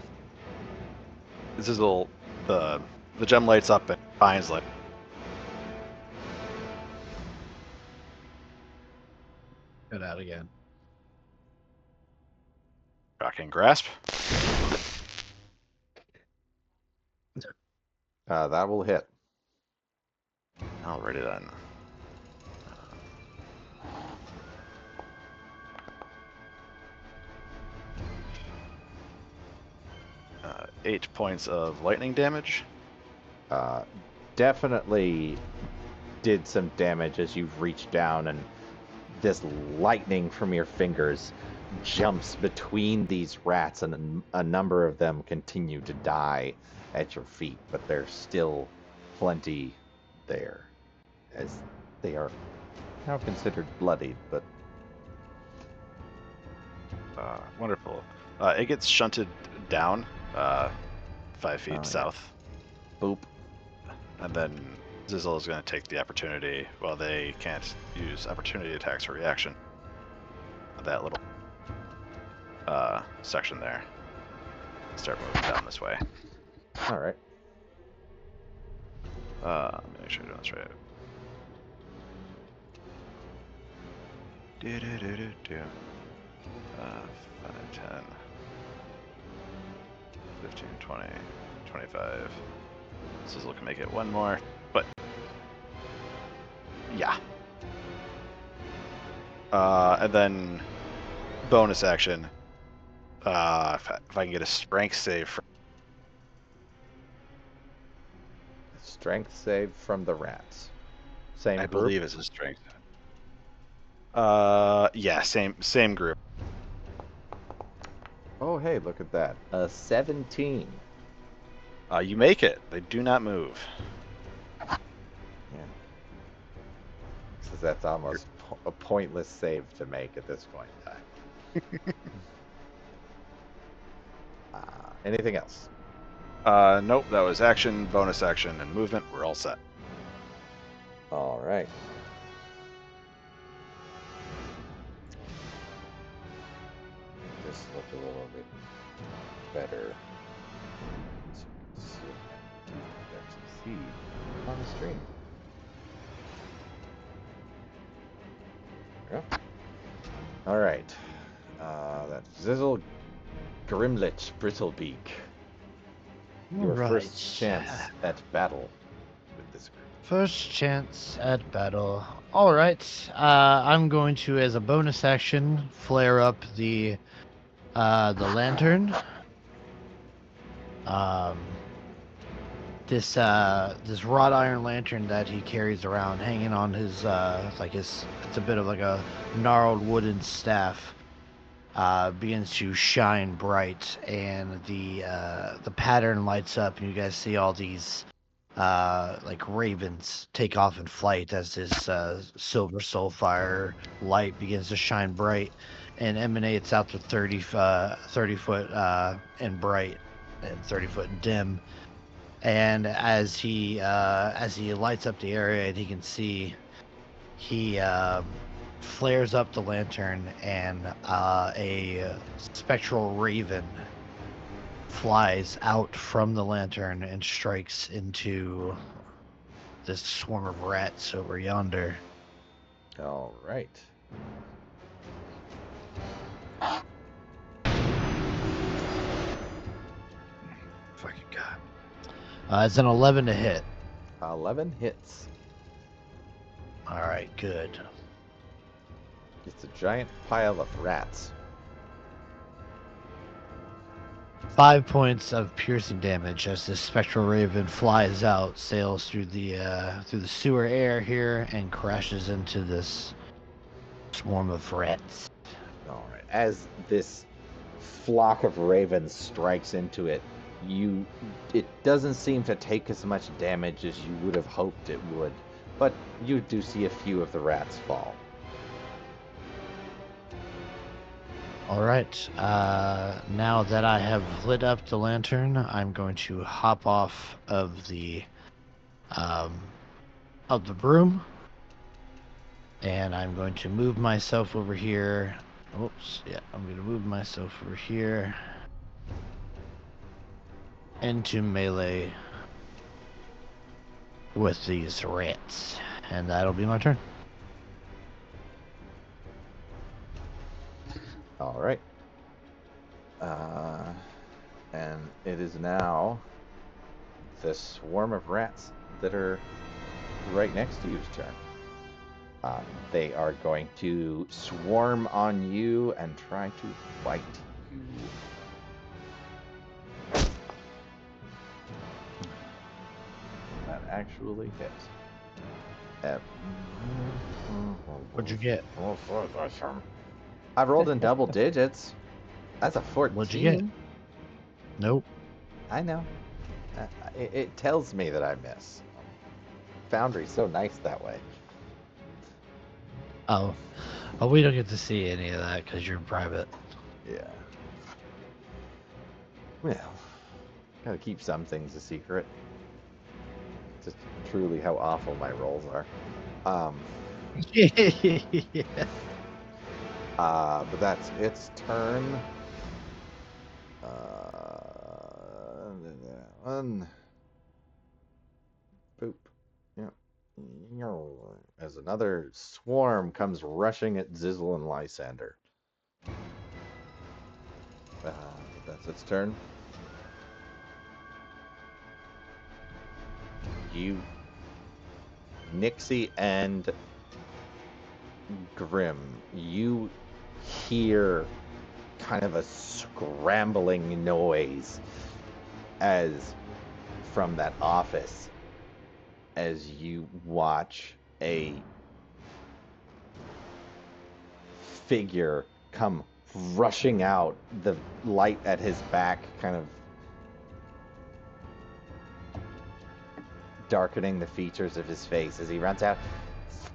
This is the gem lights up and finds like. Cut out again. Shocking grasp. That will hit. Alrighty then. 8 points of lightning damage. Definitely did some damage as you've reached down, and this lightning from your fingers jumps between these rats, and a number of them continue to die at your feet, but there's still plenty there, as they are now considered bloodied, but Wonderful. It gets shunted down 5 feet Oh, yeah. south. boop. And then Zizzle is going to take the opportunity, well, they can't use opportunity attacks for reaction. That little section there. Start moving down this way. All right. Make sure I'm doing this right. Do. 5, 10, 15, 20, 25. Sizzle can make it one more, but yeah. And then bonus action. If I can get a strength save from Strength save from the rats. Same I group? believe it's a strength. Yeah, same group. Oh, hey, look at that. A 17. You make it. They do not move. Yeah. Because that's almost a pointless save to make at this point in time. Anything else? Nope, that was action, bonus action, and movement. We're all set. All right. Make this look a little bit better. So you can actually see on the stream. There we go. All right. That's Zizzle Grimlich Brittlebeak. Your first chance at battle with this group. First chance at battle. All right. I'm going to, as a bonus action, flare up the lantern. This wrought iron lantern that he carries around, hanging on his it's a bit of like a gnarled wooden staff. Begins to shine bright, and the pattern lights up, and you guys see all these like ravens take off in flight as this silver soulfire light begins to shine bright and emanates out to 30 foot and bright and 30 foot dim. And as he lights up the area and he can see, he flares up the lantern, and a spectral raven flies out from the lantern and strikes into this swarm of rats over yonder. All right. Fucking God. It's an 11 to hit. 11 hits. All right, good. It's a giant pile of rats. 5 points of piercing damage as this spectral raven flies out, sails through the sewer air here, and crashes into this swarm of rats. All right. As this flock of ravens strikes into it, it doesn't seem to take as much damage as you would have hoped it would, but you do see a few of the rats fall. All right. Now that I have lit up the lantern, I'm going to hop off of the broom, and I'm going to move myself over here. Oops. Yeah, I'm going to move myself over here into melee with these rats, and that'll be my turn. All right. And it is now the swarm of rats that are right next to you's turn. They are going to swarm on you and try to bite you. That actually hits. What'd you get? I rolled in double digits. That's a 14. What'd you get? Nope. I know. It tells me that I miss. Foundry's so nice that way. Oh, we don't get to see any of that because you're private. Yeah. Well, gotta keep some things a secret. Just truly how awful my rolls are. Yeah. But that's its turn. One. Boop. Yep. As another swarm comes rushing at Zizzle and Lysander. That's its turn. You, Nixie and Grim, you hear kind of a scrambling noise as from that office as you watch a figure come rushing out, the light at his back kind of darkening the features of his face as he runs out.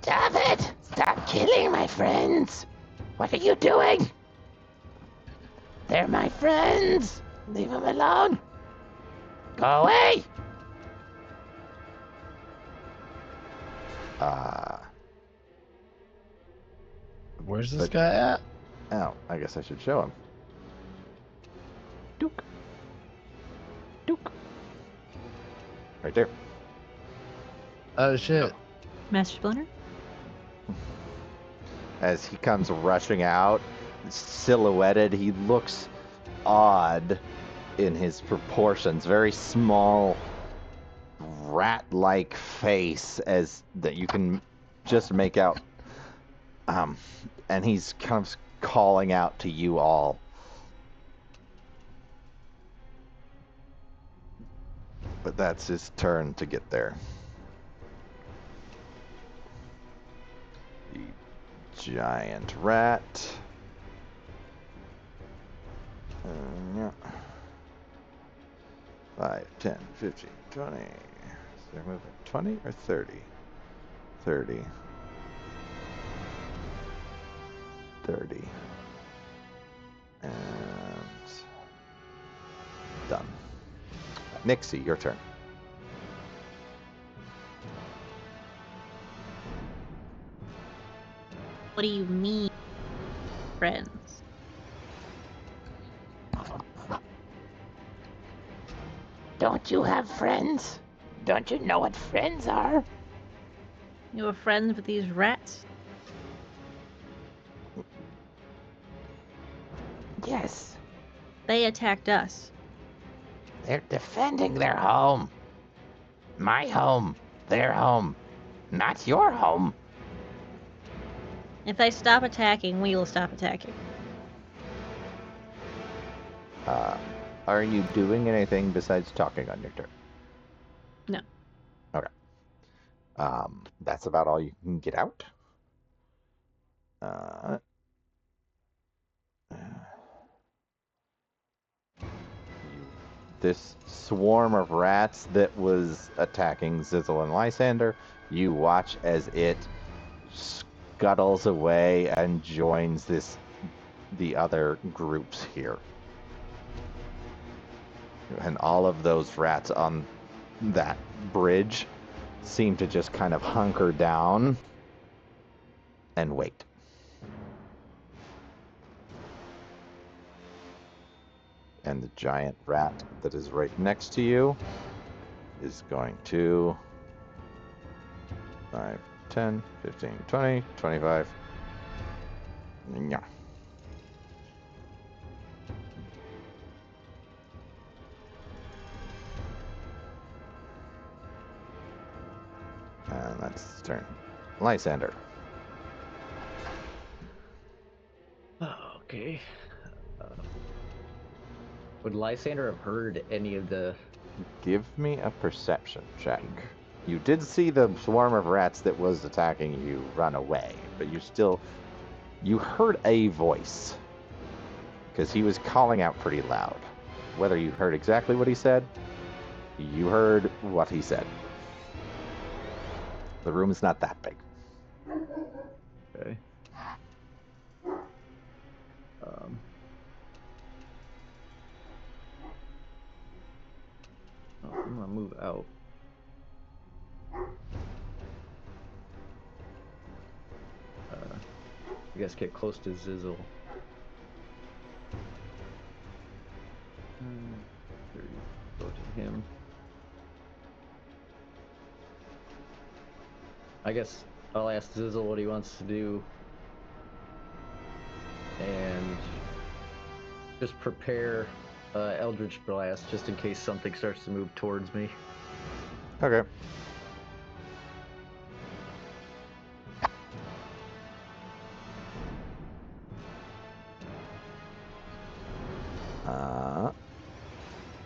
Stop it! Stop killing my friends! What are you doing? They're my friends! Leave them alone! Go away! Where's this But- guy at? Oh, I guess I should show him. Duke. Duke. Right there. Oh shit. Master Splinter? As he comes rushing out, silhouetted, he looks odd in his proportions. Very small, rat-like face, as that you can just make out. And he's kind of calling out to you all. But that's his turn to get there. The giant rat. Yeah. 5, 10, 15, 20. Is there movement 20 or 30? 30. 30. And done. Nixie, your turn. What do you mean, friends? Don't you have friends? Don't you know what friends are? You were friends with these rats? Yes, They attacked us. they're defending their home. My home, their home, not your home. If they stop attacking, we will stop attacking. Are you doing anything besides talking on your turn? No. Okay. That's about all you can get out. This swarm of rats that was attacking Zizzle and Lysander, you watch as it scuttles away and joins the other groups here. And all of those rats on that bridge seem to just kind of hunker down and wait. And the giant rat that is right next to you is going to 5, 10, 15, 20, 25. Yeah. And that's his turn. Lysander. Okay. Would Lysander have heard any of the... Give me a perception check. You did see the swarm of rats that was attacking you run away, but you heard a voice. Because he was calling out pretty loud. Whether you heard exactly what he said, you heard what he said. The room is not that big. Okay. I'm gonna move out. I guess get close to Zizzle. 30, go to him. I guess I'll ask Zizzle what he wants to do. And just prepare Eldritch Blast just in case something starts to move towards me. Okay.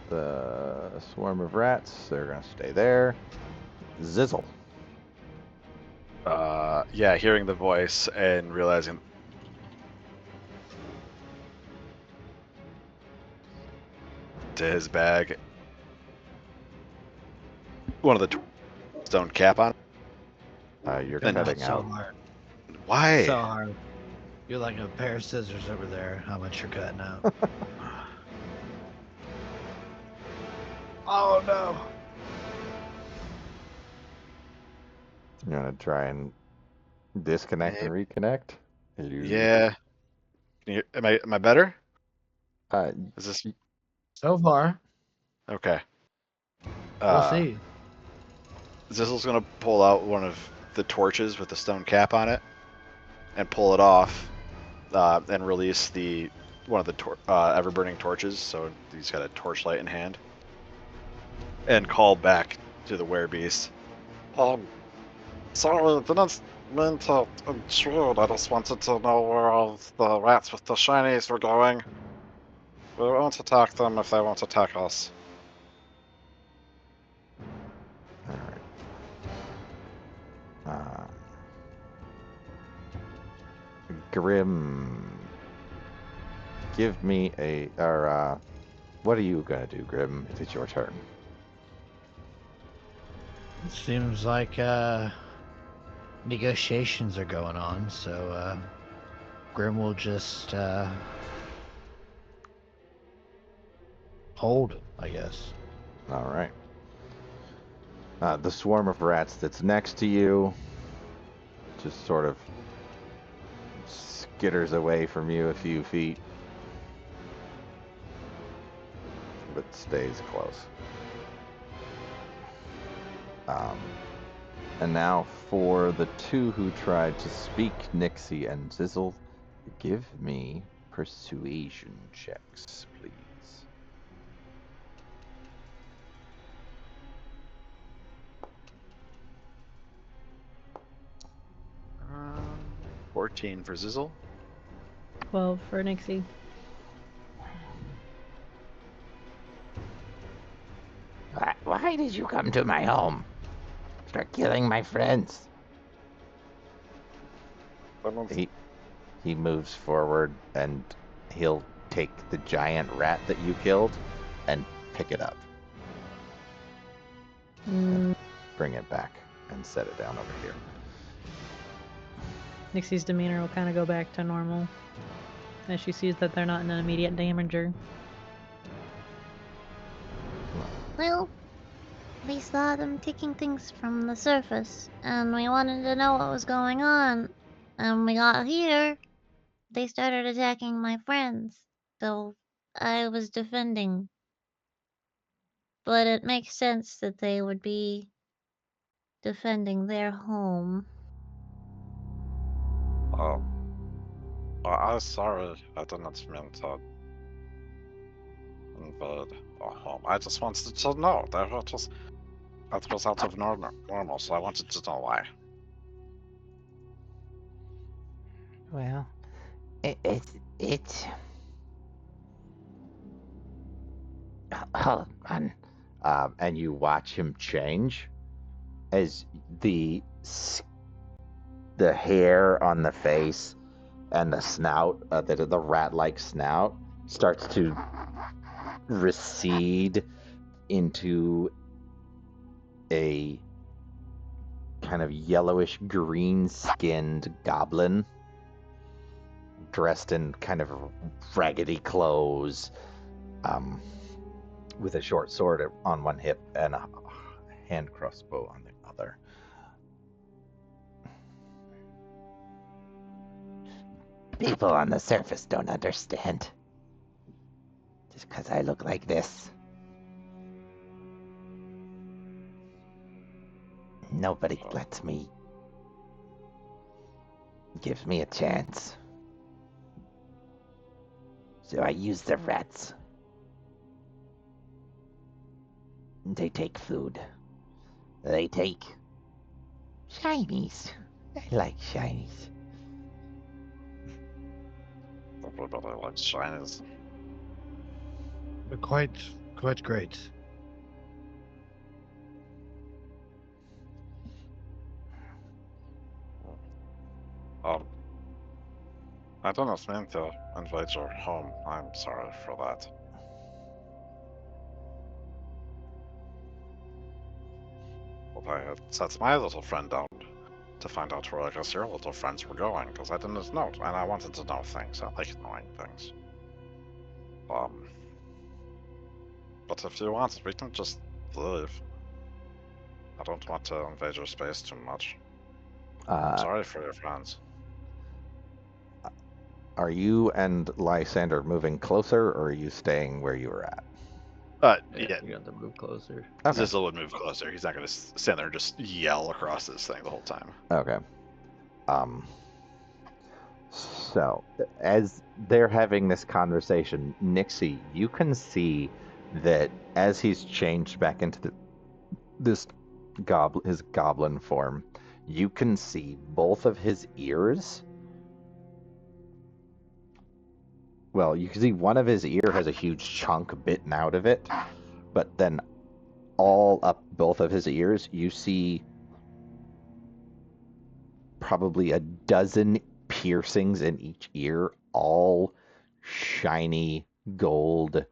The swarm of rats, they're going to stay there. Zizzle. Yeah, hearing the voice and realizing to his bag one of the stone cap on. You're Cutting cutting so out. hard. Why? So hard. You're like a pair of scissors over there. How much you're cutting out? Oh no! You want to try and disconnect and reconnect? Yeah. Am I better? Uh, Is this So far, okay? we'll see. Zizzle's gonna pull out one of the torches with the stone cap on it, and pull it off, and release one of the ever burning torches. So he's got a torchlight in hand, and call back to the werebeast. Sorry, I didn't mean to intrude. I just wanted to know where all the rats with the shinies were going. We won't attack them if they won't attack us. all right. Grim, give me what are you gonna do, Grim? It is your turn. It seems like negotiations are going on, so Grim will just hold, I guess. All right. The swarm of rats that's next to you just sort of skitters away from you a few feet, but stays close. And now for the two who tried to speak, Nixie and Zizzle, give me persuasion checks, please. 14 for Zizzle. 12 for Nixie. Why did you come to my home? Start killing my friends. He moves forward and he'll take the giant rat that you killed and pick it up. And bring it back and set it down over here. Nixie's demeanor will kind of go back to normal as she sees that they're not an immediate damager. Well, we saw them taking things from the surface, and we wanted to know what was going on. And we got here, they started attacking my friends, so I was defending. But it makes sense that they would be defending their home. I'm sorry. I didn't mean to invade our home. I just wanted to know. That was out of normal, so I wanted to know why. Well, it's hold on. And you watch him change as the hair on the face and the snout, the rat-like snout, starts to recede into a kind of yellowish green-skinned goblin dressed in kind of raggedy clothes, with a short sword on one hip and a hand crossbow on the other. people on the surface don't understand. Just because I look like this. Nobody lets me. Gives me a chance. So I use the rats. They take food. They take shinies. I like shinies. Everybody likes shinies. They're quite great. I didn't mean to invade your home. I'm sorry for that. But I had set my little friend down to find out where I guess your little friends were going, because I didn't know, and I wanted to know things. I like knowing things. But if you want, we can just leave. I don't want to invade your space too much. I'm sorry for your friends. Are you and Lysander moving closer, or are you staying where you were at? Yeah, you got to move closer. Okay. Zizzle would move closer. He's not going to stand there and just yell across this thing the whole time. Okay. So, as they're having this conversation, Nixie, you can see that as he's changed back into his goblin form, you can see both of his ears. Well, you can see one of his ear has a huge chunk bitten out of it, but then all up both of his ears, you see probably a dozen piercings in each ear, all shiny gold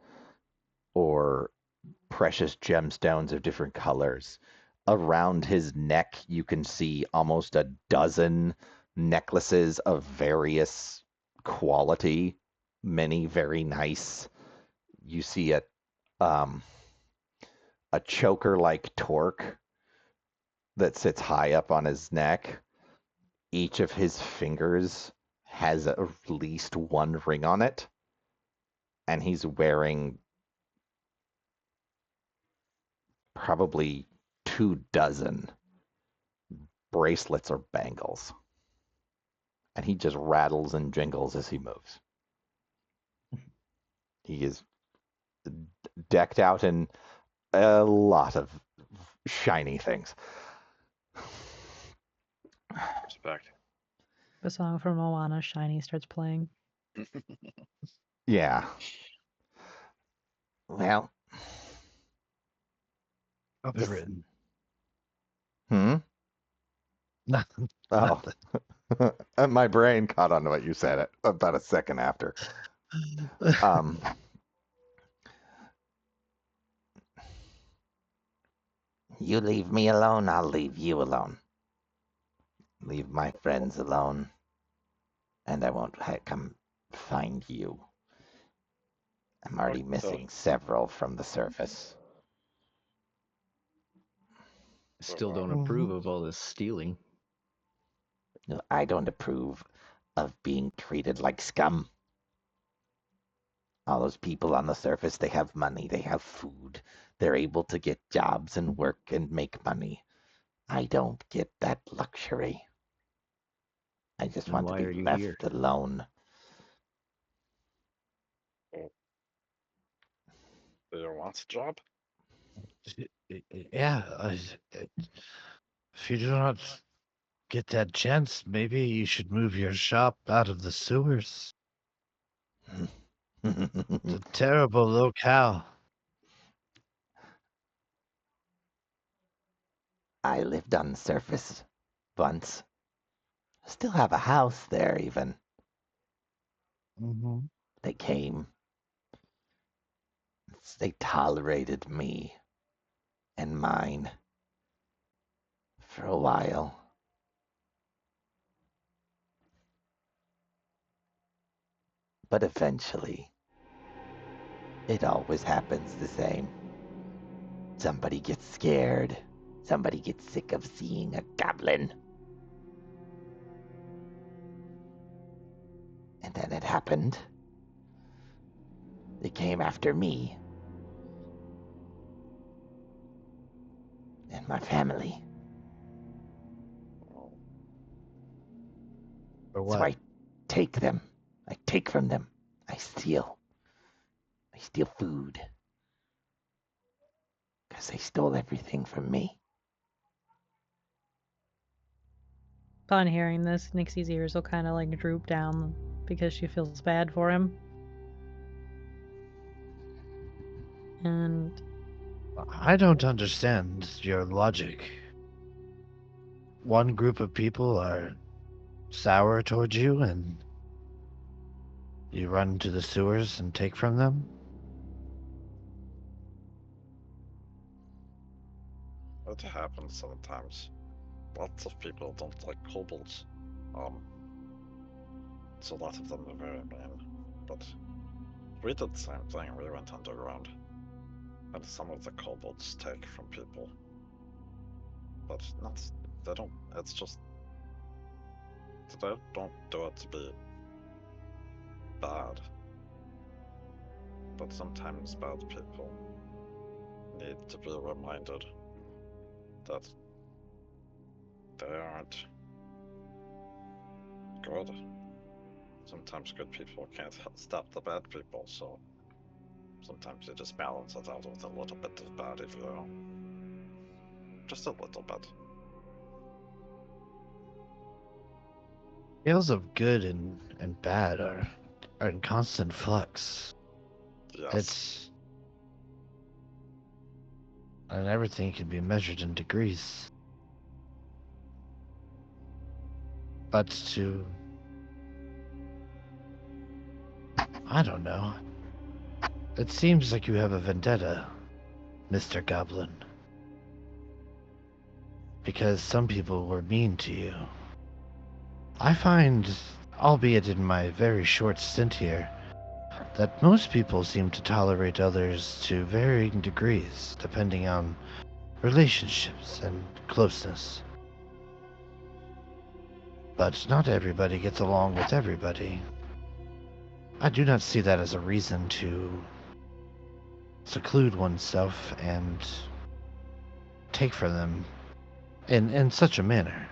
or precious gemstones of different colors. Around his neck, you can see almost a dozen necklaces of various quality, many very nice. You see a choker like torque that sits high up on his neck. Each of his fingers has at least one ring on it, and he's wearing probably 24 bracelets or bangles. And he just rattles and jingles as he moves. He is decked out in a lot of shiny things. Respect. The song from Moana, Shiny, starts playing. Yeah. Well. I'll be written. Nothing. Oh. My brain caught on to what you said about a second after. You leave me alone, I'll leave you alone. Leave my friends alone, and I won't come find you. I'm already missing several from the surface. Still don't approve of all this stealing. No, I don't approve of being treated like scum. All those people on the surface, they have money, they have food, they're able to get jobs and work and make money. I don't get that luxury. I just want to be left alone. Do you want a job? Yeah. If you do not get that chance, maybe you should move your shop out of the sewers. It's a terrible locale. I lived on the surface once. Still have a house there, even. Mm-hmm. They came. They tolerated me and mine for a while. But eventually, it always happens the same. Somebody gets scared. Somebody gets sick of seeing a goblin. And then it happened. They came after me. And my family. For what? So I take them. I take from them. I steal. I steal food. Because they stole everything from me. Upon hearing this, Nixie's ears will kind of like droop down because she feels bad for him. And I don't understand your logic. One group of people are sour towards you, and you run to the sewers and take from them? It happens sometimes. lots of people don't like kobolds. So a lot of them are very mean. But we did the same thing. We went underground. And some of the kobolds take from people. But not, they don't, it's just, they don't do it to be bad. But sometimes bad people need to be reminded that they aren't good. Sometimes good people can't stop the bad people, so sometimes you just balance it out with a little bit of bad, if you will. Just a little bit. Scales of good and bad are in constant flux. Yes. And everything can be measured in degrees. But I don't know. It seems like you have a vendetta, Mr. Goblin. Because some people were mean to you. I find, albeit in my very short stint here, that most people seem to tolerate others to varying degrees, depending on relationships and closeness. But not everybody gets along with everybody. I do not see that as a reason to seclude oneself and take from them in such a manner.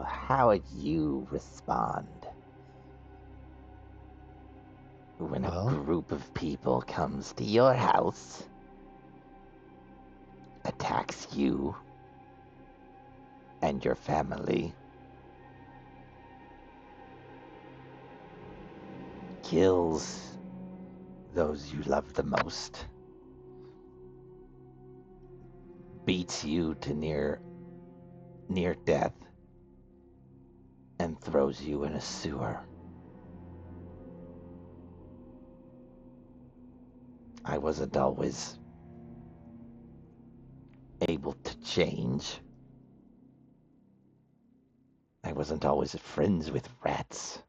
How would you respond when Well? a group of people comes to your house, attacks you and your family, kills those you love the most, beats you to near death, and throws you in a sewer? I wasn't always able to change. I wasn't always friends with rats.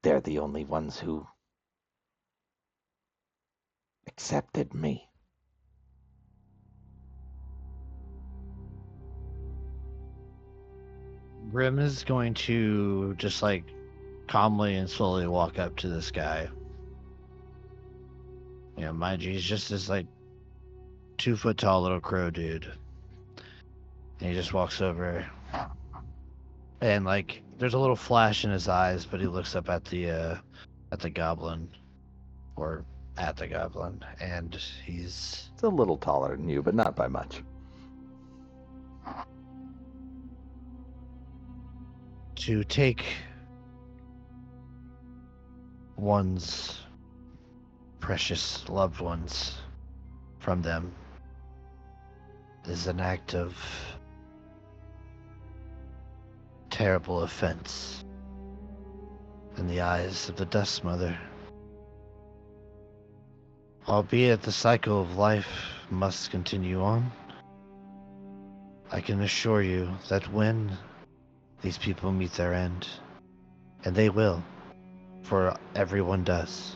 They're the only ones who accepted me. Grim is going to just like calmly and slowly walk up to this guy. You know, mind you, he's just this like 2-foot tall little crow dude. And he just walks over and like there's a little flash in his eyes, but he looks up at the goblin, or at the goblin, and he's It's a little taller than you, but not by much. to take one's precious loved ones from them is an act of terrible offense in the eyes of the Dust Mother. Albeit the cycle of life must continue on, I can assure you that when these people meet their end, and they will, for everyone does,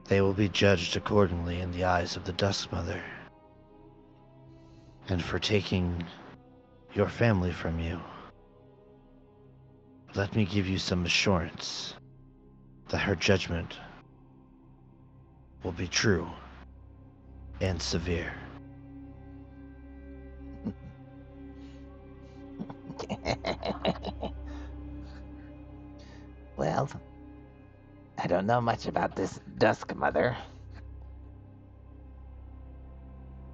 they will be judged accordingly in the eyes of the Dusk Mother. And for taking your family from you, let me give you some assurance that her judgment will be true and severe. Well, I don't know much about this Dusk Mother.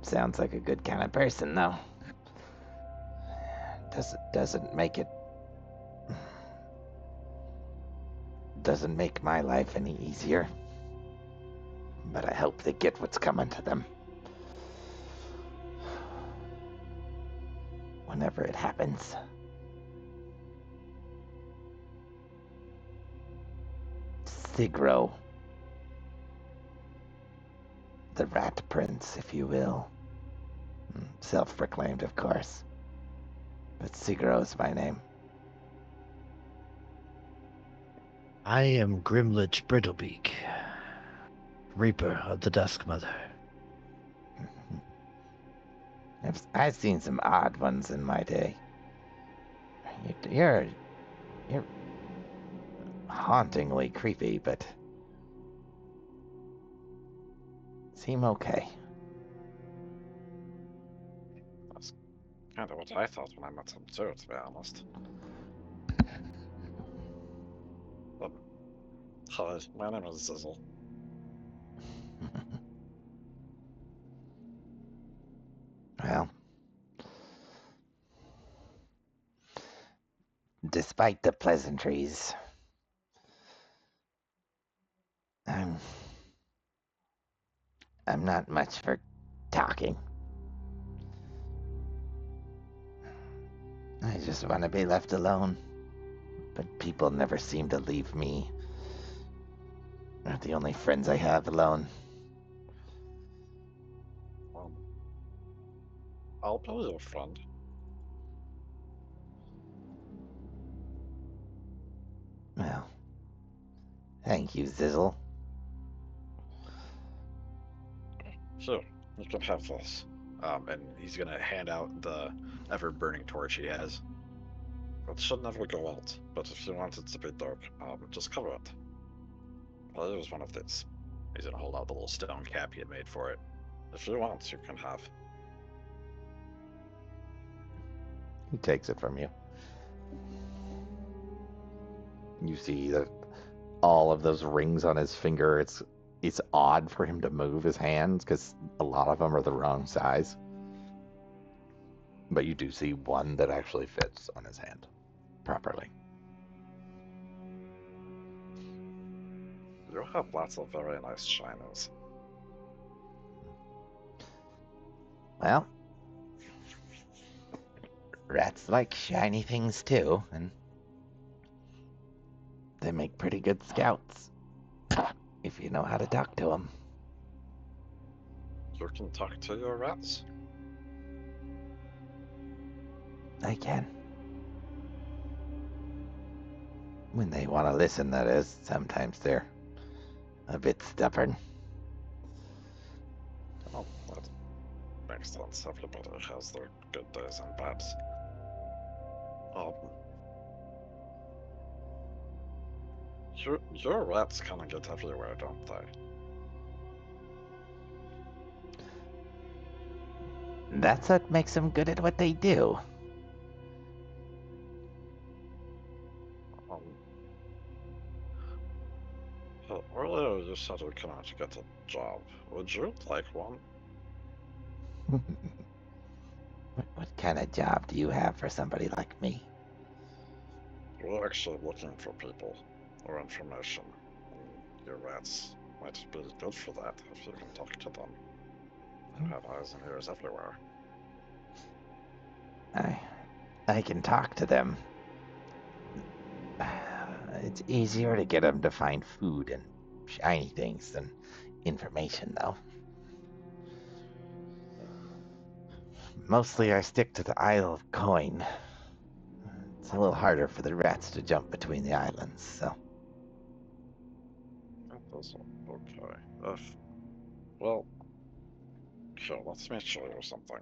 Sounds like a good kind of person, though. Doesn't make my life any easier. But I hope they get what's coming to them. Whenever it happens. Sigro. the Rat Prince, if you will. Self-proclaimed, of course. But Sigro's my name. I am Grimlich Brittlebeak, Reaper of the Dusk Mother. I've seen some odd ones in my day. You're hauntingly creepy, but seem okay. That's kind of what I thought when I met him too, to be honest. Hi, my name is Zizzle. Well, despite the pleasantries, I'm not much for talking. I just want to be left alone. But people never seem to leave me. They're the only friends I have alone. I'll be your friend. Well, thank you, Zizzle. Sure, you can have this. And he's gonna hand out the ever-burning torch he has. It should never go out, but if you want it to be dark, just cover it. I'll use one of these. He's gonna hold out the little stone cap he had made for it. If you want, you can have. He takes it from you. You see all of those rings on his finger. It's odd for him to move his hands because a lot of them are the wrong size. But you do see one that actually fits on his hand properly. You have lots of very nice shiners. Well, rats like shiny things too, and they make pretty good scouts. If you know how to talk to them. You can talk to your rats? I can. When they want to listen, that is. Sometimes they're a bit stubborn. Oh, that makes sense. Everybody has their good days and bads. Your rats kind of get everywhere, don't they? That's what makes them good at what they do. Earlier you said you cannot get a job. Would you like one? What kind of job do you have for somebody like me? We're actually looking for people or information. Your rats might be good for that if you can talk to them. You have eyes and ears everywhere. I can talk to them. It's easier to get them to find food and shiny things than information, though. Mostly I stick to the Isle of Coin. It's a little harder for the rats to jump between the islands, so. That's okay. Well, sure, let me show you something.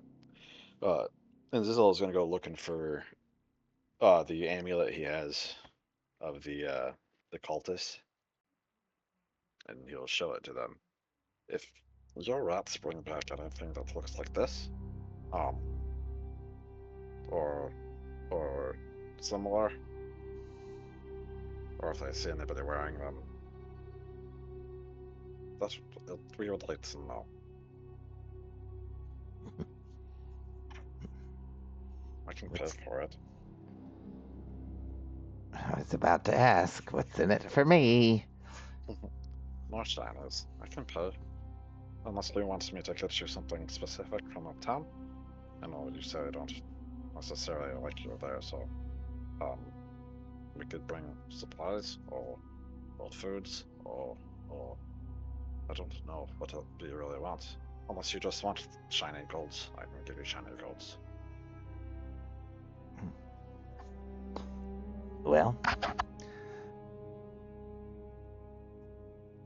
And Zizzle is gonna go looking for the amulet he has of the cultist, and he'll show it to them. If your rats bring back anything that looks like this, or similar, or if they see anybody wearing them, that's what we would like to know. I can pay for it. I was about to ask, what's in it for me? More shiners. I can pay. Unless you want me to get you something specific from uptown. I know you say I don't necessarily like you there, so we could bring supplies or foods or I don't know what do you really want. Unless you just want shiny golds, I can give you shiny golds. Well,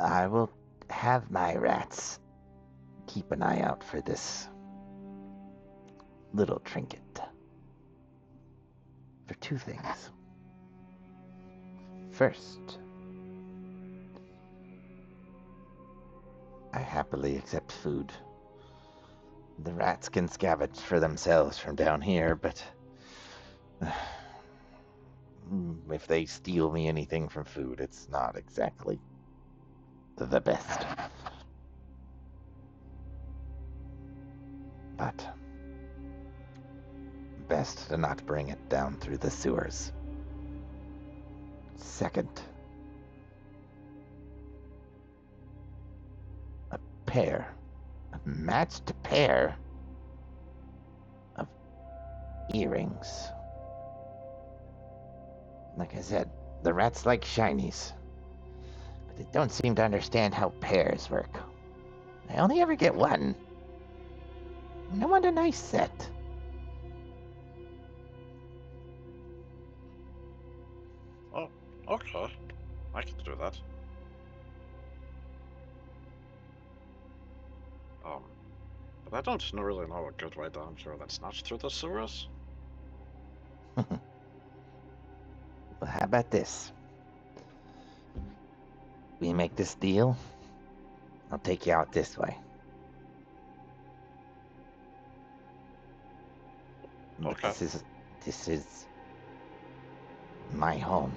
I will have my rats keep an eye out for this little trinket. For two things. First, I happily accept food. The rats can scavenge for themselves from down here, but if they steal me anything from food, it's not exactly the best. But best to not bring it down through the sewers. Second, a matched pair of earrings. Like I said, the rats like shinies, but they don't seem to understand how pairs work. I only ever get one. I want a nice set. Oh, okay. I can do that. But I don't really know a good way down here that's not through the sewers. Well, how about this? We make this deal. I'll take you out this way. But Okay. this is my home.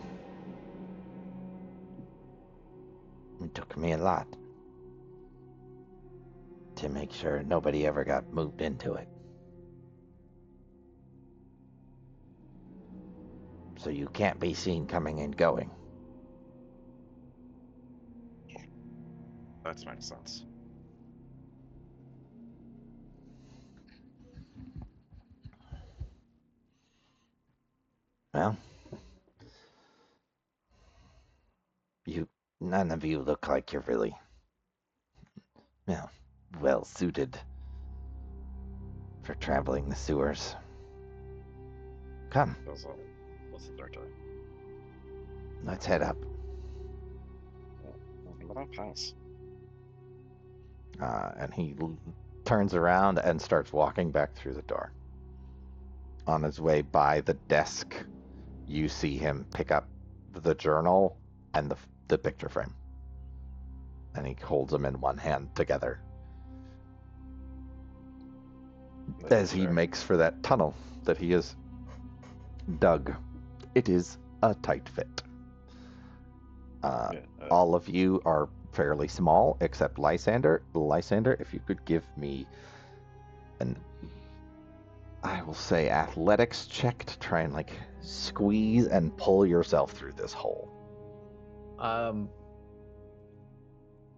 It took me a lot to make sure nobody ever got moved into it. So you can't be seen coming and going. That makes sense. Well, none of you look like you're really, well suited for traveling the sewers. Come, What's the third time? let's head up. But I'll pass. And he turns around and starts walking back through the door. On his way by the desk, you see him pick up the journal and the picture frame. And he holds them in one hand together as he makes for that tunnel that he has dug. It is a tight fit. All of you are fairly small, except Lysander. Lysander, if you could give me an, I will say, athletics check to try and like squeeze and pull yourself through this hole.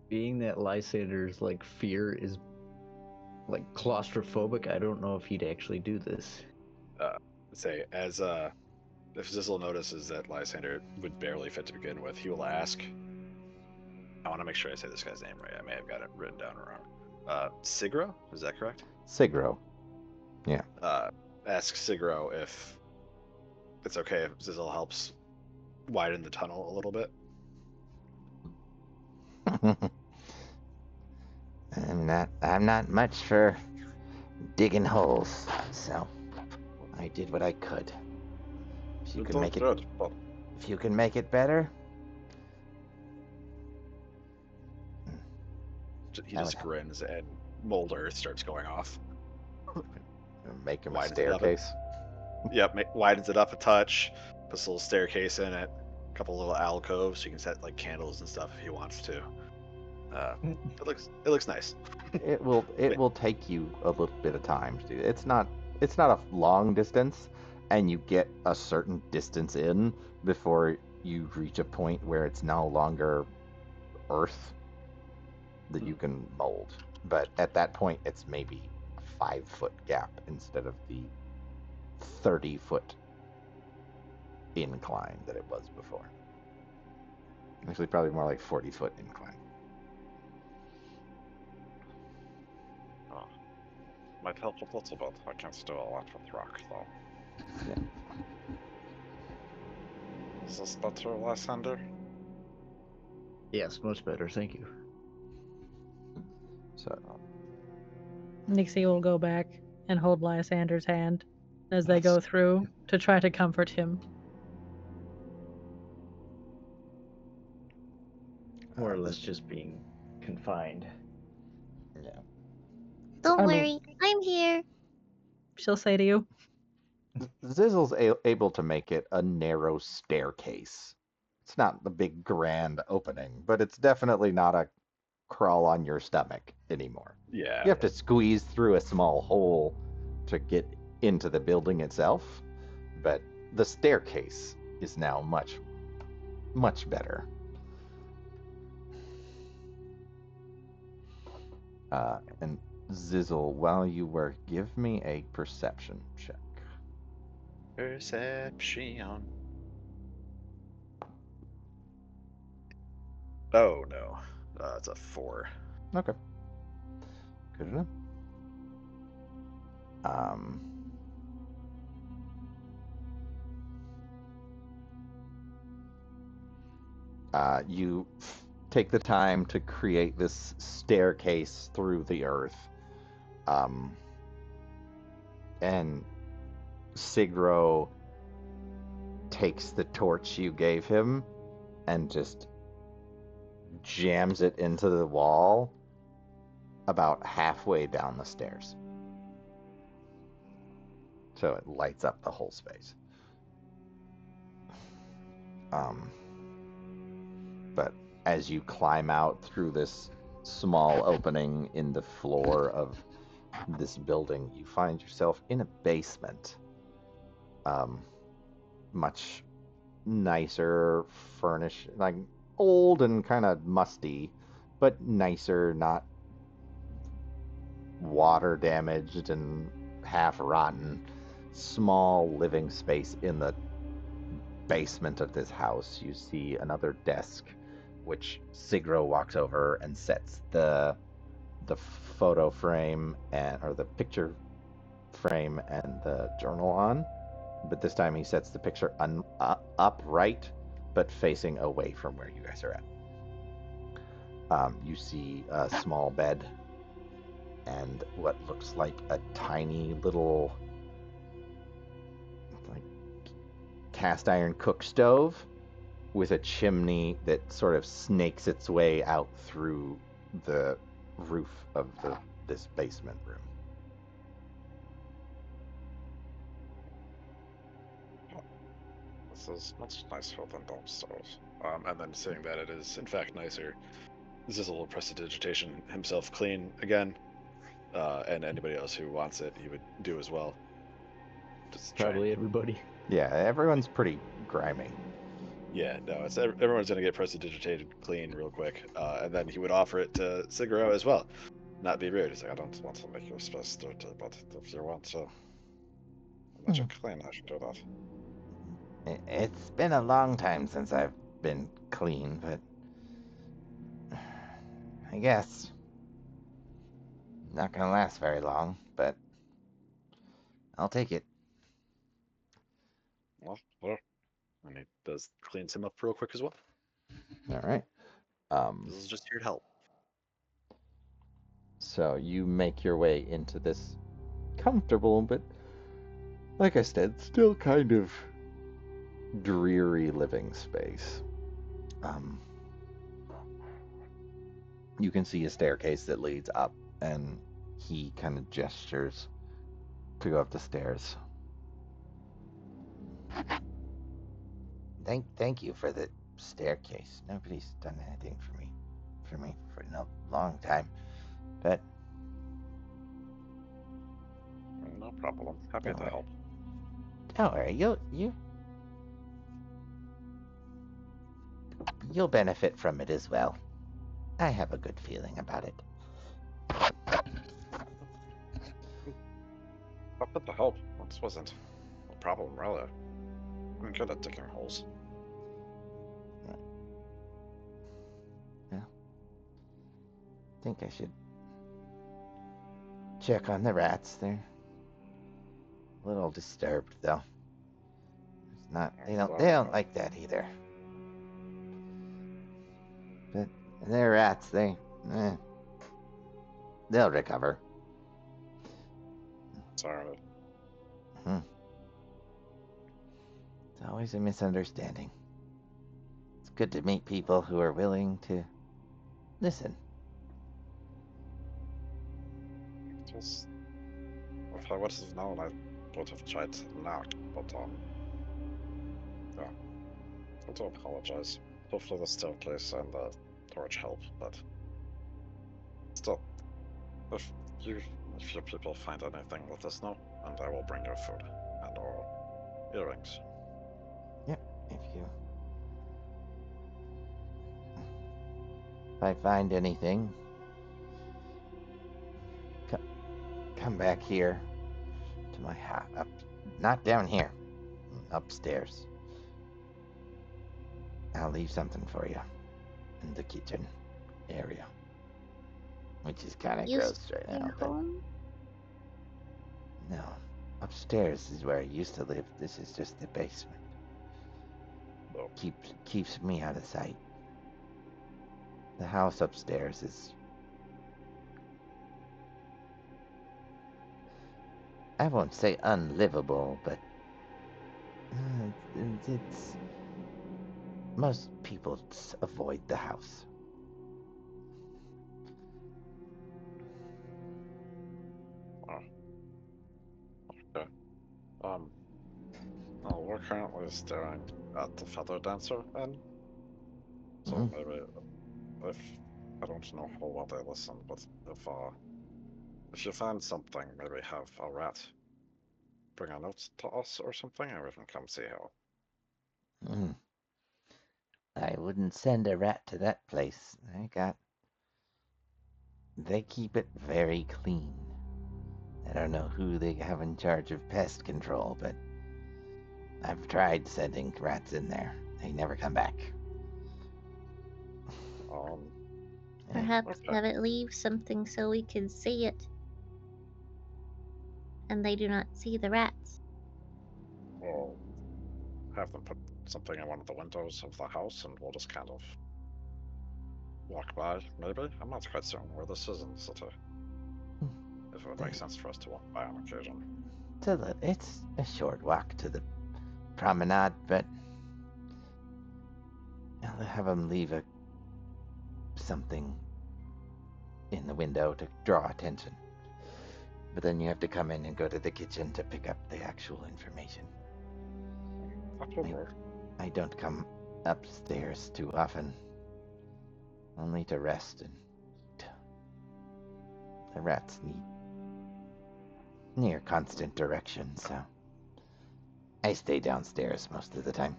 Being that Lysander's like fear is like claustrophobic, I don't know if he'd actually do this. Say, as if Zizzle notices that Lysander would barely fit to begin with, he will ask. I want to make sure I say this guy's name right. I may have got it written down wrong. Sigro, is that correct? Sigro. Yeah. Ask Sigro if it's okay if Zizzle helps widen the tunnel a little bit. I'm not much for digging holes, so I did what I could. If you can make it, if you can make it better, He just grins and mold earth starts going off. Make him a Widens it up staircase. Yep, widens it up a touch, puts a little staircase in it, a couple little alcoves so you can set like candles and stuff if he wants to. It looks nice. It will take you a little bit of time to do it. It's not a long distance, and you get a certain distance in before you reach a point where it's no longer earth that you can mold. But at that point, it's maybe a 5-foot gap instead of the 30-foot incline that it was before. Actually, probably more like 40-foot incline. might help a little bit. I can't do a lot with rock, though. Yeah. Is this better, Lysander? Yes, much better. Thank you. So Nixie will go back and hold Lysander's hand as they go through to try to comfort him. More or less just being confined. yeah. Don't I mean- worry, I'm here. She'll say to you, Zizzle's able to make it a narrow staircase. It's not the big grand opening, but it's definitely not a crawl on your stomach anymore. Yeah. You have to squeeze through a small hole to get into the building itself, but the staircase is now much, much better. And Zizzle, while you were, give me a perception check. Perception. Oh no, it's a 4. Okay. Good enough. Um, you take the time to create this staircase through the earth. And Sigro takes the torch you gave him and just jams it into the wall about halfway down the stairs. So it lights up the whole space. But as you climb out through this small opening in the floor of this building, you find yourself in a basement. Much nicer furnished, like old and kind of musty, but nicer, not water damaged and half rotten. Small living space in the basement of this house. You see another desk, which Sigro walks over and sets the photo frame or the picture frame and the journal on. But this time he sets the picture upright, but facing away from where you guys are at. You see a small bed and what looks like a tiny little like cast iron cook stove with a chimney that sort of snakes its way out through the roof of this basement room. This is much nicer than downstairs. And then saying that it is in fact nicer, Zizzle will prestidigitation himself clean again, and anybody else who wants it, he would do as well. Just try and- Probably everybody. Yeah, everyone's pretty grimy. Yeah, no, it's everyone's gonna get prestidigitated clean real quick, and then he would offer it to Siguro as well. Not be rude. He's like, I don't want to make your space dirty, but if you want to make it clean, I should do that. It's been a long time since I've been clean, but I guess not gonna last very long, but I'll take it. Well, And he cleans him up real quick as well. All right. This is just here to help. So you make your way into this comfortable, but like I said, still kind of dreary living space. You can see a staircase that leads up, and he kind of gestures to go up the stairs. Thank you for the staircase. Nobody's done anything for me for a long time. But no problem. Happy Don't to worry. help. don't worry, you'll benefit from it as well. I have a good feeling about it. Happy to help. This wasn't a problem, rather. I'm good at digging holes. I think I should check on the rats. They're a little disturbed, though. It's not. They don't like that either. But they're rats. They'll recover. Sorry. It's always a misunderstanding. It's good to meet people who are willing to listen. Just, if I would have known, I would have tried to knock, but yeah. I do apologize. Hopefully the staircase and the torch help, but still, if you people find anything, let us know, and I will bring you food and or earrings. If I find anything, come back here to my house. Not down here. Upstairs. I'll leave something for you in the kitchen area, which is kind of You gross right stay now. But home? no, upstairs is where I used to live. This is just the basement. Keeps me out of sight. The house upstairs is, I won't say unlivable, but it's most people avoid the house. Okay. We're currently staring at the feather dancer, and so maybe if I don't know how well they listen, but if you find something, maybe have a rat bring a note to us or something, and we can come see how. I wouldn't send a rat to that place. They keep it very clean. I don't know who they have in charge of pest control, but I've tried sending rats in there. They never come back. Perhaps Okay. have it leave something so we can see it. And they do not see the rats. We'll have them put something in one of the windows of the house, and we'll just kind of walk by, maybe? I'm not quite certain where this is in the city. If it would make sense for us to walk by on occasion. It's a short walk to the promenade, but I'll have them leave something in the window to draw attention. But then you have to come in and go to the kitchen to pick up the actual information. I don't come upstairs too often. Only to rest and eat. The rats need near constant direction, so I stay downstairs most of the time.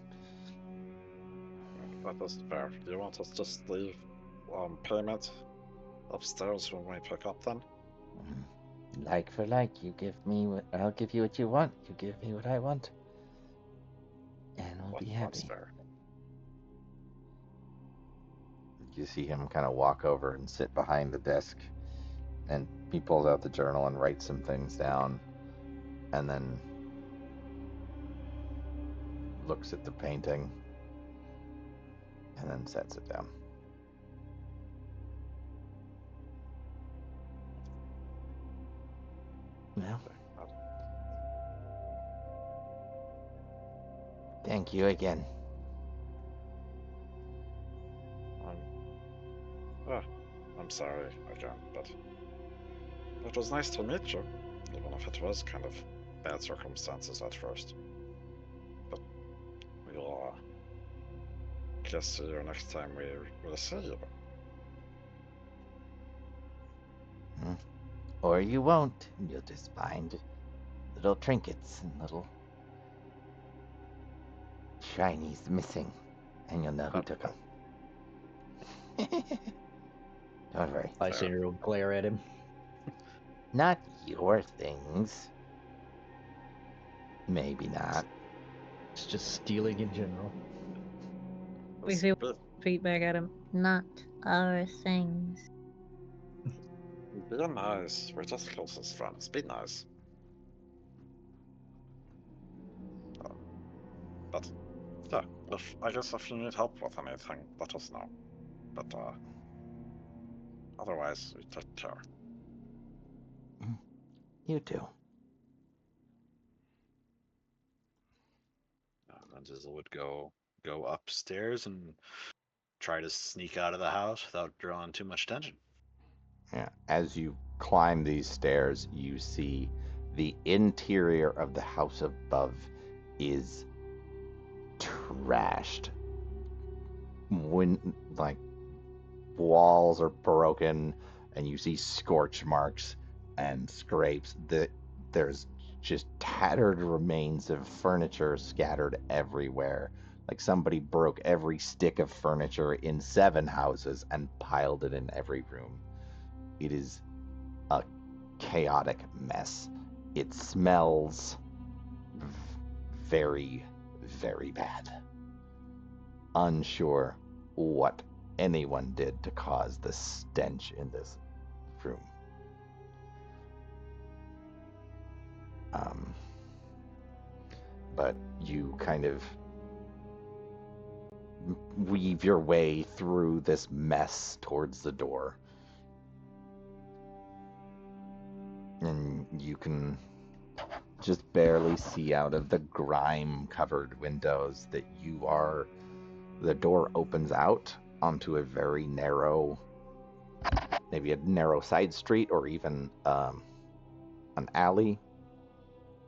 That is fair. Do you want us to just leave payment upstairs when we pick up then? Like for like, you give me I'll give you what you want. You give me what I want. And we'll be happy. That's fair. You see him kind of walk over and sit behind the desk, and he pulls out the journal and writes some things down, and then looks at the painting, and then sets it down. Well, thank you again. I'm sorry again, but it was nice to meet you, even if it was kind of bad circumstances at first. But we'll guess see you next time we will see you. Or you won't. You'll just find little trinkets and little shinies missing, and you'll know who took them. Don't worry. Lysander will glare at him. Not your things. Maybe not. It's just stealing in general. We see feet back at him. Not our things. Be nice. We're just closest friends. Be nice. But yeah, I guess if you need help with anything, let us know. But otherwise, we take care. You too. And Zizzle would go upstairs and try to sneak out of the house without drawing too much attention. Yeah. As you climb these stairs, you see the interior of the house above is trashed. Like walls are broken, and you see scorch marks and scrapes. There's just tattered remains of furniture scattered everywhere. Like somebody broke every stick of furniture in 7 houses and piled it in every room. It is a chaotic mess. It smells very, very bad. Unsure what anyone did to cause the stench in this room. But you kind of weave your way through this mess towards the door. And you can just barely see out of the grime-covered windows that the door opens out onto a very narrow, maybe a narrow side street or even an alley.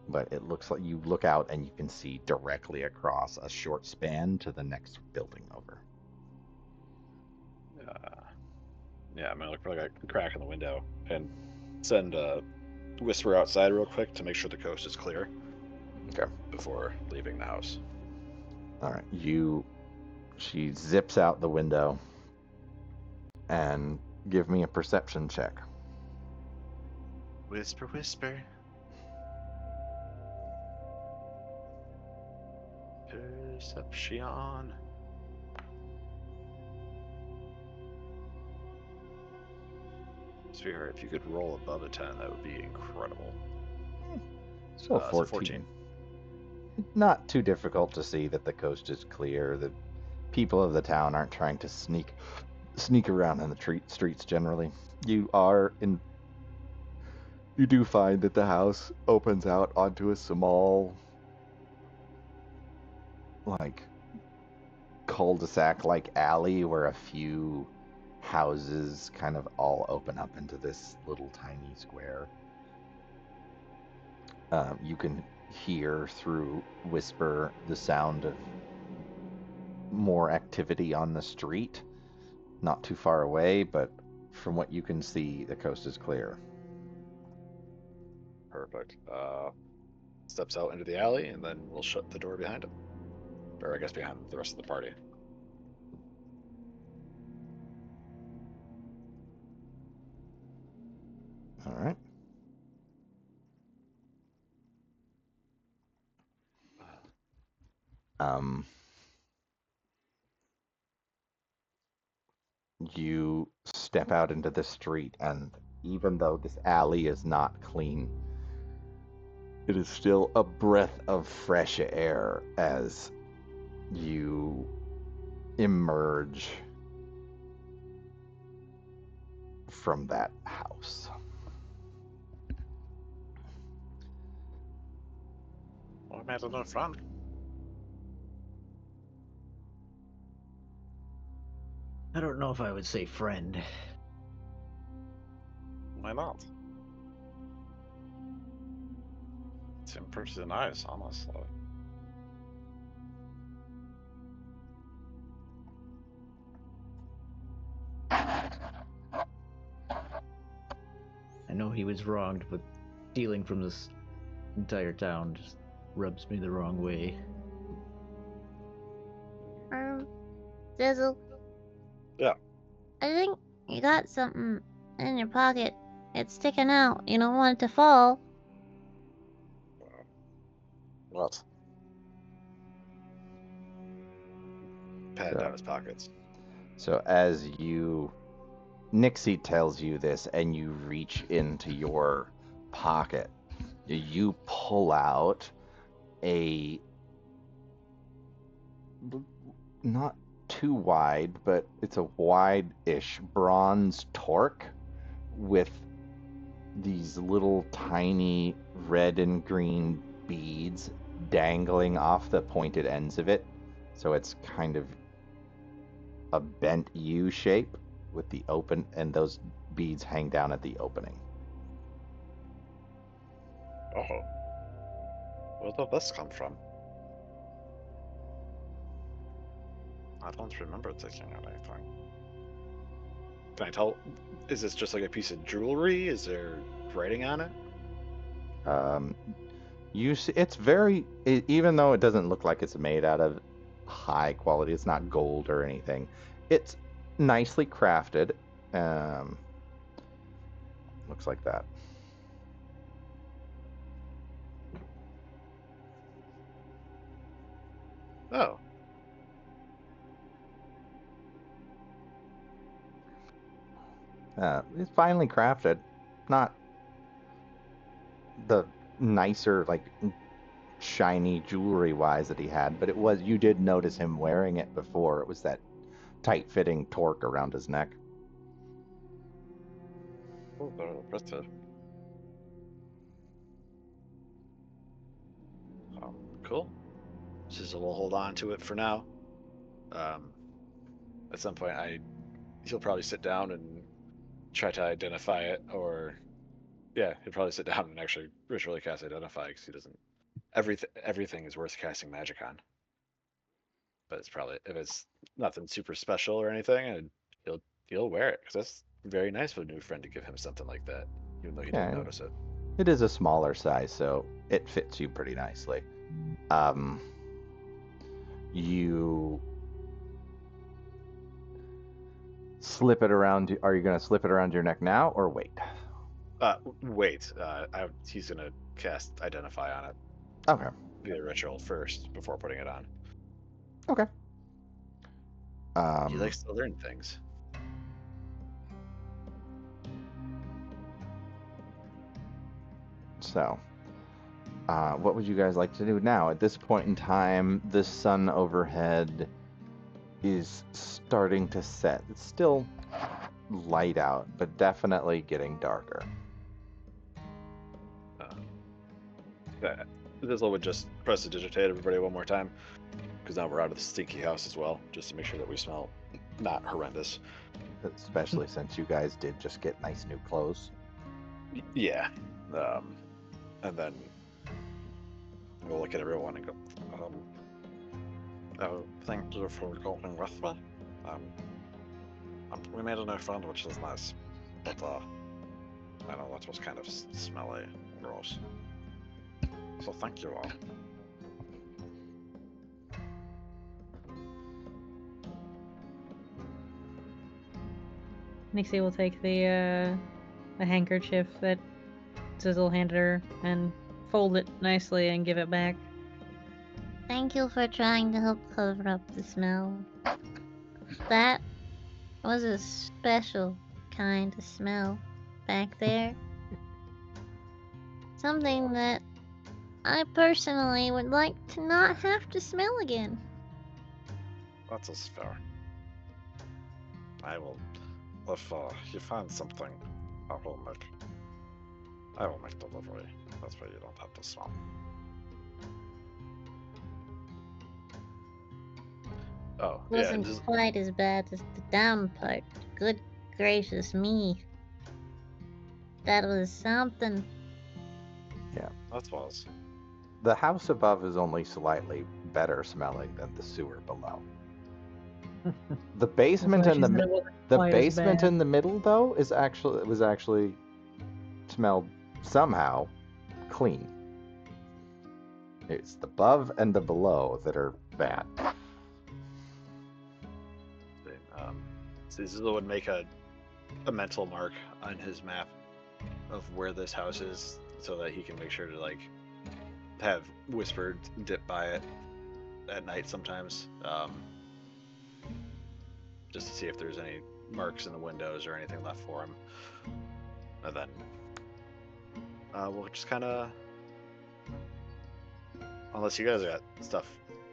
But it looks like you look out and you can see directly across a short span to the next building over. Yeah, I'm gonna look for like a crack in the window and send a whisper outside real quick to make sure the coast is clear. Okay. Before leaving the house. All right. She zips out the window and give me a perception check. Whisper, whisper. Perception. Sweetheart, if you could roll above a 10, that would be incredible. So 14. 14. Not too difficult to see that the coast is clear. The people of the town aren't trying to sneak around in the streets generally. You do find that the house opens out onto a small, like, cul-de-sac-like alley where a few houses kind of all open up into this little tiny square. You can hear through whisper the sound of more activity on the street, not too far away, but from what you can see, the coast is clear. Perfect. Steps out into the alley, and then we'll shut the door behind him. Or I guess behind the rest of the party. All right. You step out into the street, and even though this alley is not clean, it is still a breath of fresh air as you emerge from that house. We made a new friend. I don't know if I would say friend. Why not? Seemed pretty nice, honestly. I know he was wronged, but stealing from this entire town just rubs me the wrong way. Zizzle. Yeah. I think you got something in your pocket. It's sticking out. You don't want it to fall. What? Pat down his pockets. So as you Nixie tells you this, and you reach into your pocket. You pull out a not too wide, but it's a wide-ish bronze torque with these little tiny red and green beads dangling off the pointed ends of it. So it's kind of a bent U shape with the open, and those beads hang down at the opening. Oh. Where did this come from? I don't remember taking anything. Can I tell? Is this just like a piece of jewelry? Is there writing on it? You see, it's very, even though it doesn't look like it's made out of high quality, it's not gold or anything. It's nicely crafted. Looks like that. Oh. It's finely crafted. Not the nicer, like, shiny jewelry wise that he had, but it was, you did notice him wearing it before. It was that tight fitting torque around his neck. Oh, very pretty. Cool. Sizzle will hold on to it for now. At some point, he'll probably sit down and try to identify it, or yeah, he'll probably sit down and actually ritually cast identify, because he doesn't. Everything is worth casting magic on. But it's probably, if it's nothing super special or anything, and he'll wear it, because that's very nice for a new friend to give him something like that, even though he didn't notice it. It is a smaller size, so it fits you pretty nicely. You slip it around. Are you going to slip it around your neck now, or wait? Wait. He's gonna cast identify on it. Okay. Via ritual first before putting it on. Okay. He likes to learn things. So, what would you guys like to do now? At this point in time, the sun overhead is starting to set. It's still light out, but definitely getting darker. Thizzle would just prestidigitate everybody one more time, because now we're out of the stinky house as well, just to make sure that we smell not horrendous. Especially since you guys did just get nice new clothes. Yeah. And then we'll look at everyone and go, thank you for going with me. We made a new friend, which is nice. But, I know that was kind of smelly and gross. So thank you all. Nixie will take the handkerchief that Sizzle handed her and fold it nicely and give it back. Thank you for trying to help cover up the smell. That was a special kind of smell back there. Something that I personally would like to not have to smell again. That is fair. I will, if you find something, I will make delivery. That's why you don't have to smell. oh, Wasn't yeah. quite as bad as the down part. Good gracious me. That was something. Yeah. That was. The house above is only slightly better smelling than the sewer below. The basement in the middle though was actually smelled somehow clean. It's the above and the below that are bad. Sizzle would make a mental mark on his map of where this house is, so that he can make sure to have Whispered dip by it at night sometimes. just to see if there's any marks in the windows or anything left for him. And then we'll just kind of, unless you guys got stuff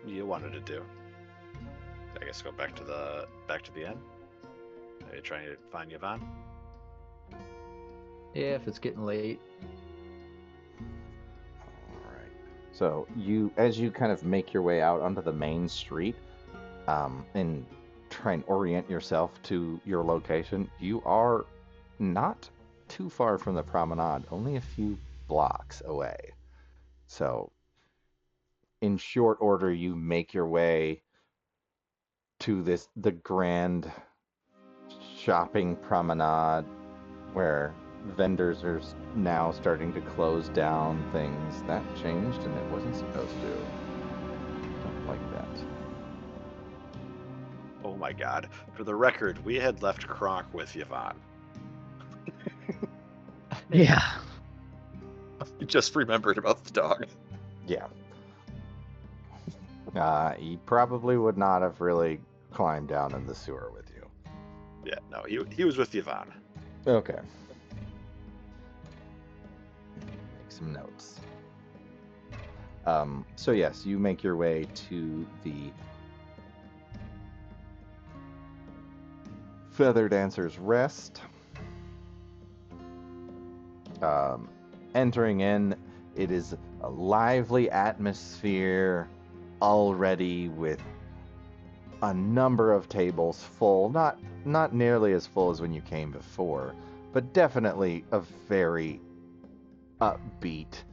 you wanted to do, I guess go back to the inn. Are you trying to find Yvonne? Yeah, if it's getting late. All right. So as you kind of make your way out onto the main street, and try and orient yourself to your location, you are not too far from the promenade, only a few blocks away. So, in short order, you make your way to the grand shopping promenade where vendors are now starting to close down things. That changed and it wasn't supposed to. Don't like that. Oh my god. For the record, we had left Kronk with Yvonne. Yeah. You just remembered about the dog. Yeah. He probably would not have really climbed down in the sewer with you. Yeah, no, he was with Yvonne. Okay. Make some notes. So yes, you make your way to the Feather Dancer's Rest. Entering in, it is a lively atmosphere already with a number of tables full, not nearly as full as when you came before, but definitely a very upbeat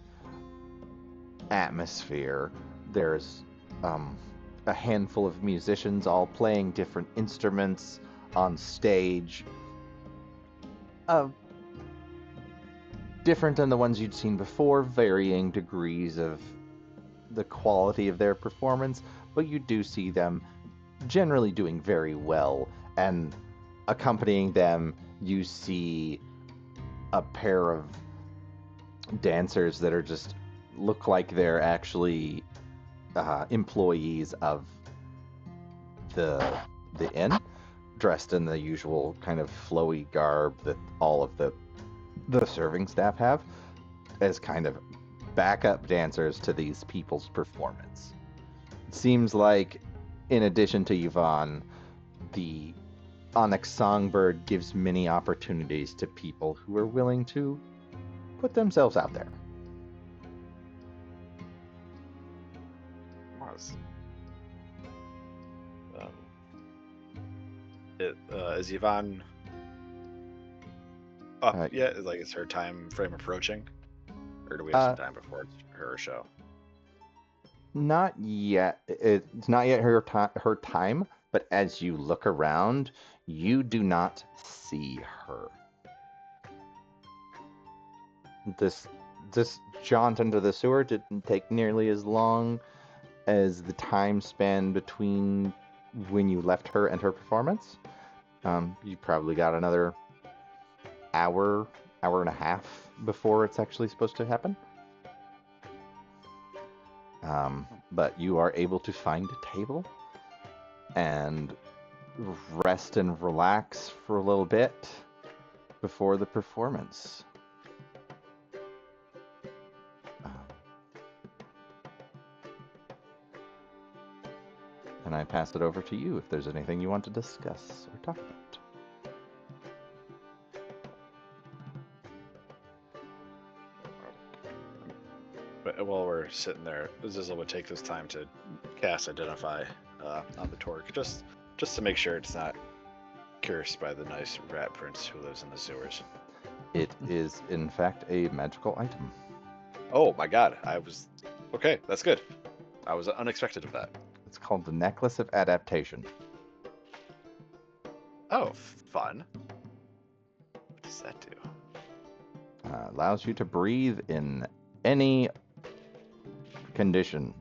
atmosphere. There's a handful of musicians all playing different instruments on stage. Different than the ones you'd seen before, varying degrees of the quality of their performance, but you do see them generally doing very well, and accompanying them, you see a pair of dancers that are just look like they're actually employees of the inn, dressed in the usual kind of flowy garb that all of the serving staff have, as kind of backup dancers to these people's performance. It seems like, in addition to Yvonne, the Onyx Songbird gives many opportunities to people who are willing to put themselves out there. Is Yvonne up yet? Like, is her time frame approaching? Or do we have some time before it's her show? Not yet. It's not yet her time, but as you look around, you do not see her. This jaunt into the sewer didn't take nearly as long as the time span between when you left her and her performance. You probably got another hour and a half before it's actually supposed to happen. But you are able to find a table and rest and relax for a little bit before the performance. And I pass it over to you if there's anything you want to discuss or talk about. But while we're sitting there, Zizzle would take this time to cast Identify on the Torque, just to make sure it's not cursed by the nice rat prince who lives in the sewers. It is, in fact, a magical item. Oh my god, okay, that's good. I was unexpected of that. It's called the Necklace of Adaptation. Oh, fun. What does that do? Allows you to breathe in any condition,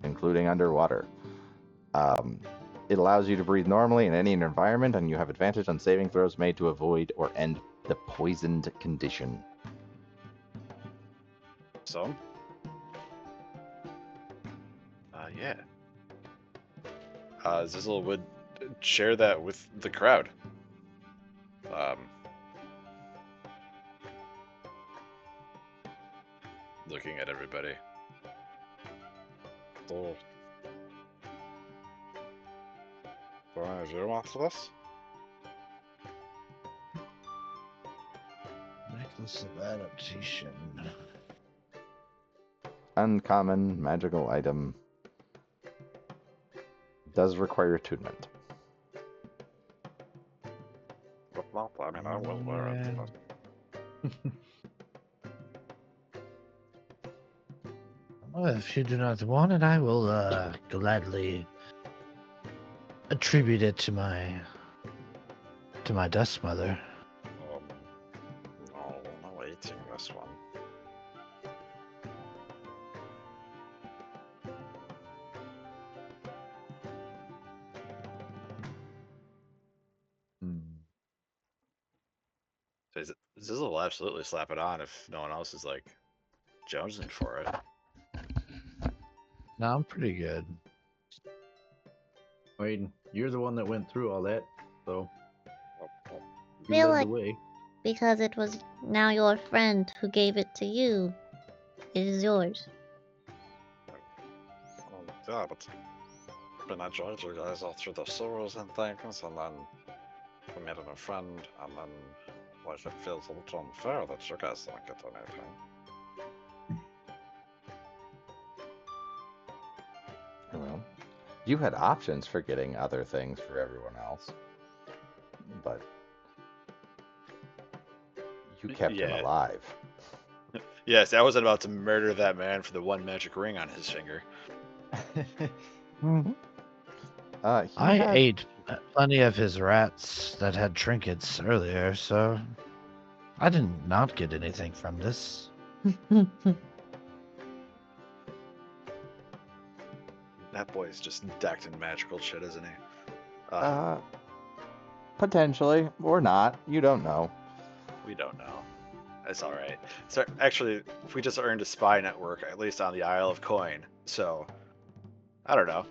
including underwater. It allows you to breathe normally in any environment, and you have advantage on saving throws made to avoid or end the poisoned condition. So? Yeah. Zizzle would share that with the crowd. Looking at everybody. Do any of you want this? Necklace of adaptation. Uncommon magical item. Does require attunement. If not, I mean, I will wear it. Yeah. Well, if you do not want it, I will gladly attribute it to my dust mother. No eating this one. Zizzle will absolutely slap it on if no one else is like jonesing for it. No, I'm pretty good. Wayne, you're the one that went through all that, so you Feel led like the way. because it was now your friend who gave it to you, it is yours. Yeah, but when I joined you guys all through the sewers and things, and then we made a new friend, and then like it feels a little unfair that you guys don't get anything. Well, you had options for getting other things for everyone else, but you kept him Yeah. alive. Yes, I wasn't about to murder that man for the one magic ring on his finger. Mm-hmm. I ate plenty of his rats that had trinkets earlier, so I did not get anything from this. That boy's just decked in magical shit, isn't he? Potentially, or not. You don't know. We don't know. That's all right. So actually, we just earned a spy network, at least on the Isle of Coin. So I don't know.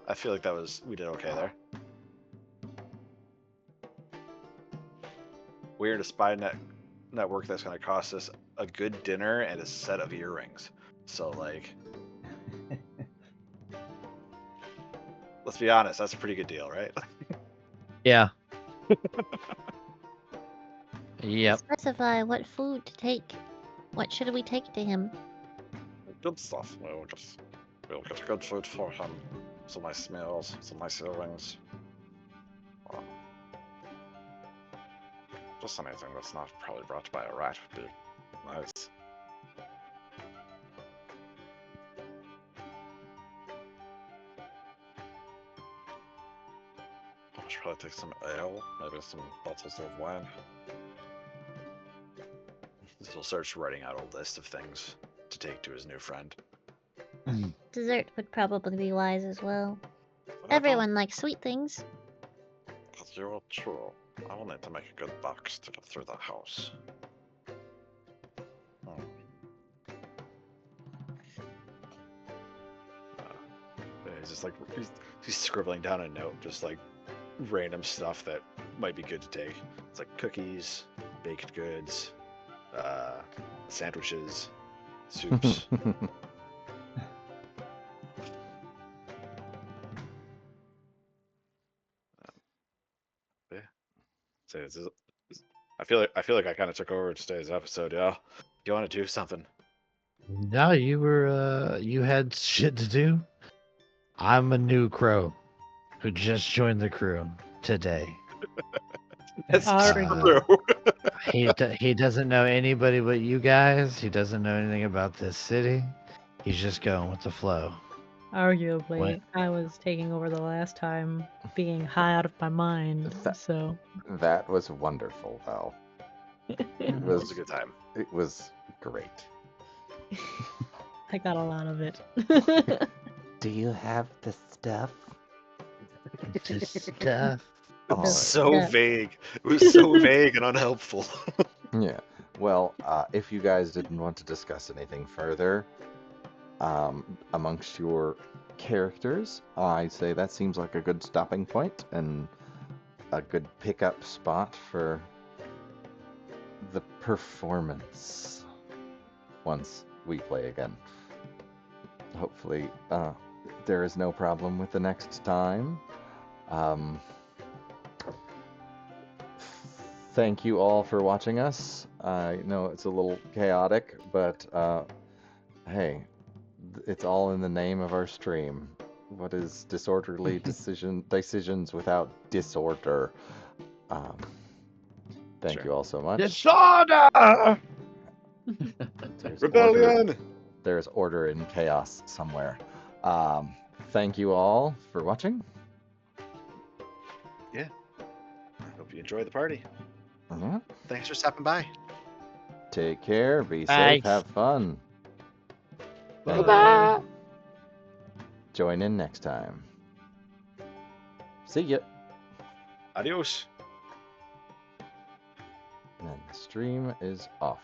I feel like we did okay there. We earned a spy network that's going to cost us a good dinner and a set of earrings. So like, let's be honest, that's a pretty good deal, right? Yeah. Yep. Specify what food to take. What should we take to him? Good stuff. We'll get good food for him. Some nice meals, some nice earrings. Just anything that's not probably brought by a rat would be nice. I should probably take some ale, maybe some bottles of wine. He'll start writing out a list of things to take to his new friend. Dessert would probably be wise as well. Whatever. Everyone likes sweet things. Because you're true. I will need to make a good box to get through the house. He's just like he's scribbling down a note, just like random stuff that might be good to take. It's like cookies, baked goods, sandwiches, soups. So I feel like I kind of took over today's episode. Yeah, you want to do something? No, you had shit to do. I'm a new crow who just joined the crew today. That's True. He doesn't know anybody but you guys. He doesn't know anything about this city. He's just going with the flow. Arguably, What? I was taking over the last time, being high out of my mind. So That was wonderful, though. It was a good time. It was great. I got a lot of it. Do you have the stuff? This stuff. Oh, So Yeah. vague. It was so vague and unhelpful. yeah. Well, if you guys didn't want to discuss anything further, amongst your characters, I say that seems like a good stopping point and a good pickup spot for the performance once we play again. Hopefully, there is no problem with the next time. Thank you all for watching us. I know it's a little chaotic, but hey, it's all in the name of our stream. What is disorderly decisions without disorder? Thank Sure. you all so much. Disorder! There's Rebellion! Order, there's order in chaos somewhere. Thank you all for watching. I hope you enjoy the party. Mhm. Thanks for stopping by. Take care. Be safe. Thanks. Have fun. And Bye. join in next time. See ya. Adios. And the stream is off.